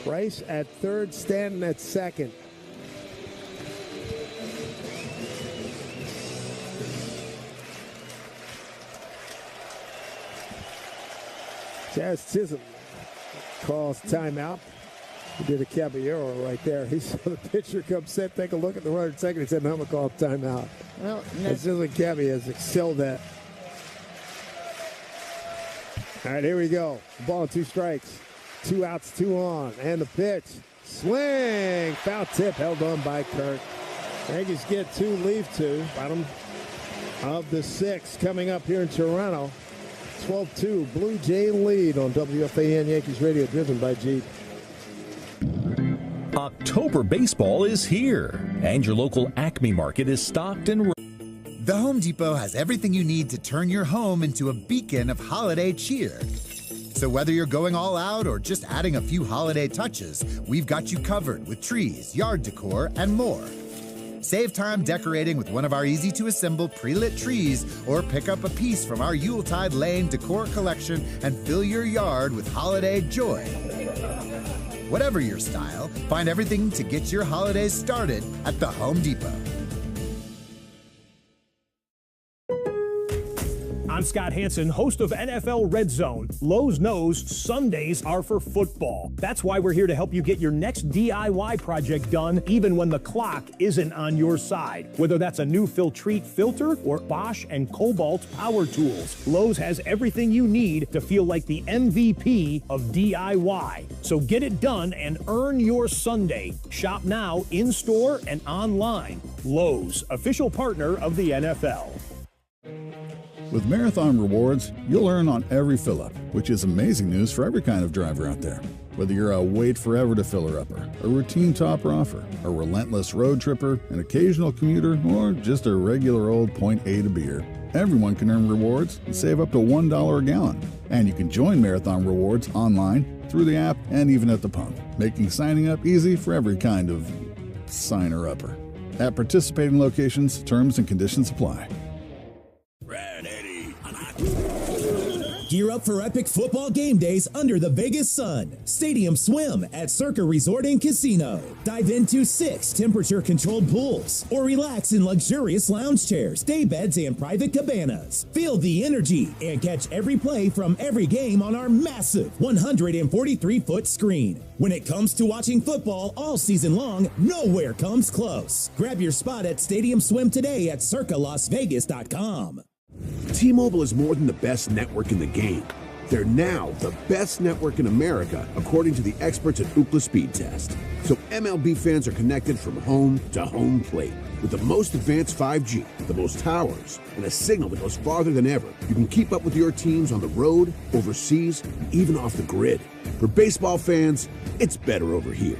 Rice at third, Stanton at second. Jazz Chisholm calls timeout. He did a caballero right there. He saw the pitcher come set, take a look at the runner at second. He said, no, I'm going to call timeout. Well, Chisholm Cabby has excelled that. All right, here we go. Ball and 2 strikes. 2 outs, 2 on. And the pitch. Swing. Foul tip held on by Kirk. Yankees get 2, leave 2. Bottom of the 6th coming up here in Toronto. 12-2, Blue Jay lead on WFAN Yankees Radio, driven by Jeep. October baseball is here, and your local Acme Market is stocked and The Home Depot has everything you need to turn your home into a beacon of holiday cheer. So whether you're going all out or just adding a few holiday touches, we've got you covered with trees, yard decor, and more. Save time decorating with one of our easy-to-assemble pre-lit trees or pick up a piece from our Yuletide Lane decor collection and fill your yard with holiday joy. Whatever your style, find everything to get your holidays started at the Home Depot. I'm Scott Hansen, host of NFL Red Zone. Lowe's knows Sundays are for football. That's why we're here to help you get your next DIY project done, even when the clock isn't on your side. Whether that's a new Filtrete filter or Bosch and Cobalt power tools, Lowe's has everything you need to feel like the MVP of DIY. So get it done and earn your Sunday. Shop now, in-store and online. Lowe's, official partner of the NFL. With Marathon Rewards, you'll earn on every fill-up, which is amazing news for every kind of driver out there. Whether you're a wait forever to filler-upper, a routine topper-offer, a relentless road tripper, an occasional commuter, or just a regular old point A to beer, everyone can earn rewards and save up to $1 a gallon. And you can join Marathon Rewards online, through the app, and even at the pump, making signing up easy for every kind of signer-upper. At participating locations, terms and conditions apply. Gear up for epic football game days under the Vegas sun. Stadium Swim at Circa Resort and Casino. Dive into 6 temperature-controlled pools or relax in luxurious lounge chairs, day beds, and private cabanas. Feel the energy and catch every play from every game on our massive 143-foot screen. When it comes to watching football all season long, nowhere comes close. Grab your spot at Stadium Swim today at circalasvegas.com. T-Mobile is more than the best network in the game. They're now the best network in America, according to the experts at Ookla Speed Test. So MLB fans are connected from home to home plate. With the most advanced 5G, the most towers, and a signal that goes farther than ever, you can keep up with your teams on the road, overseas, and even off the grid. For baseball fans, it's better over here.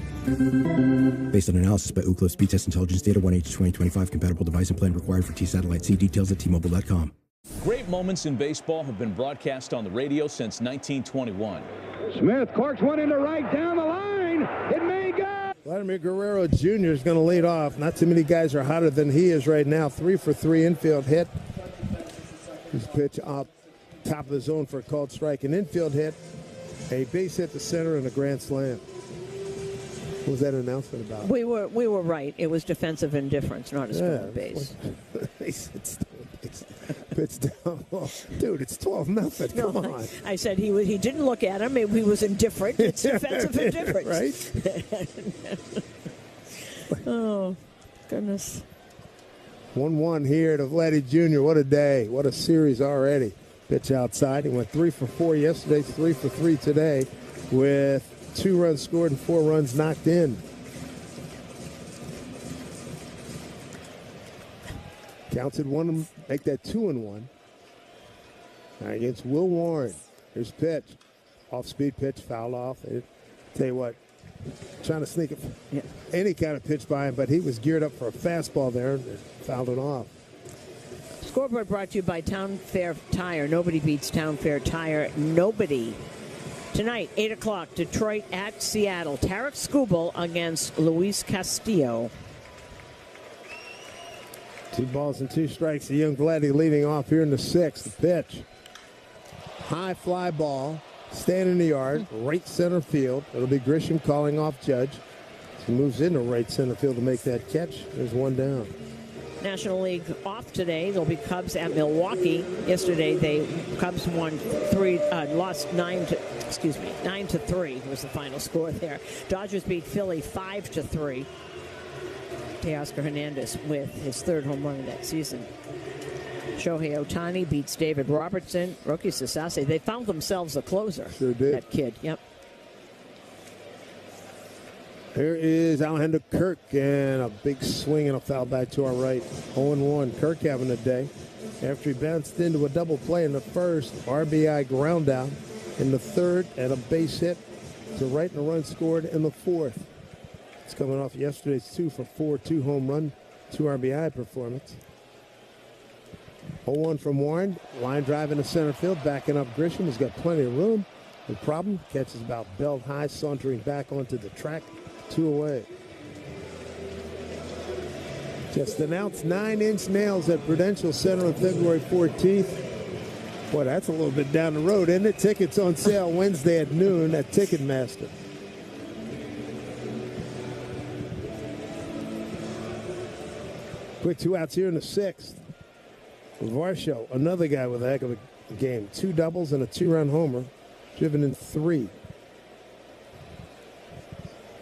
Based on analysis by Ookla Speed Test Intelligence Data, 1H2025, compatible device and plan required for T-Satellite. See details at T-Mobile.com. Great moments in baseball have been broadcast on the radio since 1921. Smith corks one into right down the line. It may go. Vladimir Guerrero Jr. is going to lead off. Not too many guys are hotter than he is right now. 3 for 3 infield hit. His pitch up top of the zone for a called strike. An infield hit, a base hit to center, and a grand slam. What was that announcement about? We were right. It was defensive indifference, not a stolen base. Pitch down. Oh, dude, it's 12-0. Come on. I said he didn't look at him. He was indifferent. It's defensive indifference. Right? Oh, goodness. 1-1 here to Vladdy Jr. What a day. What a series already. Pitch outside. He went 3 for 4 yesterday, 3 for 3 today with 2 runs scored and 4 runs knocked in. Counted one, make that 2-1. Against Will Warren. Here's pitch. Off-speed pitch, fouled off. Tell you what, trying to sneak any kind of pitch by him, but he was geared up for a fastball there and fouled it off. Scoreboard brought to you by Town Fair Tire. Nobody beats Town Fair Tire. Nobody. Tonight, 8 o'clock, Detroit at Seattle. Tarek Skubal against Luis Castillo. 2 balls and 2 strikes. The young Vladdy leading off here in the 6th. The pitch. High fly ball. Staying in the yard. Right center field. It'll be Grisham calling off Judge. He moves into right center field to make that catch. There's 1 down. National League off today. There'll be Cubs at Milwaukee. Yesterday, Cubs lost 9-3 was the final score there. Dodgers beat Philly 5-3. Teoscar Hernandez with his 3rd home run of that season. Shohei Ohtani beats David Robertson. Roki Sasase. They found themselves a closer. Sure did. That kid, yep. Here is Alejandro Kirk, and a big swing and a foul back to our right. 0-1. Kirk having a day. After he bounced into a double play in the 1st, RBI ground out in the 3rd, and a base hit to right and a run scored in the 4th. It's coming off yesterday's 2 for 4, 2 home run, 2 RBI performance. 0-1 from Warren. Line drive into center field, backing up Grisham. He's got plenty of room. The problem, catches about belt high, sauntering back onto the track. 2 away. Just announced 9-inch nails at Prudential Center on February 14th. Boy, that's a little bit down the road, isn't it? Tickets on sale Wednesday at noon at Ticketmaster. Quick 2 outs here in the 6th. Varsho, another guy with a heck of a game. 2 doubles and a 2-run homer, driven in 3.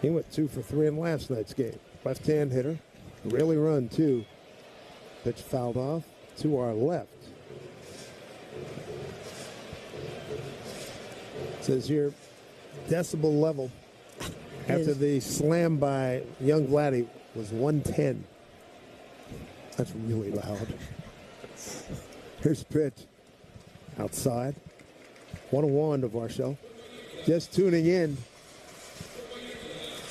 He went 2 for 3 in last night's game. Left-hand hitter, really run too. Pitch fouled off to our left. It says here, decibel level after the slam by young Vladdy was 110. That's really loud. Here's pitch. Outside. 1-1 to Varsho. Just tuning in.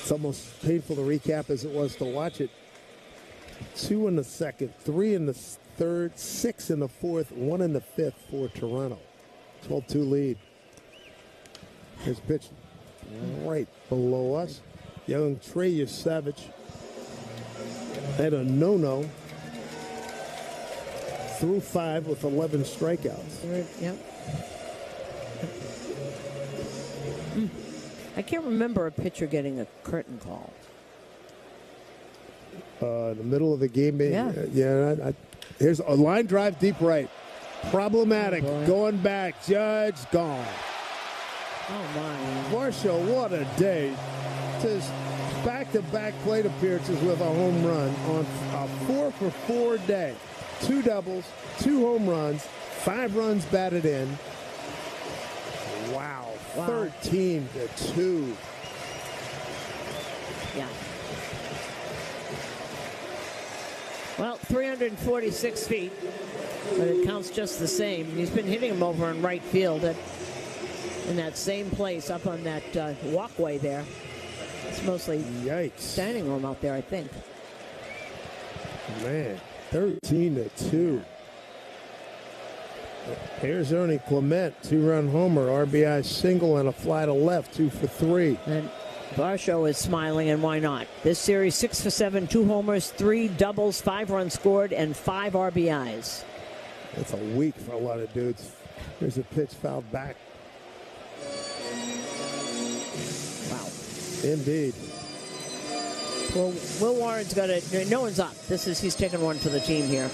It's almost painful to recap as it was to watch it. 2 in the second, 3 in the third, 6 in the fourth, 1 in the fifth for Toronto. 12-2 lead. Here's a pitch right below us. Young Trey Savage had a no-no. Through 5 with 11 strikeouts. Yep. I can't remember a pitcher getting a curtain call. In the middle of the game. Here's a line drive deep right. Problematic. Going back. Judge gone. Oh, my. Varsho, what a day. Just back-to-back plate appearances with a home run on a 4-for-4 day. 2 doubles, 2 home runs, 5 runs batted in. Wow. 13-2. Yeah. Well, 346 feet, but it counts just the same. He's been hitting him over in right field in that same place up on that walkway there. It's mostly standing room out there, I think. Man. 13-2. Here's Ernie Clement, 2-run homer, RBI single and a fly to left, 2 for 3. And Varsho is smiling, and why not? This series, 6 for 7, 2 homers, 3 doubles, 5 runs scored, and 5 RBIs. That's a week for a lot of dudes. Here's a pitch fouled back. Wow. Indeed. Well, Will Warren's got it. No one's up. He's taking one for the team here.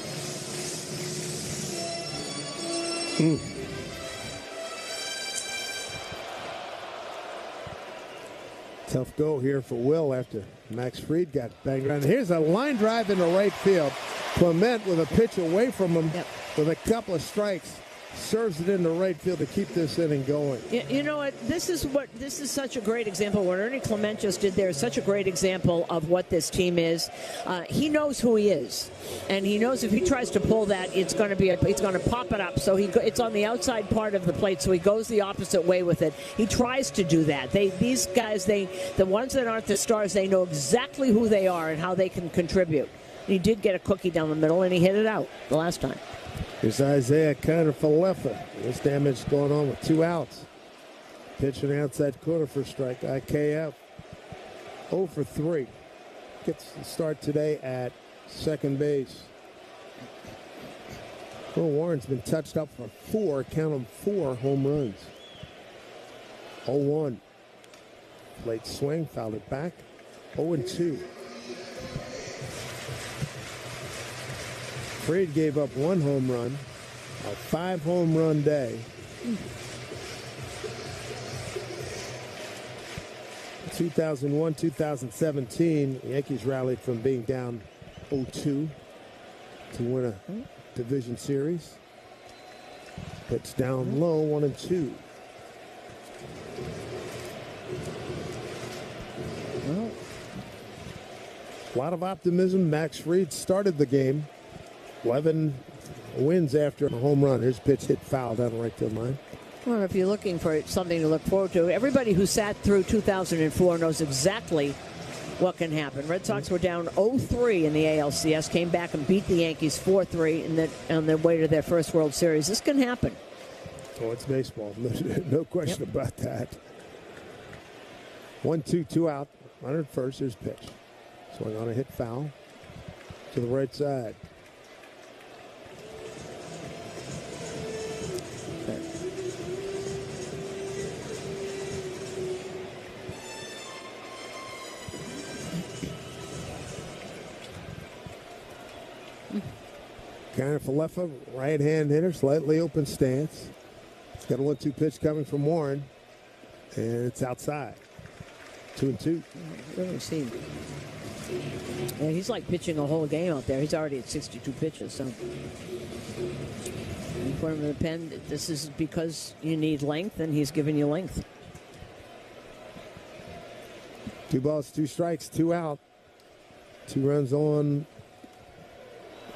Tough go here for Will after Max Fried got banged around. Here's a line drive into right field. Clement with a pitch away from him with a couple of strikes. Serves it into right field to keep this inning going. You know what? This is such a great example. What Ernie Clement just did there is such a great example of what this team is. He knows who he is, and he knows if he tries to pull that, it's going to pop it up. So it's on the outside part of the plate. So he goes the opposite way with it. He tries to do that. These guys, the ones that aren't the stars, they know exactly who they are and how they can contribute. He did get a cookie down the middle, and he hit it out the last time. Here's Isaiah Kiner-Falefa. This damage going on with 2 outs. Pitching outside corner for strike. IKF 0 for 3. Gets the start today at second base. Will Warren's been touched up for 4, count them 4 home runs. 0-1. Late swing, fouled it back. 0-2. Fried gave up 1 home run, a 5 home run day. 2001, 2017, the Yankees rallied from being down 0-2 to win a division series. Pitch down low, 1-2. Well, a lot of optimism. Max Fried started the game. 11 wins after a home run. Here's a pitch hit foul down the right field line. Well, if you're looking for something to look forward to, everybody who sat through 2004 knows exactly what can happen. Red Sox were down 0-3 in the ALCS, came back and beat the Yankees 4-3 on their way to their first World Series. This can happen. Oh, it's baseball. No question about that. 1-2, 2 out. Runner at first. Here's pitch. Swing on a hit foul to the right side. Kiner-Falefa, right-hand hitter, slightly open stance. It's got a 1-2 pitch coming from Warren, and it's outside. 2-2. Really see. Yeah, he's like pitching a whole game out there. He's already at 62 pitches. So, you put him in the pen. This is because you need length, and he's giving you length. 2 balls, 2 strikes, 2 out. 2 runs on.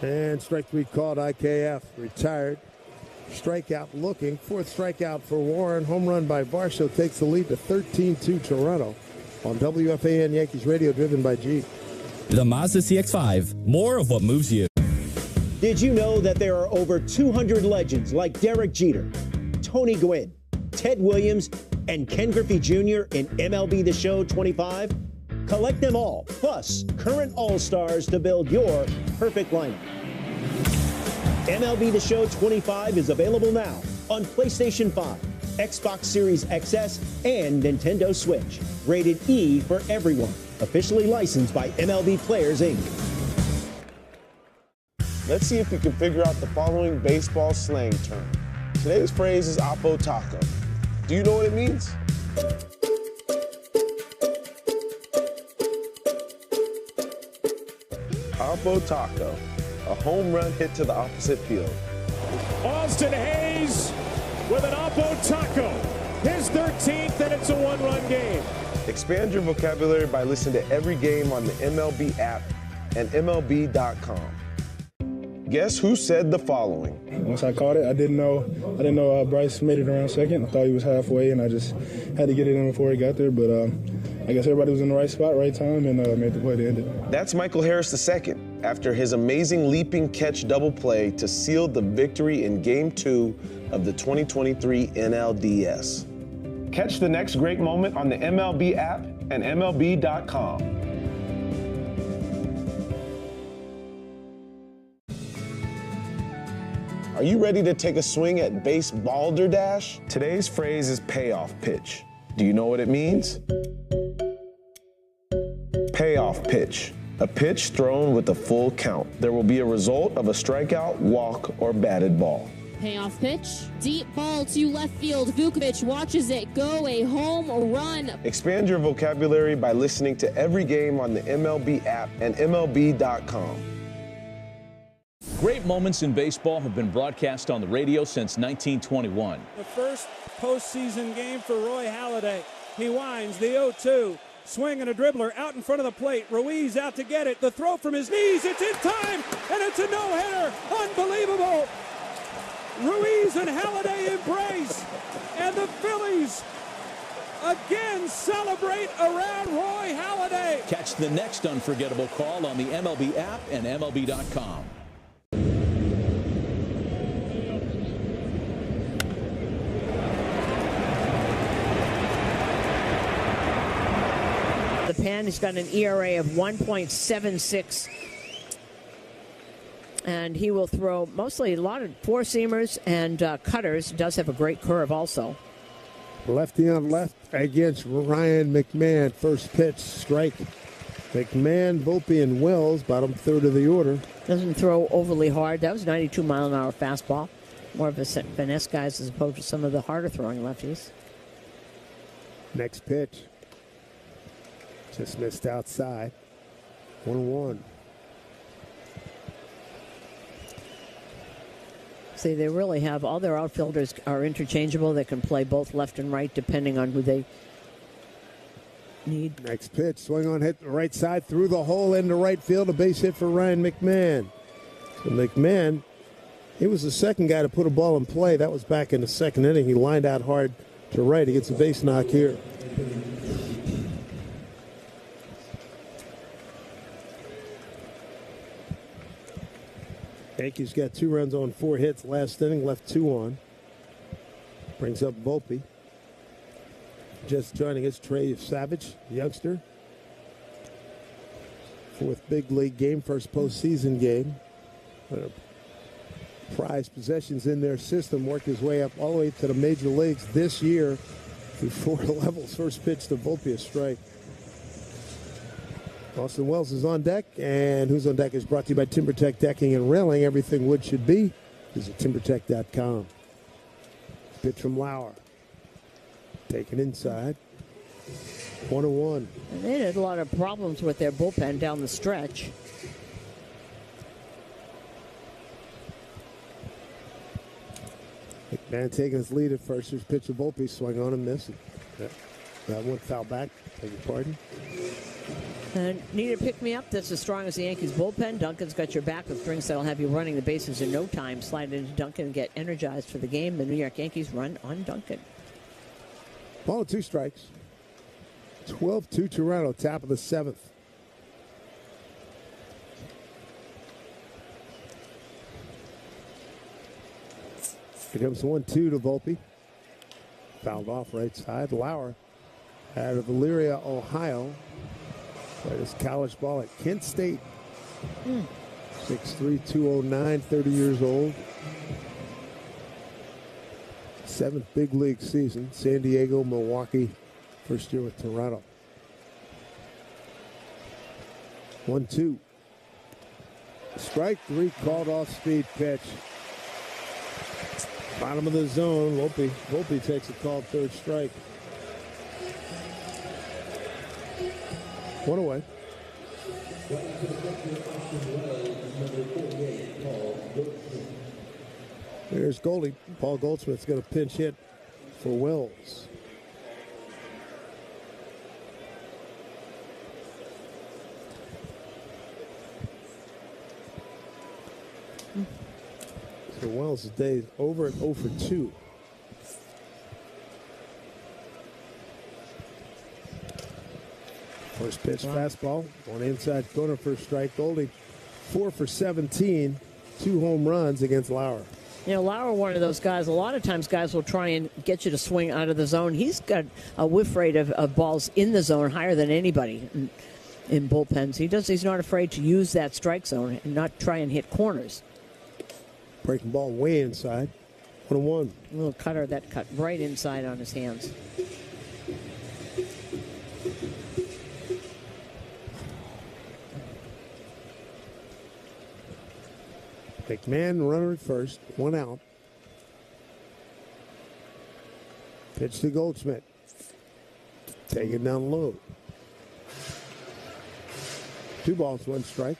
And strike 3 called. IKF retired. Strikeout looking. 4th strikeout for Warren. Home run by Varsho takes the lead to 13-2 Toronto. on WFAN Yankees Radio, driven by Jeep. The Mazda CX-5, more of what moves you. Did you know that there are over 200 legends like Derek Jeter, Tony Gwynn, Ted Williams, and Ken Griffey Jr. in MLB The Show 25? Collect them all, plus current All-Stars to build your perfect lineup. MLB The Show 25 is available now on PlayStation 5, Xbox Series XS, and Nintendo Switch. Rated E for everyone. Officially licensed by MLB Players, Inc. Let's see if you can figure out the following baseball slang term. Today's phrase is Oppo Taco. Do you know what it means? Oppo Taco, a home run hit to the opposite field. Austin Hayes with an Oppo Taco. His 13th, and it's a one-run game. Expand your vocabulary by listening to every game on the MLB app and MLB.com. Guess who said the following? Once I caught it, I didn't know Bryce made it around second. I thought he was halfway, and I just had to get it in before he got there. But I guess everybody was in the right spot, right time, and made the play to end it. That's Michael Harris II, after his amazing leaping catch double play to seal the victory in Game 2 of the 2023 NLDS. Catch the next great moment on the MLB app and MLB.com. Are you ready to take a swing at base balderdash? Today's phrase is payoff pitch. Do you know what it means? Payoff pitch. A pitch thrown with a full count. There will be a result of a strikeout, walk, or batted ball. Payoff pitch. Deep ball to left field. Vukovic watches it go, a home run. Expand your vocabulary by listening to every game on the MLB app and MLB.com. Great moments in baseball have been broadcast on the radio since 1921. The first postseason game for Roy Halladay. He winds the 0-2. Swing and a dribbler out in front of the plate. Ruiz out to get it. The throw from his knees. It's in time, and it's a no-hitter. Unbelievable. Ruiz and Halladay embrace, and the Phillies again celebrate around Roy Halladay. Catch the next unforgettable call on the MLB app and MLB.com. The pen, he's got an ERA of 1.76. And he will throw mostly a lot of four-seamers and cutters. Does have a great curve also. Lefty on left against Ryan McMahon. First pitch, strike. McMahon, Volpe, and Wells, bottom third of the order. Doesn't throw overly hard. That was 92-mile-an-hour fastball. More of a finesse guys as opposed to some of the harder throwing lefties. Next pitch. Just missed outside. 1-1. See, they really have all their outfielders are interchangeable. They can play both left and right depending on who they need. Next pitch, swing on, hit the right side through the hole into right field. A base hit for Ryan McMahon. So McMahon, he was the second guy to put a ball in play. That was back in the second inning. He lined out hard to right. He gets a base knock here. Yankees got 2 runs on 4 hits last inning, left 2 on. Brings up Volpe. Just joining us, Trey Savage, youngster. 4th big league game, first postseason game. Prized possessions in their system, worked his way up all the way to the major leagues this year through 4 levels. First pitch to Volpe, a strike. Austin Wells is on deck, and Who's on Deck is brought to you by TimberTech Decking and Railing. Everything wood should be. Visit TimberTech.com. Pitch from Lauer. Taken inside. 1-1. They had a lot of problems with their bullpen down the stretch. McMahon taking his lead at first. His pitch to Volpe, swung on and missed. That one foul back. Beg your pardon. And need to pick me up. That's as strong as the Yankees bullpen. Duncan's got your back with drinks that'll have you running the bases in no time. Slide into Duncan and get energized for the game. The New York Yankees run on Duncan. Ball and 2 strikes. 12-2 Toronto, top of the 7th. Here comes 1-2 to Volpe. Fouled off right side. Lauer out of Elyria, Ohio. Played his college ball at Kent State. 6'3", 209, 30 years old. 7th big league season. San Diego, Milwaukee. First year with Toronto. 1-2. Strike 3, called off speed pitch. Bottom of the zone. Volpe takes a called third strike. 1 away. There's Goldie. Paul Goldschmidt's going to pinch hit for Wells. So Wells' day is over at 0 for 2. First pitch, fastball, on inside corner for a strike. Goldie, 4 for 17, 2 home runs against Lauer. You know, Lauer, one of those guys, a lot of times guys will try and get you to swing out of the zone. He's got a whiff rate of balls in the zone higher than anybody in bullpens. He's not afraid to use that strike zone and not try and hit corners. Breaking ball way inside. 1-1. A little cutter that cut right inside on his hands. McMahon runner at first, 1 out. Pitch to Goldschmidt. Take it down low. 2 balls, 1 strike.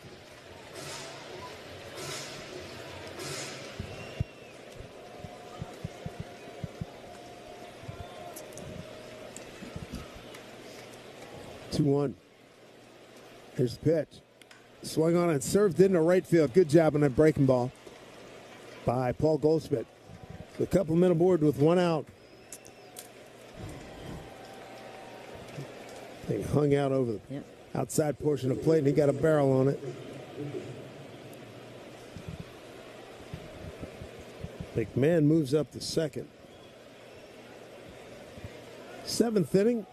Two 1. Here's the pitch. Swung on and served into right field. Good job on that breaking ball by Paul Goldschmidt. A couple men aboard with 1 out. They hung out over the outside portion of the plate, and he got a barrel on it. McMahon moves up to second. 7th inning.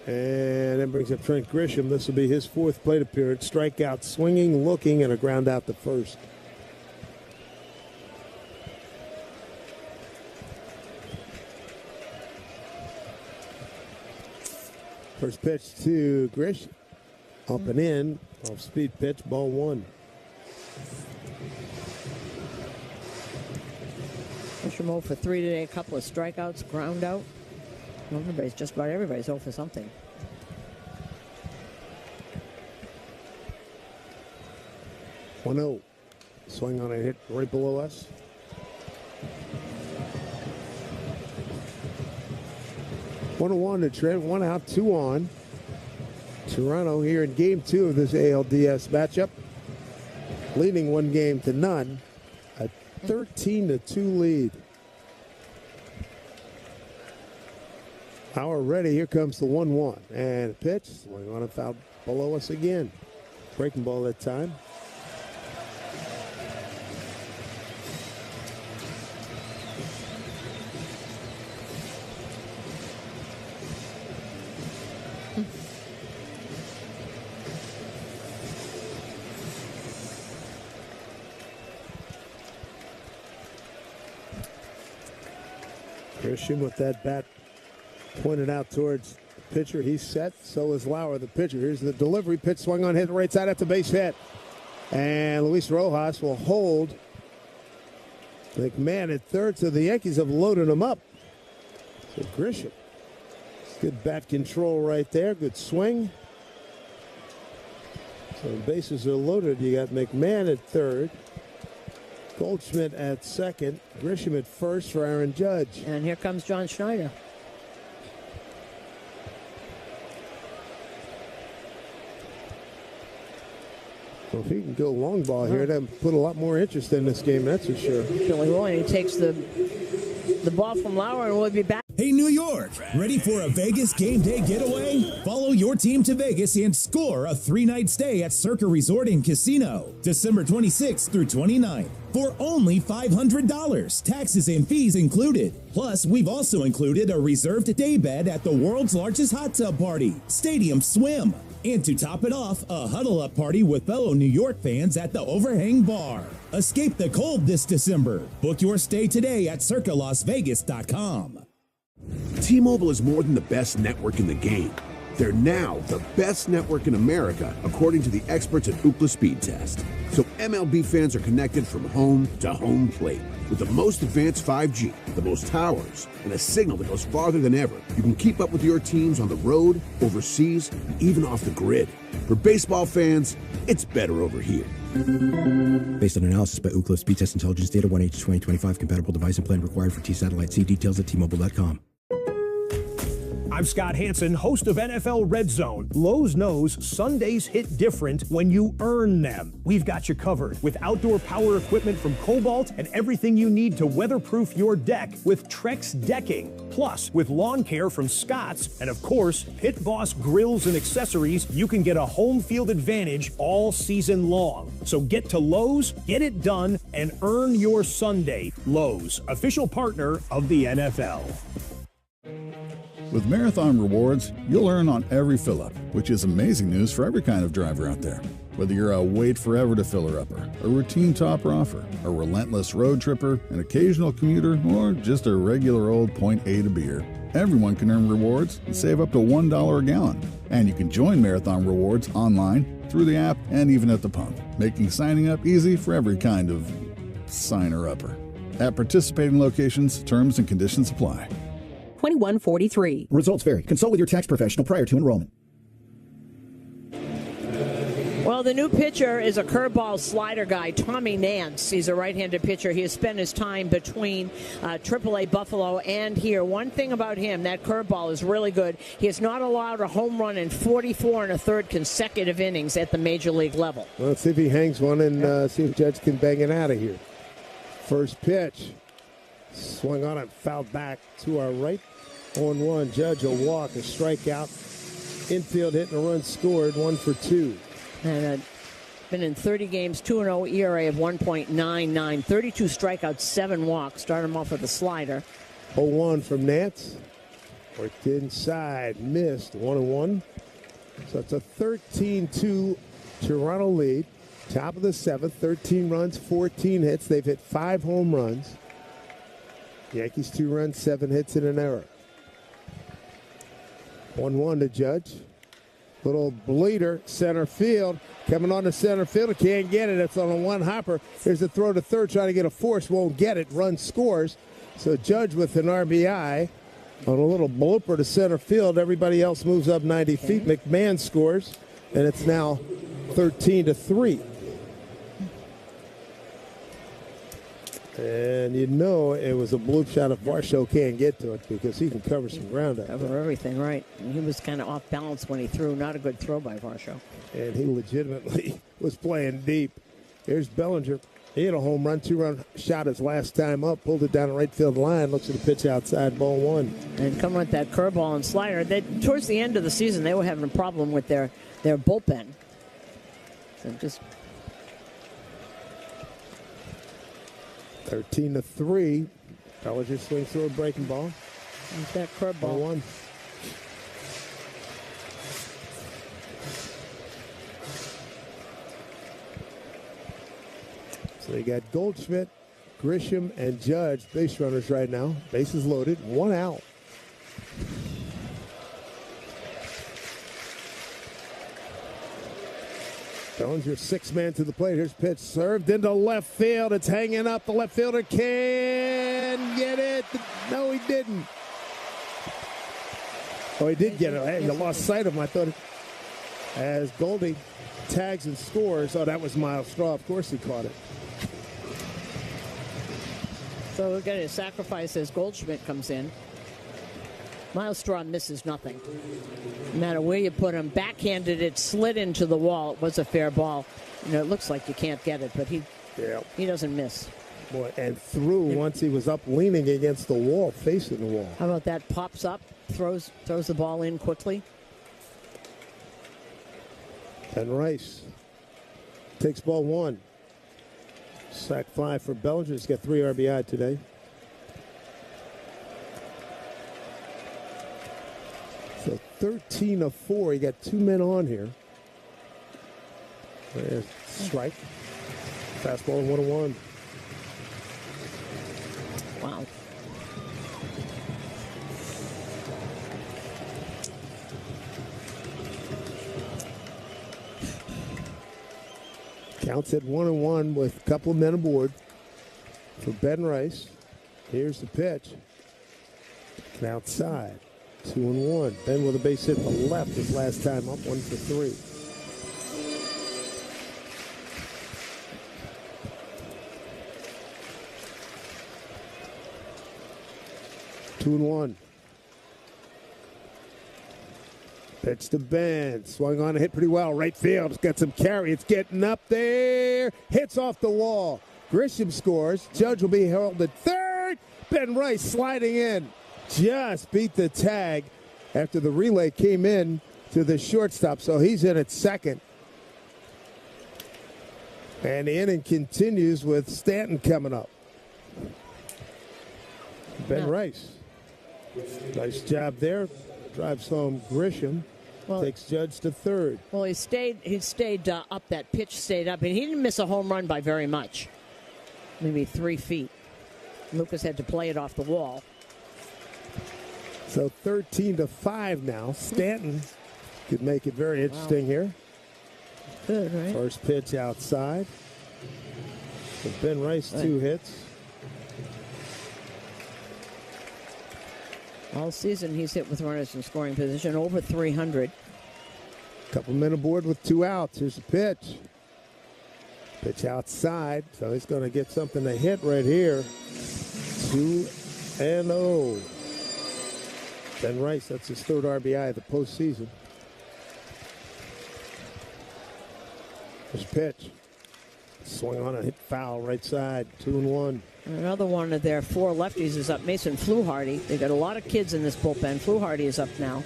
And then brings up Trent Grisham. This will be his 4th plate appearance. Strikeout, swinging, looking, and a ground out to first. First pitch to Grisham. Up and in. Off speed pitch, ball 1. Grisham 0 for 3 today. A couple of strikeouts, ground out. Just about everybody's 0 for something. One-0. Swing on a hit right below us. One to Trent, 1 out, 2 on. Toronto here in game 2 of this ALDS matchup. Leading 1 game to none. A 13-2 lead. Power ready. Here comes the 1-1. And a pitch. Swing on a foul below us again. Breaking ball that time. Grisham with that bat pointed out towards the pitcher. He's set. So is Lauer, the pitcher. Here's the delivery. Pitch swung on, hit the right side at the base hit. And Luis Rojas will hold McMahon at third. So the Yankees have loaded him up. So Grisham. Good bat control right there. Good swing. So the bases are loaded. You got McMahon at third. Goldschmidt at second. Grisham at first for Aaron Judge. And here comes John Schneider. Well, if he can go long ball here, that'll put a lot more interest in this game, that's for sure. Billy Roy takes the ball from Lauer, and we'll be back. Hey, New York, ready for a Vegas game day getaway? Follow your team to Vegas and score a 3-night stay at Circa Resort and Casino, December 26th through 29th, for only $500, taxes and fees included. Plus, we've also included a reserved day bed at the world's largest hot tub party, Stadium Swim. And to top it off, a huddle-up party with fellow New York fans at the Overhang Bar. Escape the cold this December. Book your stay today at circalasvegas.com. T-Mobile is more than the best network in the game. They're now the best network in America, according to the experts at Ookla Speed Test. So MLB fans are connected from home to home plate. With the most advanced 5G, the most towers, and a signal that goes farther than ever, you can keep up with your teams on the road, overseas, and even off the grid. For baseball fans, it's better over here. Based on analysis by Ookla Speed Test Intelligence Data 1H2025, compatible device and plan required for T-Satellite. See details at T-Mobile.com. I'm Scott Hansen, host of NFL Red Zone. Lowe's knows Sundays hit different when you earn them. We've got you covered with outdoor power equipment from Cobalt and everything you need to weatherproof your deck with Trex Decking. Plus, with lawn care from Scott's and, of course, Pit Boss grills and accessories, you can get a home field advantage all season long. So get to Lowe's, get it done, and earn your Sunday. Lowe's, official partner of the NFL. With Marathon Rewards, you'll earn on every fill-up, which is amazing news for every kind of driver out there. Whether you're a wait-forever-to-filler-upper, a routine topper-offer, a relentless road tripper, an occasional commuter, or just a regular old point A to beer, everyone can earn rewards and save up to $1 a gallon. And you can join Marathon Rewards online, through the app, and even at the pump, making signing up easy for every kind of signer-upper. At participating locations, terms and conditions apply. 2143. Results vary. Consult with your tax professional prior to enrollment. Well, the new pitcher is a curveball slider guy, Tommy Nance. He's a right-handed pitcher. He has spent his time between AAA Buffalo and here. One thing about him, that curveball is really good. He has not allowed a home run in 44 1/3 consecutive innings at the major league level. Well, let's see if he hangs one and see if Judge can bang it out of here. First pitch. Swung on and fouled back to our right. 0-1. Judge a walk, a strikeout. Infield hitting a run scored, 1 for 2. And been in 30 games, 2-0 ERA of 1.99, 32 strikeouts, 7 walks. Start him off with a slider. 0-1 from Nance. Worked inside, missed, 1-1. So it's a 13-2 Toronto lead. Top of the 7th, 13 runs, 14 hits. They've hit 5 home runs. Yankees 2 runs, 7 hits, and an error. 1-1 to Judge. Little bleeder, center field. Coming on to center field, can't get it. It's on a one hopper. There's a throw to third, trying to get a force, won't get it. Run scores. So Judge with an RBI on a little blooper to center field. Everybody else moves up 90 feet. McMahon scores, and it's now 13-3. And you know it was a bloop shot if Varsho can't get to it because he can cover some ground out there. Cover everything, right. And he was kind of off balance when he threw. Not a good throw by Varsho. And he legitimately was playing deep. Here's Bellinger. He had a home run, 2-run shot his last time up, pulled it down the right field line, looks at the pitch outside, ball 1. And coming with that curveball and slider, towards the end of the season, they were having a problem with their bullpen. So just 13-3. Bellinger swings through a breaking ball. There's that curveball. 1. So you got Goldschmidt, Grisham, and Judge, base runners right now. Bases loaded, 1 out. Bellinger, 6-man to the plate. Here's pitch served into left field. It's hanging up. The left fielder can get it. No, he didn't. Oh, he did get it. Hey, you lost sight of him. I thought it. As Goldie tags and scores. Oh, that was Miles Straw. Of course he caught it. So we're getting a sacrifice as Goldschmidt comes in. Miles Straw misses nothing. No matter where you put him, backhanded it, slid into the wall. It was a fair ball. You know, it looks like you can't get it, but he doesn't miss. Boy, and threw once he was up leaning against the wall, facing the wall. How about that? Pops up, throws the ball in quickly. And Rice takes ball 1. Sack 5 for Bellinger. He's got 3 RBI today. So 13 of 4. He got 2 men on here. There's strike. Fastball 1-1. Wow. Counts at 1-1 with a couple of men aboard for Ben Rice. Here's the pitch. And outside. 2-1. Ben with a base hit to the left his last time up, 1 for 3. Two and 1. Pitch to Ben. Swung on and hit pretty well. Right field. It's got some carry. It's getting up there. Hits off the wall. Grisham scores. Judge will be held at third. Ben Rice sliding in. Just beat the tag after the relay came in to the shortstop. So he's in at second. And the inning continues with Stanton coming up. Ben Rice. Nice job there. Drives home Grisham. Takes Judge to third. Well, he stayed up. That pitch stayed up. And he didn't miss a home run by very much. Maybe 3 feet. Lucas had to play it off the wall. So 13-5 now. Stanton could make it very interesting here. Good, right? First pitch outside. With Ben Rice, 2 hits. All season, he's hit with runners in scoring position, over 300. Couple men aboard with 2 outs. Here's the pitch. Outside, so he's going to get something to hit right here. 2-0. Ben Rice, that's his 3rd RBI of the postseason. Here's pitch. Swung on a hit foul right side. 2-1. Another one of their 4 lefties is up. Mason Fluharty. They got a lot of kids in this bullpen. Fluharty is up now.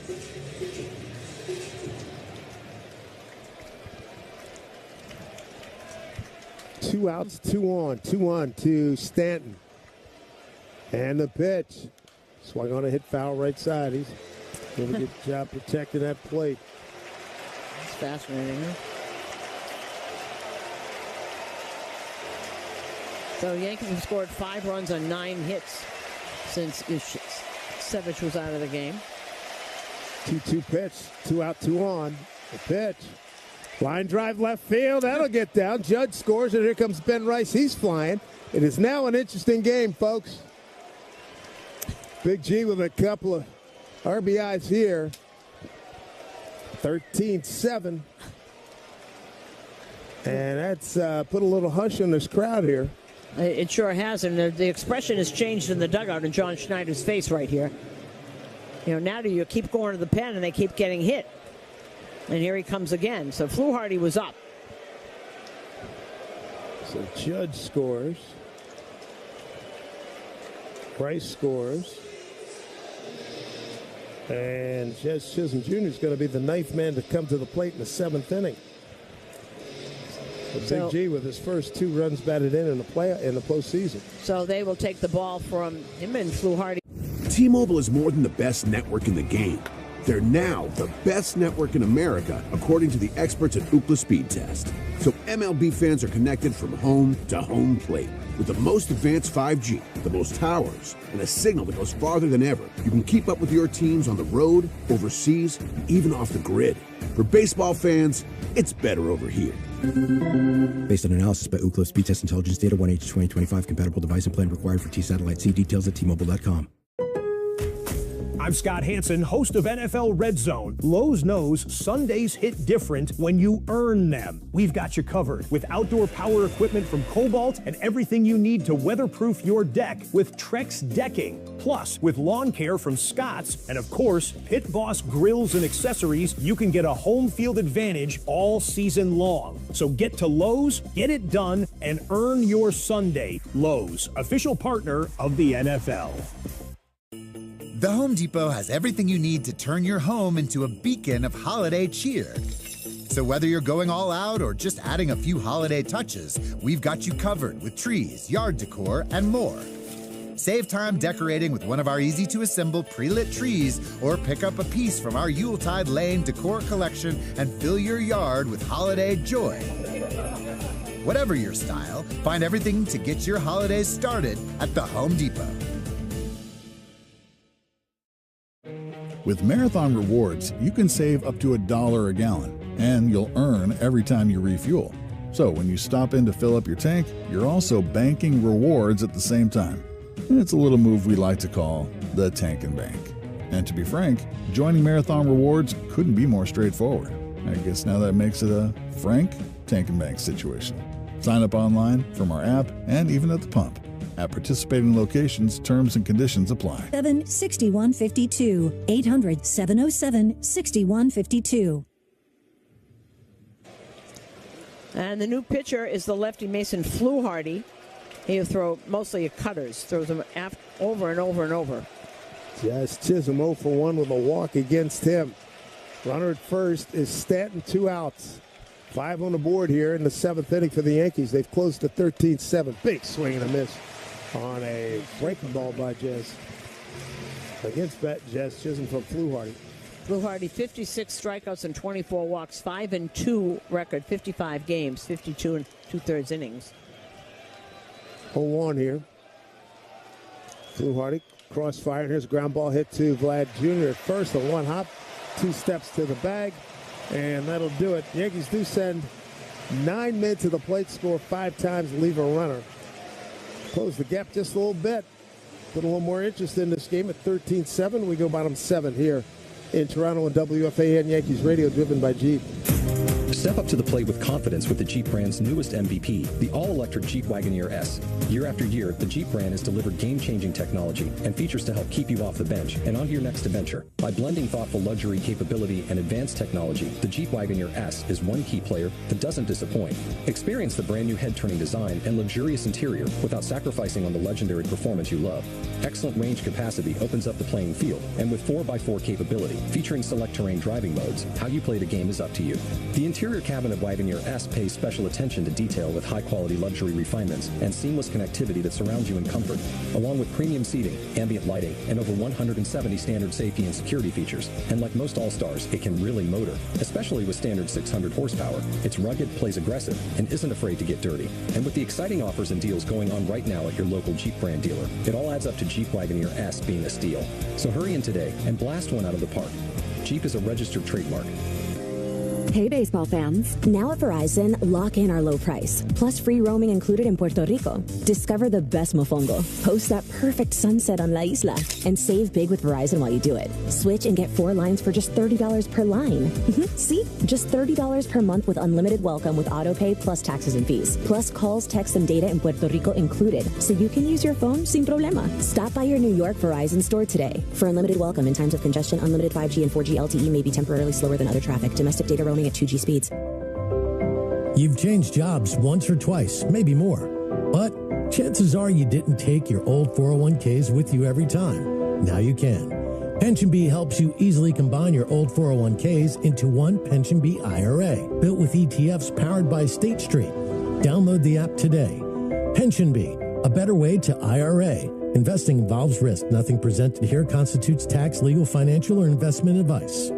Two outs, 2 on. 2-1 to Stanton. And the pitch. Swung on a hit foul right side. He's doing a good job protecting that plate. It's fascinating, huh? So the Yankees have scored 5 runs on 9 hits since Sevich was out of the game. 2-2 pitch. 2 out, 2 on. The pitch. Line drive left field. That'll get down. Judge scores, and here comes Ben Rice. He's flying. It is now an interesting game, folks. Big G with a couple of RBIs here. 13-7. And that's put a little hush on this crowd here. It sure has, and the expression has changed in the dugout in John Schneider's face right here. You know, now do you keep going to the pen and they keep getting hit. And here he comes again. So Fluharty was up. So Judge scores. Rice scores. And Jez Chisholm Jr. is going to be the 9th man to come to the plate in the 7th inning. So Big G with his first 2 runs batted in the postseason. So they will take the ball from him and Fluharty. T-Mobile is more than the best network in the game. They're now the best network in America, according to the experts at Ookla Speed Test. So MLB fans are connected from home to home plate. With the most advanced 5G, the most towers, and a signal that goes farther than ever, you can keep up with your teams on the road, overseas, and even off the grid. For baseball fans, it's better over here. Based on analysis by Ookla Speed Test Intelligence Data 1H2025 compatible device and plan required for T-Satellite. See details at T-Mobile.com. I'm Scott Hansen, host of NFL Red Zone. Lowe's knows Sundays hit different when you earn them. We've got you covered with outdoor power equipment from Cobalt and everything you need to weatherproof your deck with Trex decking. Plus, with lawn care from Scott's and, of course, Pit Boss grills and accessories, you can get a home field advantage all season long. So get to Lowe's, get it done, and earn your Sunday. Lowe's, official partner of the NFL. The Home Depot has everything you need to turn your home into a beacon of holiday cheer. So whether you're going all out or just adding a few holiday touches, we've got you covered with trees, yard decor, and more. Save time decorating with one of our easy-to-assemble pre-lit trees or pick up a piece from our Yuletide Lane decor collection and fill your yard with holiday joy. Whatever your style, find everything to get your holidays started at the Home Depot. With Marathon Rewards, you can save up to $1 a gallon, and you'll earn every time you refuel. So when you stop in to fill up your tank, you're also banking rewards at the same time. And it's a little move we like to call the tank and bank. And to be frank, joining Marathon Rewards couldn't be more straightforward. I guess now that makes it a frank tank and bank situation. Sign up online, from our app, and even at the pump. At participating locations, terms and conditions apply. 76152. 800-707-6152. And the new pitcher is the lefty Mason Fluharty. He'll throw mostly at cutters, throws them over and over and over. Jazz Chisholm 0 for 1 with a walk against him. Runner at first is Stanton, 2 outs. 5 on the board here in the 7th inning for the Yankees. They've closed to 13-7. Big swing and a miss on a breaking ball by Jazz. Against Jazz Chisholm from Fluharty. Fluharty, 56 strikeouts and 24 walks, 5-2 record, 55 games, 52 and 2/3 innings. 0-1 here. Fluharty crossfire. Here's a ground ball hit to Vlad Jr. at first. A 1 hop, 2 steps to the bag, and that'll do it. The Yankees do send 9 men to the plate, score 5 times, leave a runner. Close the gap just a little bit. Put a little more interest in this game at 13-7. We go bottom 7 here in Toronto and WFAN Yankees Radio, driven by Jeep. Step up to the plate with confidence with the Jeep brand's newest MVP, the all-electric Jeep Wagoneer S. Year after year, the Jeep brand has delivered game-changing technology and features to help keep you off the bench and on to your next adventure. By blending thoughtful luxury capability and advanced technology, the Jeep Wagoneer S is one key player that doesn't disappoint. Experience the brand new head-turning design and luxurious interior without sacrificing on the legendary performance you love. Excellent range capacity opens up the playing field, and with 4x4 capability, featuring select terrain driving modes, how you play the game is up to you. The interior cabin of Wagoneer S pays special attention to detail with high-quality luxury refinements and seamless connectivity that surrounds you in comfort, along with premium seating, ambient lighting, and over 170 standard safety and security features. And like most All-Stars, it can really motor, especially with standard 600 horsepower. It's rugged, plays aggressive, and isn't afraid to get dirty. And with the exciting offers and deals going on right now at your local Jeep brand dealer, it all adds up to Jeep Wagoneer S being a steal. So hurry in today and blast one out of the park. Jeep is a registered trademark. Hey, baseball fans. Now at Verizon, lock in our low price, plus free roaming included in Puerto Rico. Discover the best mofongo, post that perfect sunset on La Isla, and save big with Verizon while you do it. Switch and get 4 lines for just $30 per line. See? Just $30 per month with unlimited welcome with autopay plus taxes and fees. Plus calls, texts, and data in Puerto Rico included, so you can use your phone sin problema. Stop by your New York Verizon store today. For unlimited welcome in times of congestion, unlimited 5G and 4G LTE may be temporarily slower than other traffic. Domestic data roaming at 2G speeds. You've changed jobs once or twice, maybe more. But chances are you didn't take your old 401ks with you every time. Now you can. PensionBee helps you easily combine your old 401ks into one PensionBee IRA, built with ETFs powered by State Street. Download the app today. PensionBee, a better way to IRA. Investing involves risk. Nothing presented here constitutes tax, legal, financial, or investment advice.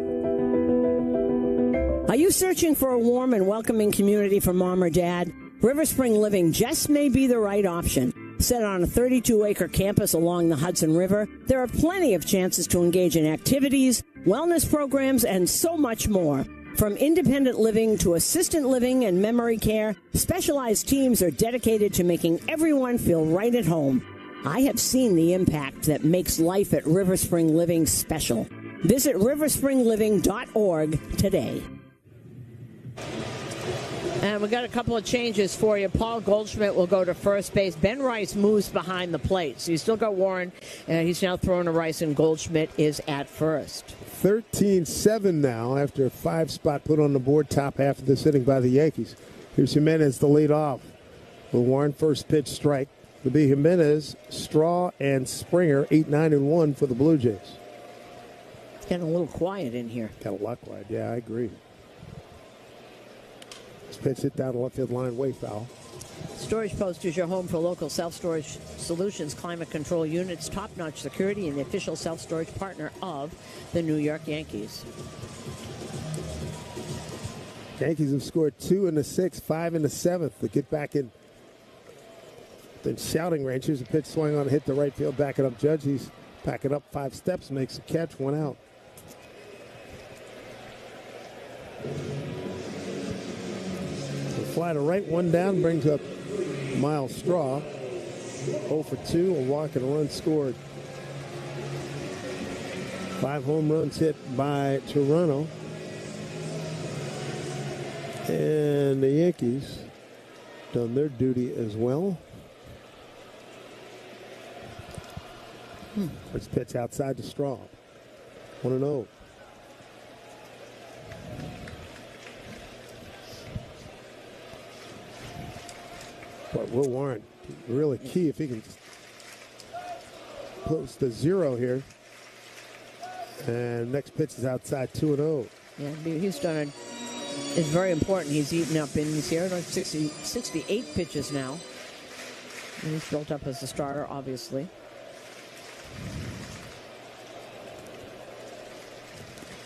Are you searching for a warm and welcoming community for mom or dad? River Spring Living just may be the right option. Set on a 32-acre campus along the Hudson River, there are plenty of chances to engage in activities, wellness programs, and so much more. From independent living to assisted living and memory care, specialized teams are dedicated to making everyone feel right at home. I have seen the impact that makes life at River Spring Living special. Visit riverspringliving.org today. And we got a couple of changes for you. Paul Goldschmidt will go to first base. Ben Rice moves behind the plate. So you still got Warren. He's now throwing to Rice, and Goldschmidt is at first. 13-7 now after a 5-spot put on the board, top half of this inning by the Yankees. Here's Jimenez to lead off. With Warren, first pitch strike. It'll be Jimenez, Straw, and Springer, 8-9-1 for the Blue Jays. It's getting a little quiet in here. Got a lot quiet. Yeah, I agree. This pitch hit down the left field line, way foul. Storage Post is your home for local self-storage solutions, climate control units, top-notch security, and the official self-storage partner of the New York Yankees. Yankees have scored 2 in the 6th, 5 in the 7th. They get back in the shouting range. Here's a pitch swing on, hit the right field, backing up Judge. He's backing up 5 steps, makes a catch, 1 out. Fly to right, 1 down, brings up Miles Straw. 0 for 2, a walk and a run scored. 5 home runs hit by Toronto. And the Yankees done their duty as well. First pitch outside to Straw. 1-0. But Will Warren, really key if he can close to 0 here. And next pitch is outside, 2-0. Yeah, he's done it. It's very important. He's eaten up in these here, like 68 pitches now. And he's built up as a starter, obviously.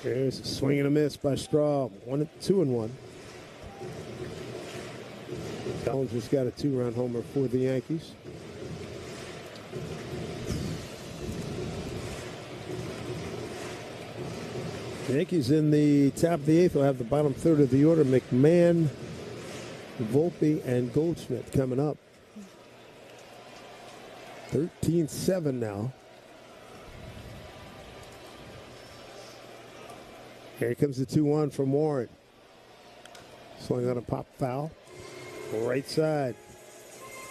There's a swing and a miss by Straw. 2-1. Bellinger's got a 2-run homer for the Yankees. The Yankees in the top of the 8th will have the bottom third of the order. McMahon, Volpe, and Goldschmidt coming up. 13-7 now. Here comes the 2-1 from Warren. Swing on a pop foul. Right side.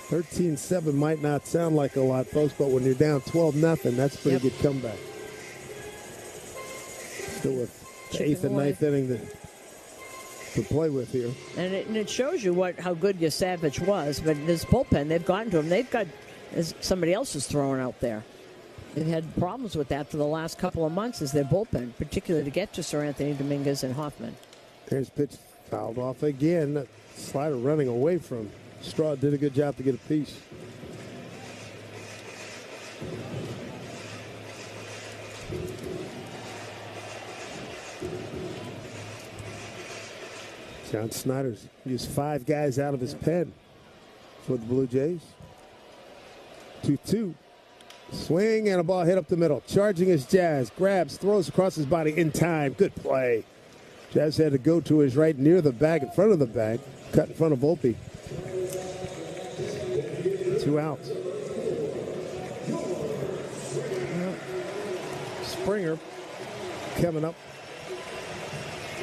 13-7 might not sound like a lot, folks, but when you're down 12-0, that's a pretty good comeback. Still with the 8th and 9th inning to play with here. And it shows you how good Savage was, but this bullpen, they've gotten to him. They've got somebody else is throwing out there. They've had problems with that for the last couple of months as their bullpen, particularly to get to Sir Anthony Dominguez and Hoffman. Here's pitch fouled off again. Slider running away from Straw. Did a good job to get a piece. John Snyder's used 5 guys out of his pen for the Blue Jays. 2-2. Swing and a ball hit up the middle. Charging is Jazz. Grabs, throws across his body in time. Good play. Jazz had to go to his right near the bag, in front of the bag. Cut in front of Volpe. 2 outs. Springer coming up.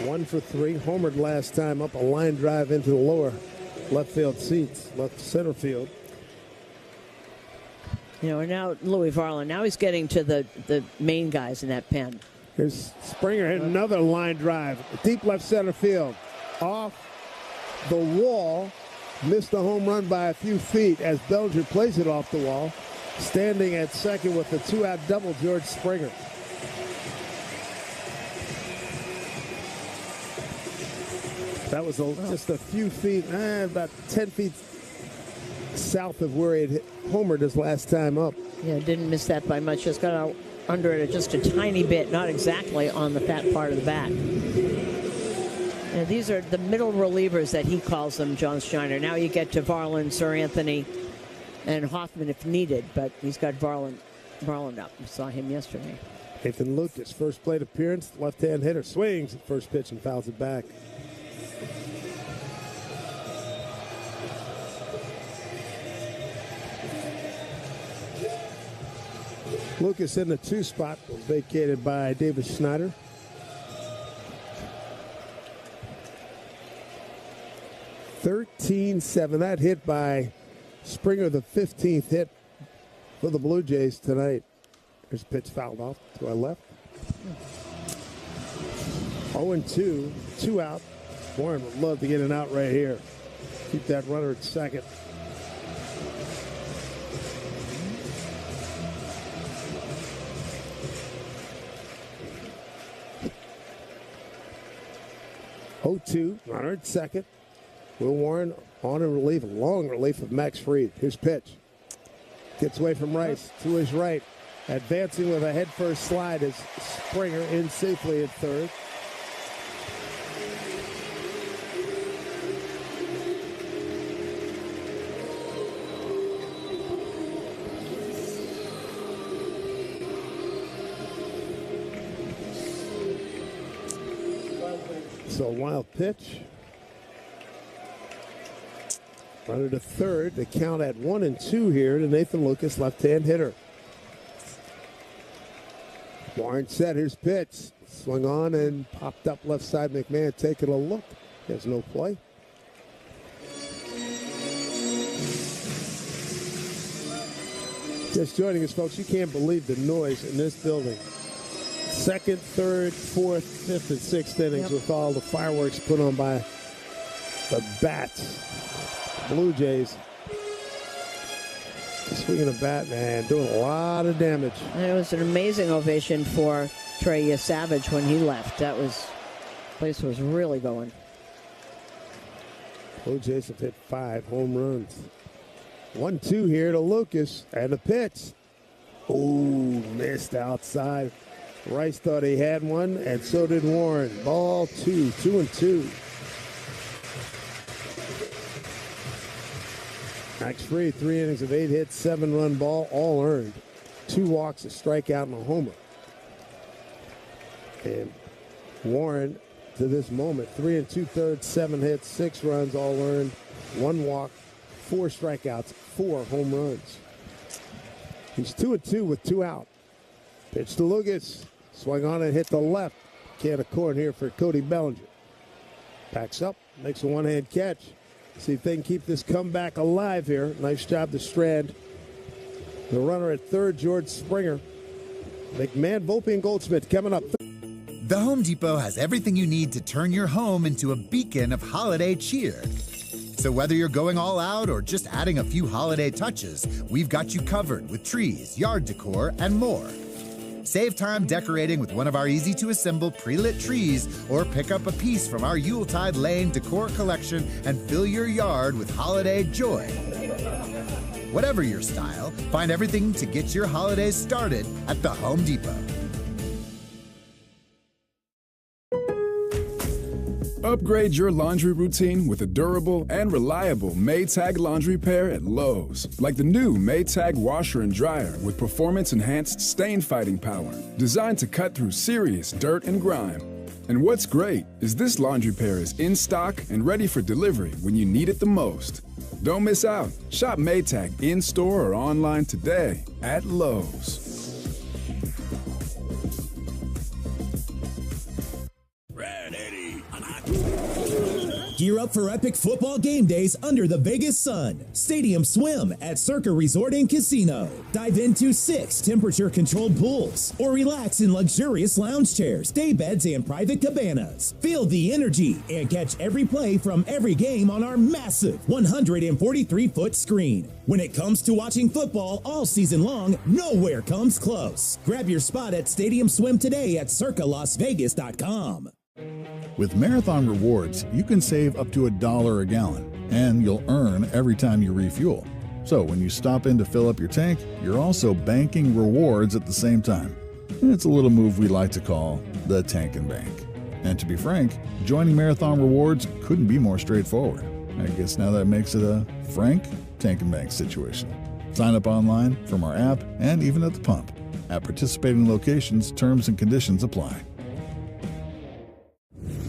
1 for 3. Homered last time up a line drive into the lower left field seats, left center field. And now Louis Varland. Now he's getting to the main guys in that pen. Here's Springer hitting another line drive. Deep left center field. Off the wall. Missed a home run by a few feet as Bellinger plays it off the wall. Standing at second with the 2-out double, George Springer. That was just a few feet, about 10 feet south of where he had homered his last time up. Yeah, didn't miss that by much. Just got out under it just a tiny bit, not exactly on the fat part of the bat. And these are the middle relievers that he calls them, John Schneider. Now you get to Varland, Sir Anthony, and Hoffman if needed, but he's got Varland up. We saw him yesterday. Nathan Lucas, first plate appearance, left-hand hitter, swings at first pitch and fouls it back. Lucas in the 2 spot was vacated by David Schneider. (13-7). That hit by Springer, the 15th hit for the Blue Jays tonight. There's a pitch fouled off to our left. 0-2, 2 out. Warren would love to get an out right here. Keep that runner at second. Runner at second. Will Warren on a relief, long relief of Max Fried. His pitch. Gets away from Rice to his right. Advancing with a head-first slide is Springer in safely at third. So wild pitch. Runner to third. The count at 1-2 here to Nathan Lucas, left-hand hitter. Warren set his pitch. Swung on and popped up left side. McMahon taking a look. There's no play. Just joining us, folks, you can't believe the noise in this building. Second, third, fourth, fifth, and sixth innings with all the fireworks put on by the Bats. Blue Jays swinging a bat, man, doing a lot of damage. And it was an amazing ovation for Trey Savage when he left. Place was really going. Blue Jays have hit 5 home runs. 1-2 here to Lucas, and a pitch. Ooh, missed outside. Rice thought he had one, and so did Warren. Ball 2, 2-2. Max Fried, 3 innings of 8 hits, 7-run ball, all earned. 2 walks, a strikeout, and a homer. And Warren, to this moment, 3 2/3, 7 hits, 6 runs, all earned, 1 walk, 4 strikeouts, 4 home runs. He's 2-2 with 2 out. Pitch to Lucas. Swung on and hit the left. Can of corn here for Cody Bellinger. Backs up, makes a one-hand catch. See if they can keep this comeback alive here. Nice job to Strand. The runner at third, George Springer. McMahon, Volpe, and Goldschmidt coming up. The Home Depot has everything you need to turn your home into a beacon of holiday cheer. So whether you're going all out or just adding a few holiday touches, we've got you covered with trees, yard decor, and more. Save time decorating with one of our easy-to-assemble pre-lit trees or pick up a piece from our Yuletide Lane decor collection and fill your yard with holiday joy. Whatever your style, find everything to get your holidays started at the Home Depot. Upgrade your laundry routine with a durable and reliable Maytag laundry pair at Lowe's. Like the new Maytag washer and dryer with performance-enhanced stain-fighting power, designed to cut through serious dirt and grime. And what's great is this laundry pair is in stock and ready for delivery when you need it the most. Don't miss out. Shop Maytag in-store or online today at Lowe's. Gear up for epic football game days under the Vegas sun. Stadium Swim at Circa Resort and Casino. Dive into 6 temperature-controlled pools or relax in luxurious lounge chairs, day beds, and private cabanas. Feel the energy and catch every play from every game on our massive 143-foot screen. When it comes to watching football all season long, nowhere comes close. Grab your spot at Stadium Swim today at circalasvegas.com. With Marathon Rewards, you can save up to $1 a gallon, and you'll earn every time you refuel. So when you stop in to fill up your tank, you're also banking rewards at the same time. And it's a little move we like to call the Tank and Bank. And to be frank, joining Marathon Rewards couldn't be more straightforward. I guess now that makes it a frank Tank and Bank situation. Sign up online, from our app, and even at the pump. At participating locations, terms and conditions apply.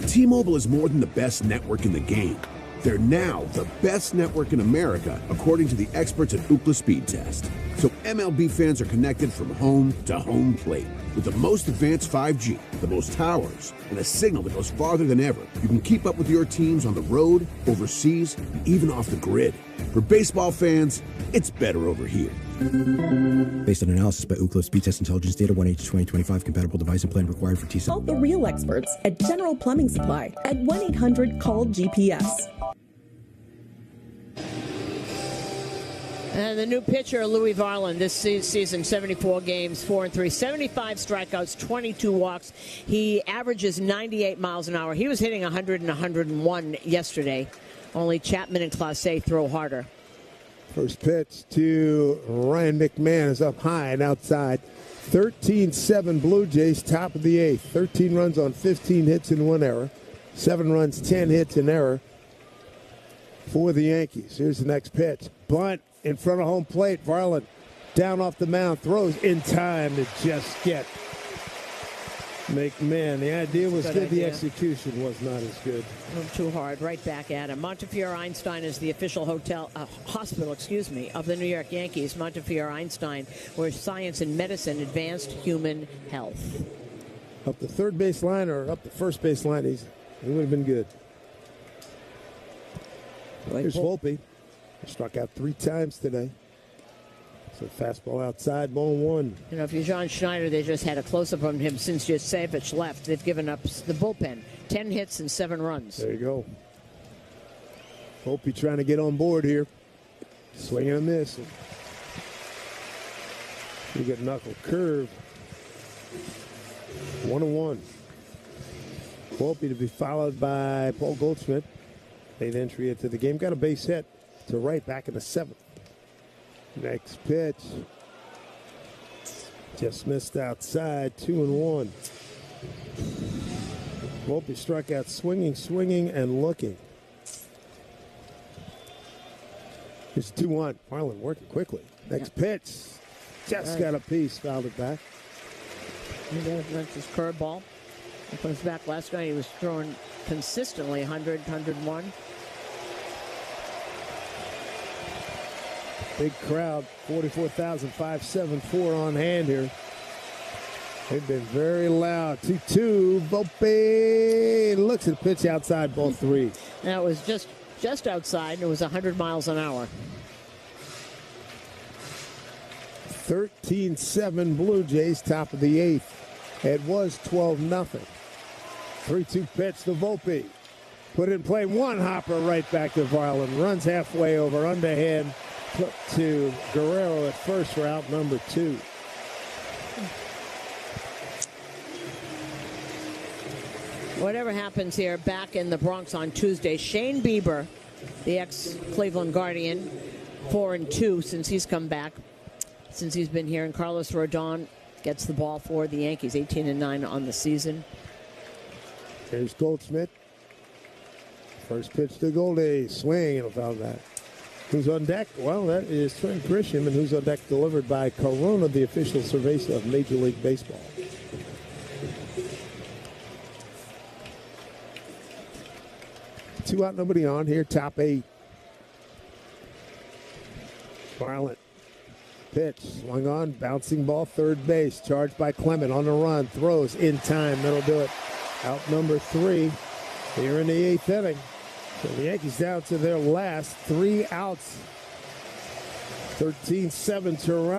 T-Mobile is more than the best network in the game. They're now the best network in America, according to the experts at Ookla Speed Test. So MLB fans are connected from home to home plate with the most advanced 5G, the most towers, and a signal that goes farther than ever. You can keep up with your teams on the road, overseas, and even off the grid. For baseball fans, it's better over here. Based on analysis by Ookla Speed Test Intelligence Data 1H2025, compatible device and plan required for T-Cell. Call the real experts at General Plumbing Supply at 1-800-CALL-GPS. And the new pitcher, Louis Varland, this season, 74 games, 4-3, 75 strikeouts, 22 walks. He averages 98 miles an hour. He was hitting 100 and 101 yesterday. Only Chapman and Clase throw harder. First pitch to Ryan McMahon is up high and outside. 13-7 Blue Jays, top of the eighth. 13 runs on 15 hits and 1 error. 7 runs, 10 hits and error for the Yankees. Here's the next pitch. Bunt in front of home plate. Varland down off the mound, throws in time to just get McMahon. The idea was good. The execution was not as good. Moved too hard. Right back at him. Montefiore Einstein is the official hospital of the New York Yankees. Montefiore Einstein, where science and medicine advanced human health. Up the third base line or up the first base line, he would have been good. Here's Volpe. Struck out 3 times today. So fastball outside, ball 1. You know, if you're John Schneider, they just had a close-up on him since Yosevich left. They've given up the bullpen. 10 hits and 7 runs. There you go. Volpe trying to get on board here. Swing and a miss. You get knuckle curve. 1-1. Volpe to be followed by Paul Goldschmidt. Late entry into the game. Got a base hit to right back in the 7th. Next pitch. Just missed outside. 2-1. Volpe struck out swinging, and looking. Here's 2-1. Marlin working quickly. Next pitch. Just got a piece. Fouled it back. That's his curveball. He comes back last night. He was throwing consistently 100, 101. Big crowd, 44,574 on hand here. They've been very loud. 2-2, Volpe looks at the pitch outside, ball 3. That was just outside, and it was 100 miles an hour. 13-7 Blue Jays, top of the 8th. It was 12-0. 3-2 pitch to Volpe. Put it in play, 1 hopper right back to Varland. Runs halfway over, underhand. Put to Guerrero at first for out number 2. Whatever happens here back in the Bronx on Tuesday, Shane Bieber, the ex-Cleveland Guardian, 4-2 since he's come back, since he's been here. And Carlos Rodon gets the ball for the Yankees, 18-9 on the season. Here's Goldschmidt. First pitch to Goldie. Swing and foul that. Who's on deck? Well, that is Trent Grisham, and who's on deck delivered by Corona, the official cerveza of Major League Baseball. Two out, nobody on here, top 8. Violent pitch, swung on, bouncing ball, third base, charged by Clement on the run, throws in time, that'll do it. Out number 3 here in the 8th inning. So the Yankees down to their last 3 outs. 13-7 Toronto.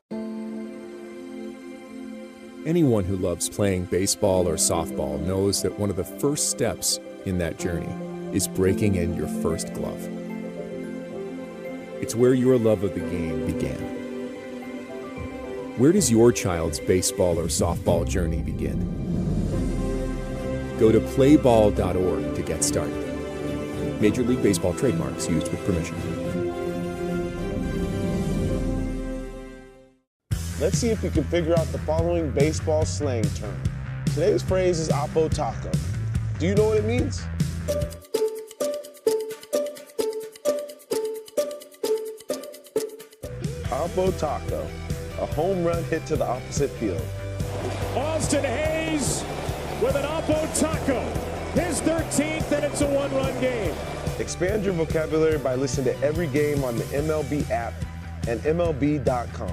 Anyone who loves playing baseball or softball knows that one of the first steps in that journey is breaking in your first glove. It's where your love of the game began. Where does your child's baseball or softball journey begin? Go to playball.org to get started. Major League Baseball trademarks used with permission. Let's see if we can figure out the following baseball slang term. Today's phrase is Oppo Taco. Do you know what it means? Oppo Taco, a home run hit to the opposite field. Austin Hayes with an Oppo Taco. his 13th, and it's a one-run game. Expand your vocabulary by listening to every game on the MLB app and MLB.com.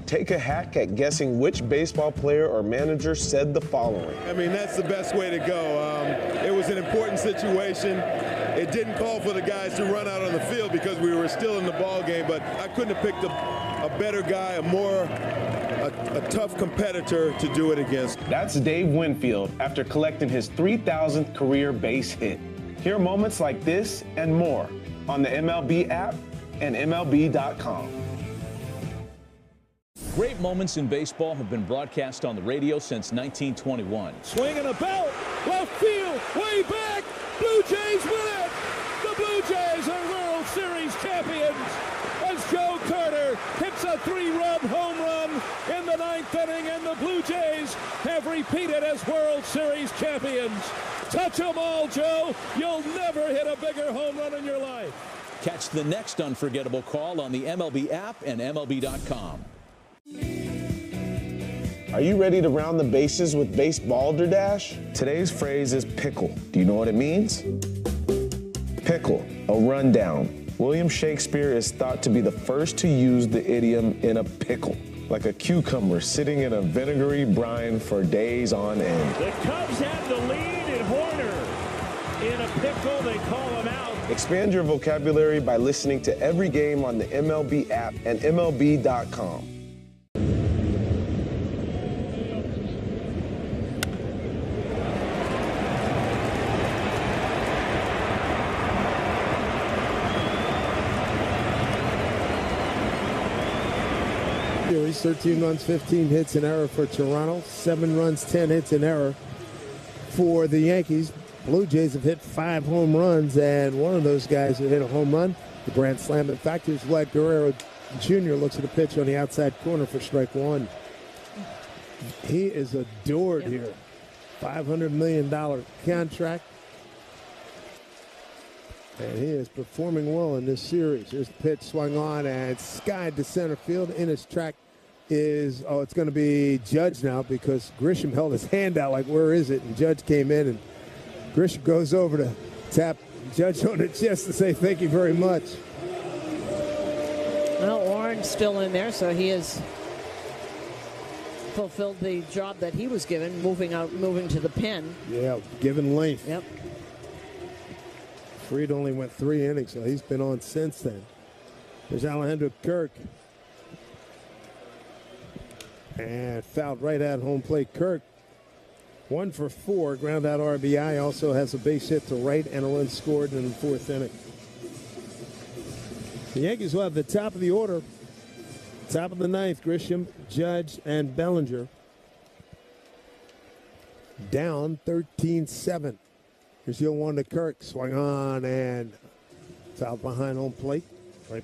Take a hack at guessing which baseball player or manager said the following. I mean, that's the best way to go. It was an important situation. It didn't call for the guys to run out on the field because we were still in the ball game, but I couldn't have picked a better guy, a tough competitor to do it against. That's Dave Winfield after collecting his 3,000th career base hit. Hear moments like this and more on the MLB app and MLB.com. Great moments in baseball have been broadcast on the radio since 1921. Swinging a belt, left field, way back. Blue Jays win it. The Blue Jays are World Series champions as Joe Carter hits a 3-run home run in the 9th inning, and the Blue Jays have repeated as World Series champions. Touch them all, Joe. You'll never hit a bigger home run in your life. Catch the next unforgettable call on the MLB app and MLB.com. Are you ready to round the bases with Base Balderdash? Today's phrase is pickle. Do you know what it means? Pickle, a rundown. William Shakespeare is thought to be the first to use the idiom in a pickle, like a cucumber sitting in a vinegary brine for days on end. The Cubs have the lead in Horner. In a pickle, they call him out. Expand your vocabulary by listening to every game on the MLB app and MLB.com. Series, 13 runs, 15 hits, an error for Toronto. 7 runs, 10 hits, an error for the Yankees. Blue Jays have hit 5 home runs, and one of those guys who hit a home run, the grand slam. In fact, here's Vlad Guerrero Jr. looks at a pitch on the outside corner for strike one. He is adored here. $500 million contract. And he is performing well in this series. Here's the pitch, swung on and skied to center field. In his track is, it's going to be Judge now because Grisham held his hand out like, where is it? And Judge came in, and Grisham goes over to tap Judge on the chest to say thank you very much. Well, Warren's still in there, so he has fulfilled the job that he was given, moving to the pen. Yeah, given length. Yep. Fried only went 3 innings, so he's been on since then. There's Alejandro Kirk. And fouled right at home plate. Kirk, 1 for 4, ground out RBI. Also has a base hit to right and a run scored in the 4th inning. The Yankees will have the top of the order. Top of the 9th, Grisham, Judge, and Bellinger. Down 13-7. Here's the 0-1 to Kirk. Swung on and fouled behind home plate. Right.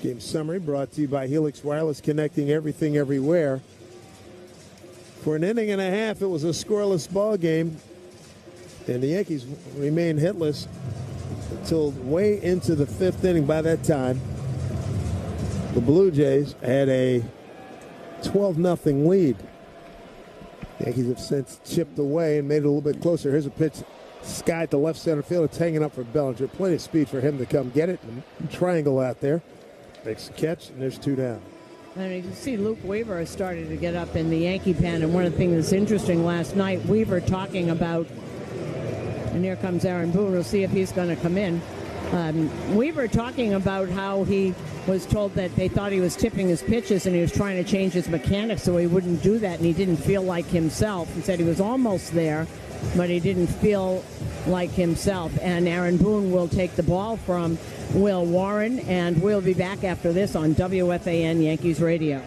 Game summary brought to you by Helix Wireless, connecting everything everywhere. For an inning and a half, it was a scoreless ball game, and the Yankees remained hitless until way into the 5th inning. By that time, the Blue Jays had a 12-0 lead. The Yankees have since chipped away and made it a little bit closer. Here's a pitch skied to left center field. It's hanging up for Bellinger. Plenty of speed for him to come get it. And triangle out there. Makes the catch, and there's 2 down. And you can see Luke Weaver has started to get up in the Yankee pen. And one of the things that's interesting last night, Weaver talking about, and here comes Aaron Boone. We'll see if he's going to come in. Weaver talking about how he was told that they thought he was tipping his pitches and he was trying to change his mechanics so he wouldn't do that, and he didn't feel like himself. He said he was almost there, but he didn't feel like himself. And Aaron Boone will take the ball from Will Warren, and we'll be back after this on WFAN Yankees Radio.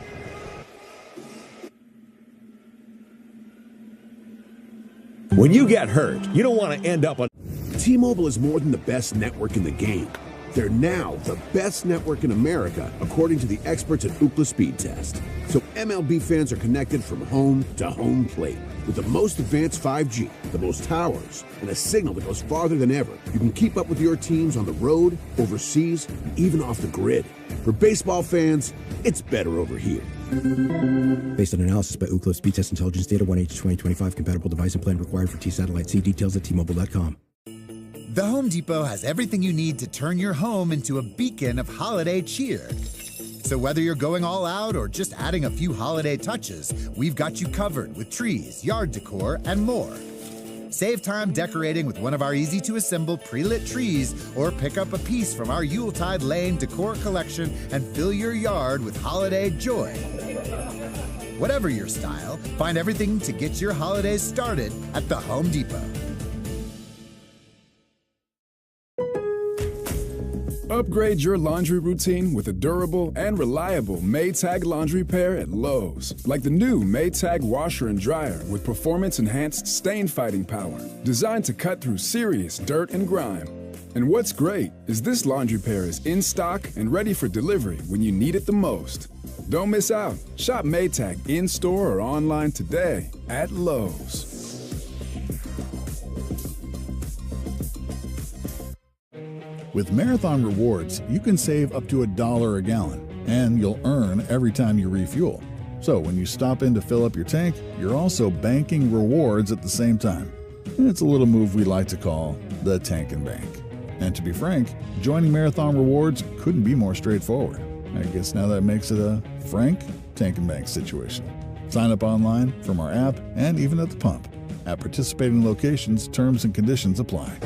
When you get hurt, you don't want to end up on... T-Mobile is more than the best network in the game. They're now the best network in America, according to the experts at Ookla Speed Test. So MLB fans are connected from home to home plate. With the most advanced 5G, the most towers, and a signal that goes farther than ever, you can keep up with your teams on the road, overseas, and even off the grid. For baseball fans, it's better over here. Based on analysis by Ookla Speed Test Intelligence Data, 1H2025 compatible device and plan required for T-Satellite. See details at T-Mobile.com. The Home Depot has everything you need to turn your home into a beacon of holiday cheer. So whether you're going all out or just adding a few holiday touches, we've got you covered with trees, yard decor, and more. Save time decorating with one of our easy-to-assemble pre-lit trees or pick up a piece from our Yuletide Lane decor collection and fill your yard with holiday joy. Whatever your style, find everything to get your holidays started at the Home Depot. Upgrade your laundry routine with a durable and reliable Maytag laundry pair at Lowe's. Like the new Maytag washer and dryer with performance-enhanced stain-fighting power, designed to cut through serious dirt and grime. And what's great is this laundry pair is in stock and ready for delivery when you need it the most. Don't miss out. Shop Maytag in-store or online today at Lowe's. With Marathon Rewards, you can save up to $1 a gallon, and you'll earn every time you refuel. So when you stop in to fill up your tank, you're also banking rewards at the same time. And it's a little move we like to call the Tank and Bank. And to be frank, joining Marathon Rewards couldn't be more straightforward. I guess now that makes it a frank Tank and Bank situation. Sign up online, from our app, and even at the pump. At participating locations, terms and conditions apply.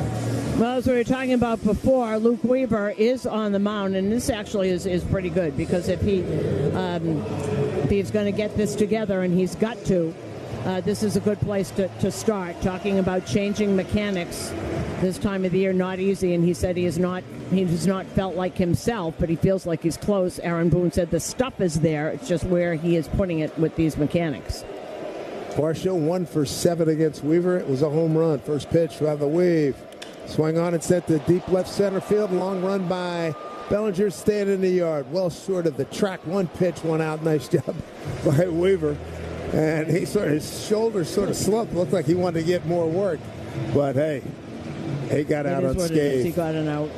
Well, as we were talking about before, Luke Weaver is on the mound, and this actually is pretty good because if he's going to get this together, and he's got to, this is a good place to start. Talking about changing mechanics this time of the year, not easy, and he said he has not felt like himself, but he feels like he's close. Aaron Boone said the stuff is there, it's just where he is putting it with these mechanics. Varsho 1 for 7 against Weaver. It was a home run. First pitch by the Weave. Swung on and sent to deep left center field. Long run by Bellinger, staying in the yard. Well short of the track. One pitch, one out. Nice job by Weaver. And his shoulders sort of slumped. Looked like he wanted to get more work. But hey, he got out unscathed. He got an out.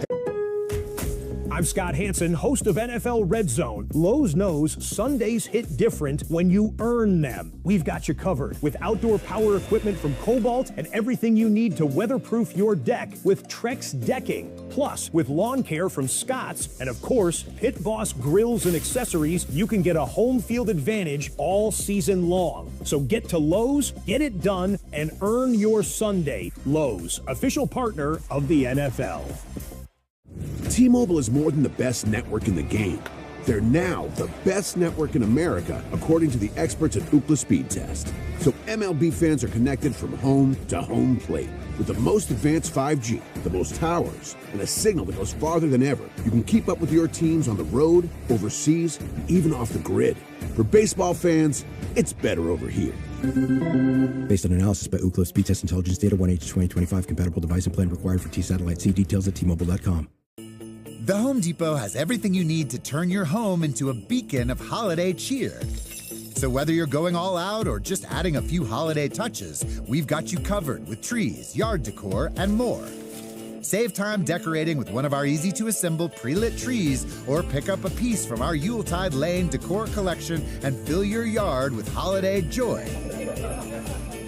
I'm Scott Hansen, host of NFL Red Zone. Lowe's knows Sundays hit different when you earn them. We've got you covered with outdoor power equipment from Cobalt and everything you need to weatherproof your deck with Trex decking. Plus, with lawn care from Scott's and, of course, Pit Boss grills and accessories, you can get a home field advantage all season long. So get to Lowe's, get it done, and earn your Sunday. Lowe's, official partner of the NFL. T-Mobile is more than the best network in the game. They're now the best network in America, according to the experts at Ookla Speed Test. So MLB fans are connected from home to home plate. With the most advanced 5G, the most towers, and a signal that goes farther than ever, you can keep up with your teams on the road, overseas, and even off the grid. For baseball fans, it's better over here. Based on analysis by Ookla Speed Test Intelligence Data, 1H2025 compatible device and plan required for T-Satellite. See details at T-Mobile.com. The Home Depot has everything you need to turn your home into a beacon of holiday cheer. So whether you're going all out or just adding a few holiday touches, we've got you covered with trees, yard decor, and more. Save time decorating with one of our easy-to-assemble pre-lit trees or pick up a piece from our Yuletide Lane decor collection and fill your yard with holiday joy.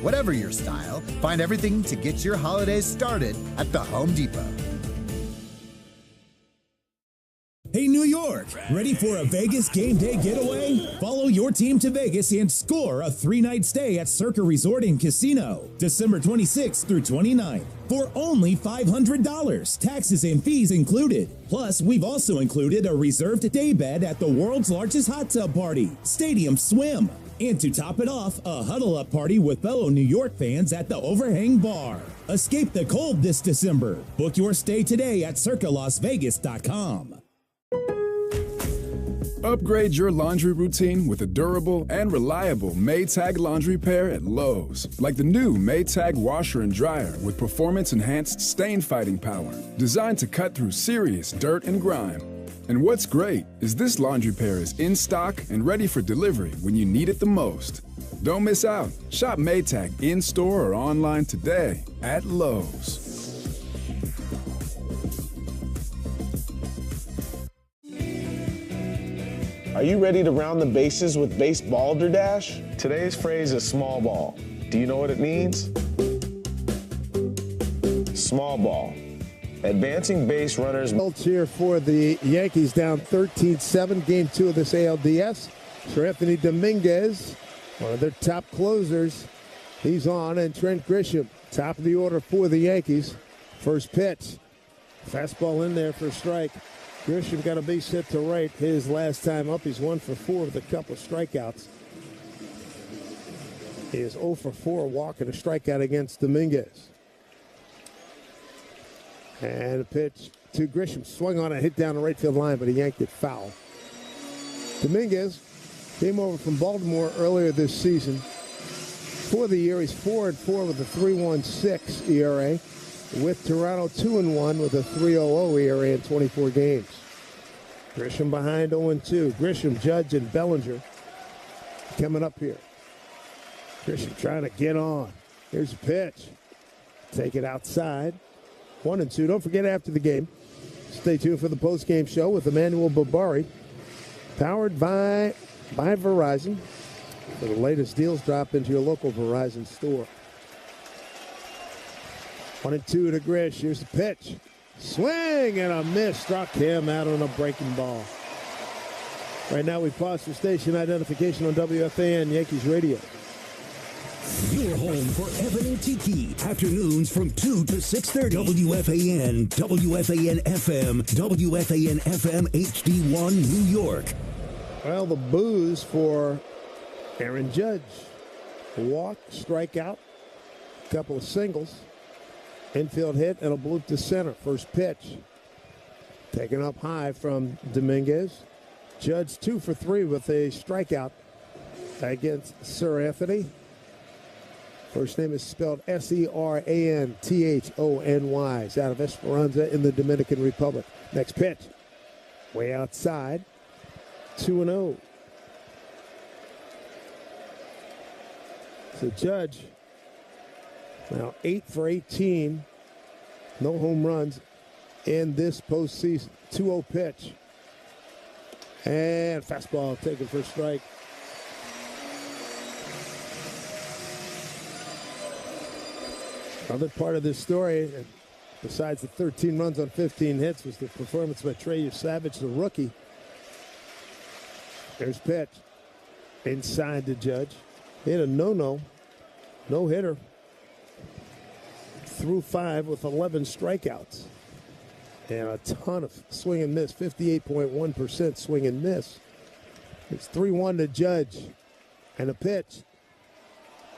Whatever your style, find everything to get your holidays started at the Home Depot. Hey, New York, ready for a Vegas game day getaway? Follow your team to Vegas and score a 3-night stay at Circa Resort and Casino, December 26th through 29th, for only $500, taxes and fees included. Plus, we've also included a reserved day bed at the world's largest hot tub party, Stadium Swim. And to top it off, a huddle-up party with fellow New York fans at the Overhang Bar. Escape the cold this December. Book your stay today at circalasvegas.com. Upgrade your laundry routine with a durable and reliable Maytag laundry pair at Lowe's. Like the new Maytag washer and dryer with performance-enhanced stain-fighting power, designed to cut through serious dirt and grime. And what's great is this laundry pair is in stock and ready for delivery when you need it the most. Don't miss out. Shop Maytag in-store or online today at Lowe's. Are you ready to round the bases with base balderdash? Today's phrase is small ball. Do you know what it means? Small ball. Advancing base runners. Here for the Yankees, down 13-7, game 2 of this ALDS. Sir Anthony Dominguez, one of their top closers, he's on, and Trent Grisham, top of the order for the Yankees. First pitch, fastball in there for a strike. Grisham got a base hit to right his last time up. He's 1 for 4 with a couple of strikeouts. He is 0 for 4, walk and a strikeout against Dominguez. And a pitch to Grisham. Swung on a hit down the right field line, but he yanked it foul. Dominguez came over from Baltimore earlier this season. For the year, he's 4-4 with a 3.16 ERA. With Toronto, 2-1 with a 3.00 ERA in 24 games. Grisham behind 0-2. Grisham, Judge, and Bellinger coming up here. Grisham trying to get on. Here's a pitch. Take it outside. 1-2. Don't forget, after the game, stay tuned for the post-game show with Emmanuel Babari, powered by Verizon. For the latest deals, drop into your local Verizon store. 1-2 to Grish. Here's the pitch. Swing and a miss. Struck him out on a breaking ball. Right now we pause for station identification on WFAN Yankees Radio. Your home for Ebony Tiki. Afternoons from 2 to 6:30. WFAN, WFAN FM, WFAN FM HD1 New York. Well, the boos for Aaron Judge. A walk, strikeout, a couple of singles, infield hit, and a bloop to center. First pitch. Taken up high from Dominguez. Judge 2 for 3 with a strikeout against Sir Anthony. First name is spelled Seranthony. He's out of Esperanza in the Dominican Republic. Next pitch. Way outside. 2-0. So Judge, now 8 for 18. No home runs in this postseason. 2-0 pitch. And fastball taken for a strike. Another part of this story, besides the 13 runs on 15 hits, was the performance by Trey Savage, the rookie. There's pitch. Inside to Judge. Hit a no-hitter. Through 5 with 11 strikeouts. And a ton of swing and miss, 58.1% swing and miss. It's 3-1 to Judge. And a pitch.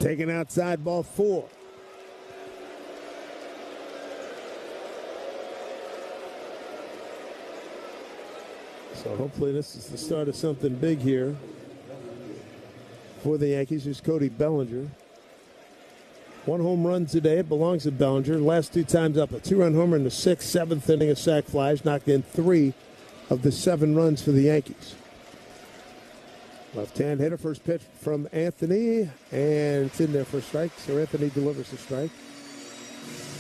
Taken outside, ball 4. So hopefully this is the start of something big here for the Yankees. Here's Cody Bellinger. 1 home run today. It belongs to Bellinger. Last 2 times up, a 2-run homer in the 6th, 7th inning of sac flies. Knocked in 3 of the 7 runs for the Yankees. Left-hand hitter, first pitch from Anthony, and it's in there for a strike. So Anthony delivers a strike.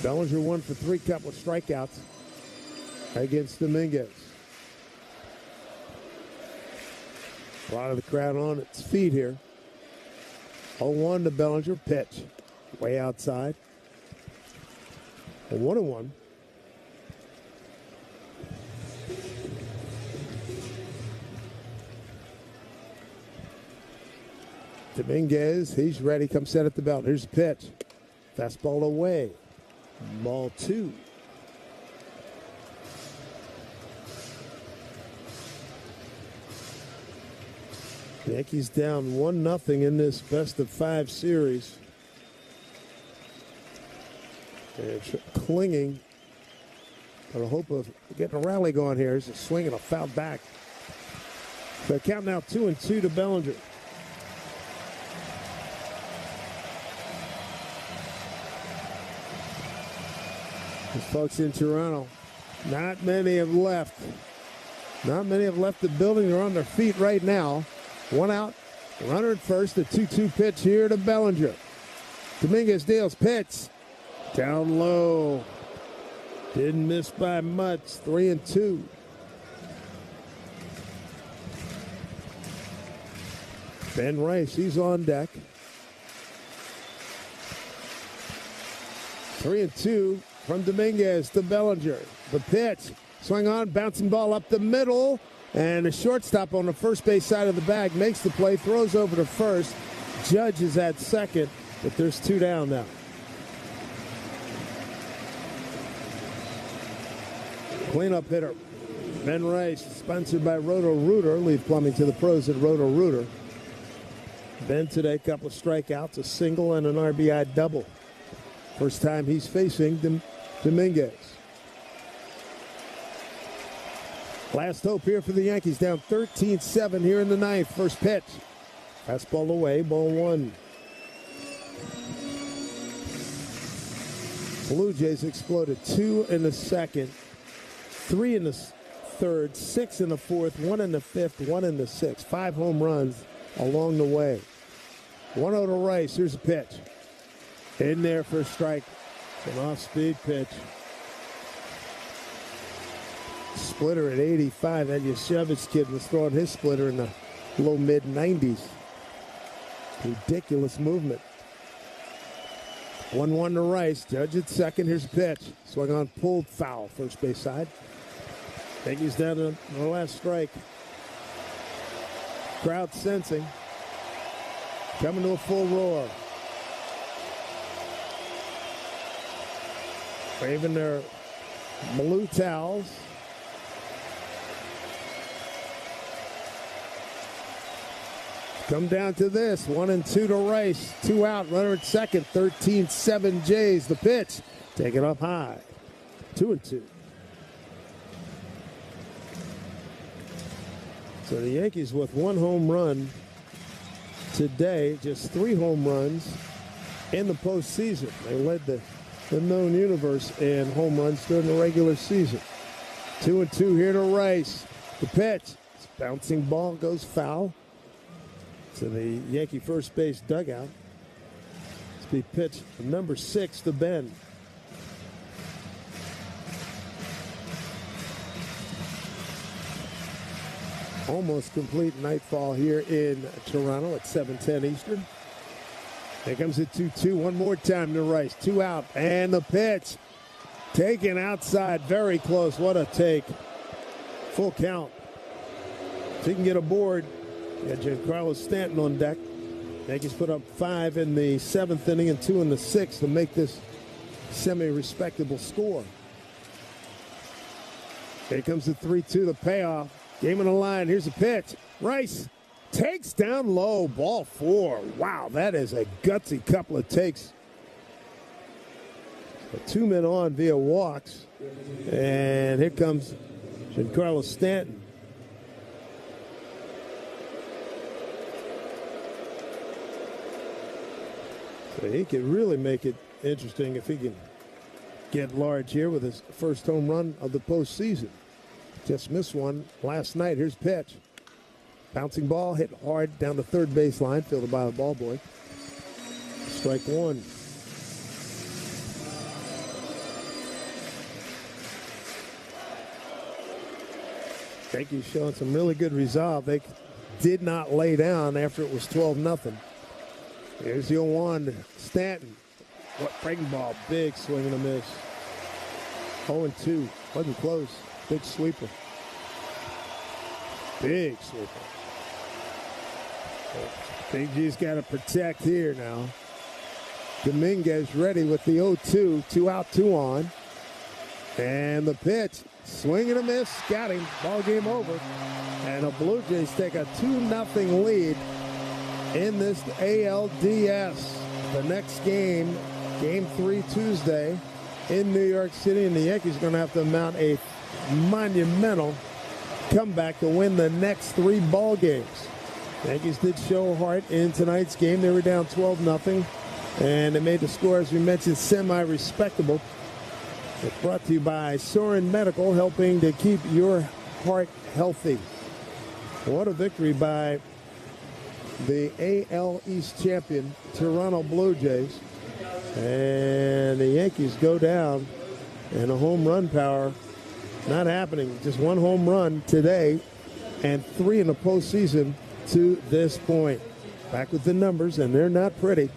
Bellinger 1 for 3, couple of strikeouts against Dominguez. A lot of the crowd on its feet here. 0-1 to Bellinger. Pitch. Way outside. A 1-1. Dominguez, he's ready. Comes set at the belt. Here's the pitch. Fastball away. Ball 2. Yankees down 1-0 in this best-of-5 series. And clinging for the hope of getting a rally going here. Here's a swing and a foul back. So count now 2-2 to Bellinger. These folks in Toronto, not many have left. Not many have left the building. They're on their feet right now. 1 out, runner at first. The 2-2 pitch here to Bellinger. Dominguez deals pitch. Down low. Didn't miss by much. 3-2. Ben Rice, he's on deck. 3-2 from Dominguez to Bellinger. The pitch, swing on, bouncing ball up the middle, and the shortstop on the first base side of the bag makes the play, throws over to first. Judge is at second, but there's 2 down now. Cleanup hitter, Ben Rice, sponsored by Roto-Rooter. Leave plumbing to the pros at Roto-Rooter. Ben today, a couple of strikeouts, a single and an RBI double. First time he's facing Dominguez. Last hope here for the Yankees, down 13-7 here in the ninth. First pitch. Fastball away, ball 1. Blue Jays exploded 2 in the second, 3 in the third, 6 in the fourth, 1 in the fifth, 1 in the sixth. 5 home runs along the way. 1-0 to Rice. Here's a pitch. In there for a strike. An off-speed pitch. Splitter at 85. That Yashevich kid was throwing his splitter in the low mid-90s. Ridiculous movement. 1-1 to Rice. Judge at second. Here's a pitch. Swung on, pulled, foul. First base side. Yankees down to the last strike. Crowd sensing. Coming to a full roar. Waving their blue towels. Come down to this. 1-2 to Rice. 2 out. Runner at second. 13-7 Jays. The pitch. Take it up high. 2-2. So the Yankees with 1 home run today. Just 3 home runs in the postseason. They led the known universe in home runs during the regular season. 2-2 here to Rice. The pitch. This bouncing ball goes foul to the Yankee first base dugout. It's be pitched number 6 to Ben. Almost complete nightfall here in Toronto at 7:10 Eastern. Here comes the 2-2 one more time to Rice. 2 out, and the pitch. Taken outside, very close. What a take. Full count. If he can get aboard, you got Giancarlo Stanton on deck. Yankees put up 5 in the 7th inning and 2 in the 6th to make this semi-respectable score. Here comes the 3-2, the payoff. Game on the line. Here's a pitch. Rice takes down low. Ball 4. Wow, that is a gutsy couple of takes. So 2 men on via walks. And here comes Giancarlo Stanton. So he could really make it interesting if he can get large here with his first home run of the postseason. Just missed one last night. Here's pitch. Bouncing ball hit hard down the third baseline, fielded by the ball boy. Strike 1. Yankees showing some really good resolve. They did not lay down after it was 12-0. Here's the 0-1. Stanton. What breaking ball. Big swing and a miss. 0-2. Wasn't close. Big sweeper. Big sweeper. Big G's got to protect here now. Dominguez ready with the 0-2. 2 out, 2 on. And the pitch. Swing and a miss. Got him. Ball game over. And the Blue Jays take a 2-0 lead in this ALDS. The next game, Game 3 Tuesday in New York City. And the Yankees are going to have to mount a monumental comeback to win the next 3 ball games. Yankees did show heart in tonight's game. They were down 12-0, and they made the score, as we mentioned, semi-respectable. It's brought to you by Sorin Medical, helping to keep your heart healthy. What a victory by the AL East champion Toronto Blue Jays. And the Yankees go down, and a home run power not happening. Just 1 home run today and 3 in the postseason to this point. back with the numbers, and they're not pretty.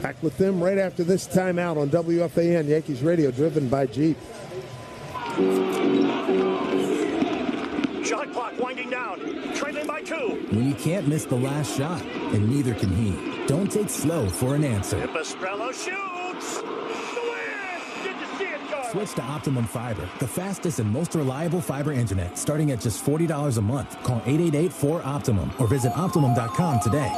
Back with them right after this timeout on WFAN Yankees Radio, driven by Jeep. Shot clock winding down, trailing by 2. When you can't miss the last shot, and neither can he, don't take slow for an answer. Estrella shoots! The win! Did you see it, Carl? Switch to Optimum Fiber, the fastest and most reliable fiber internet, starting at just $40 a month. Call 888-4OPTIMUM or visit Optimum.com today.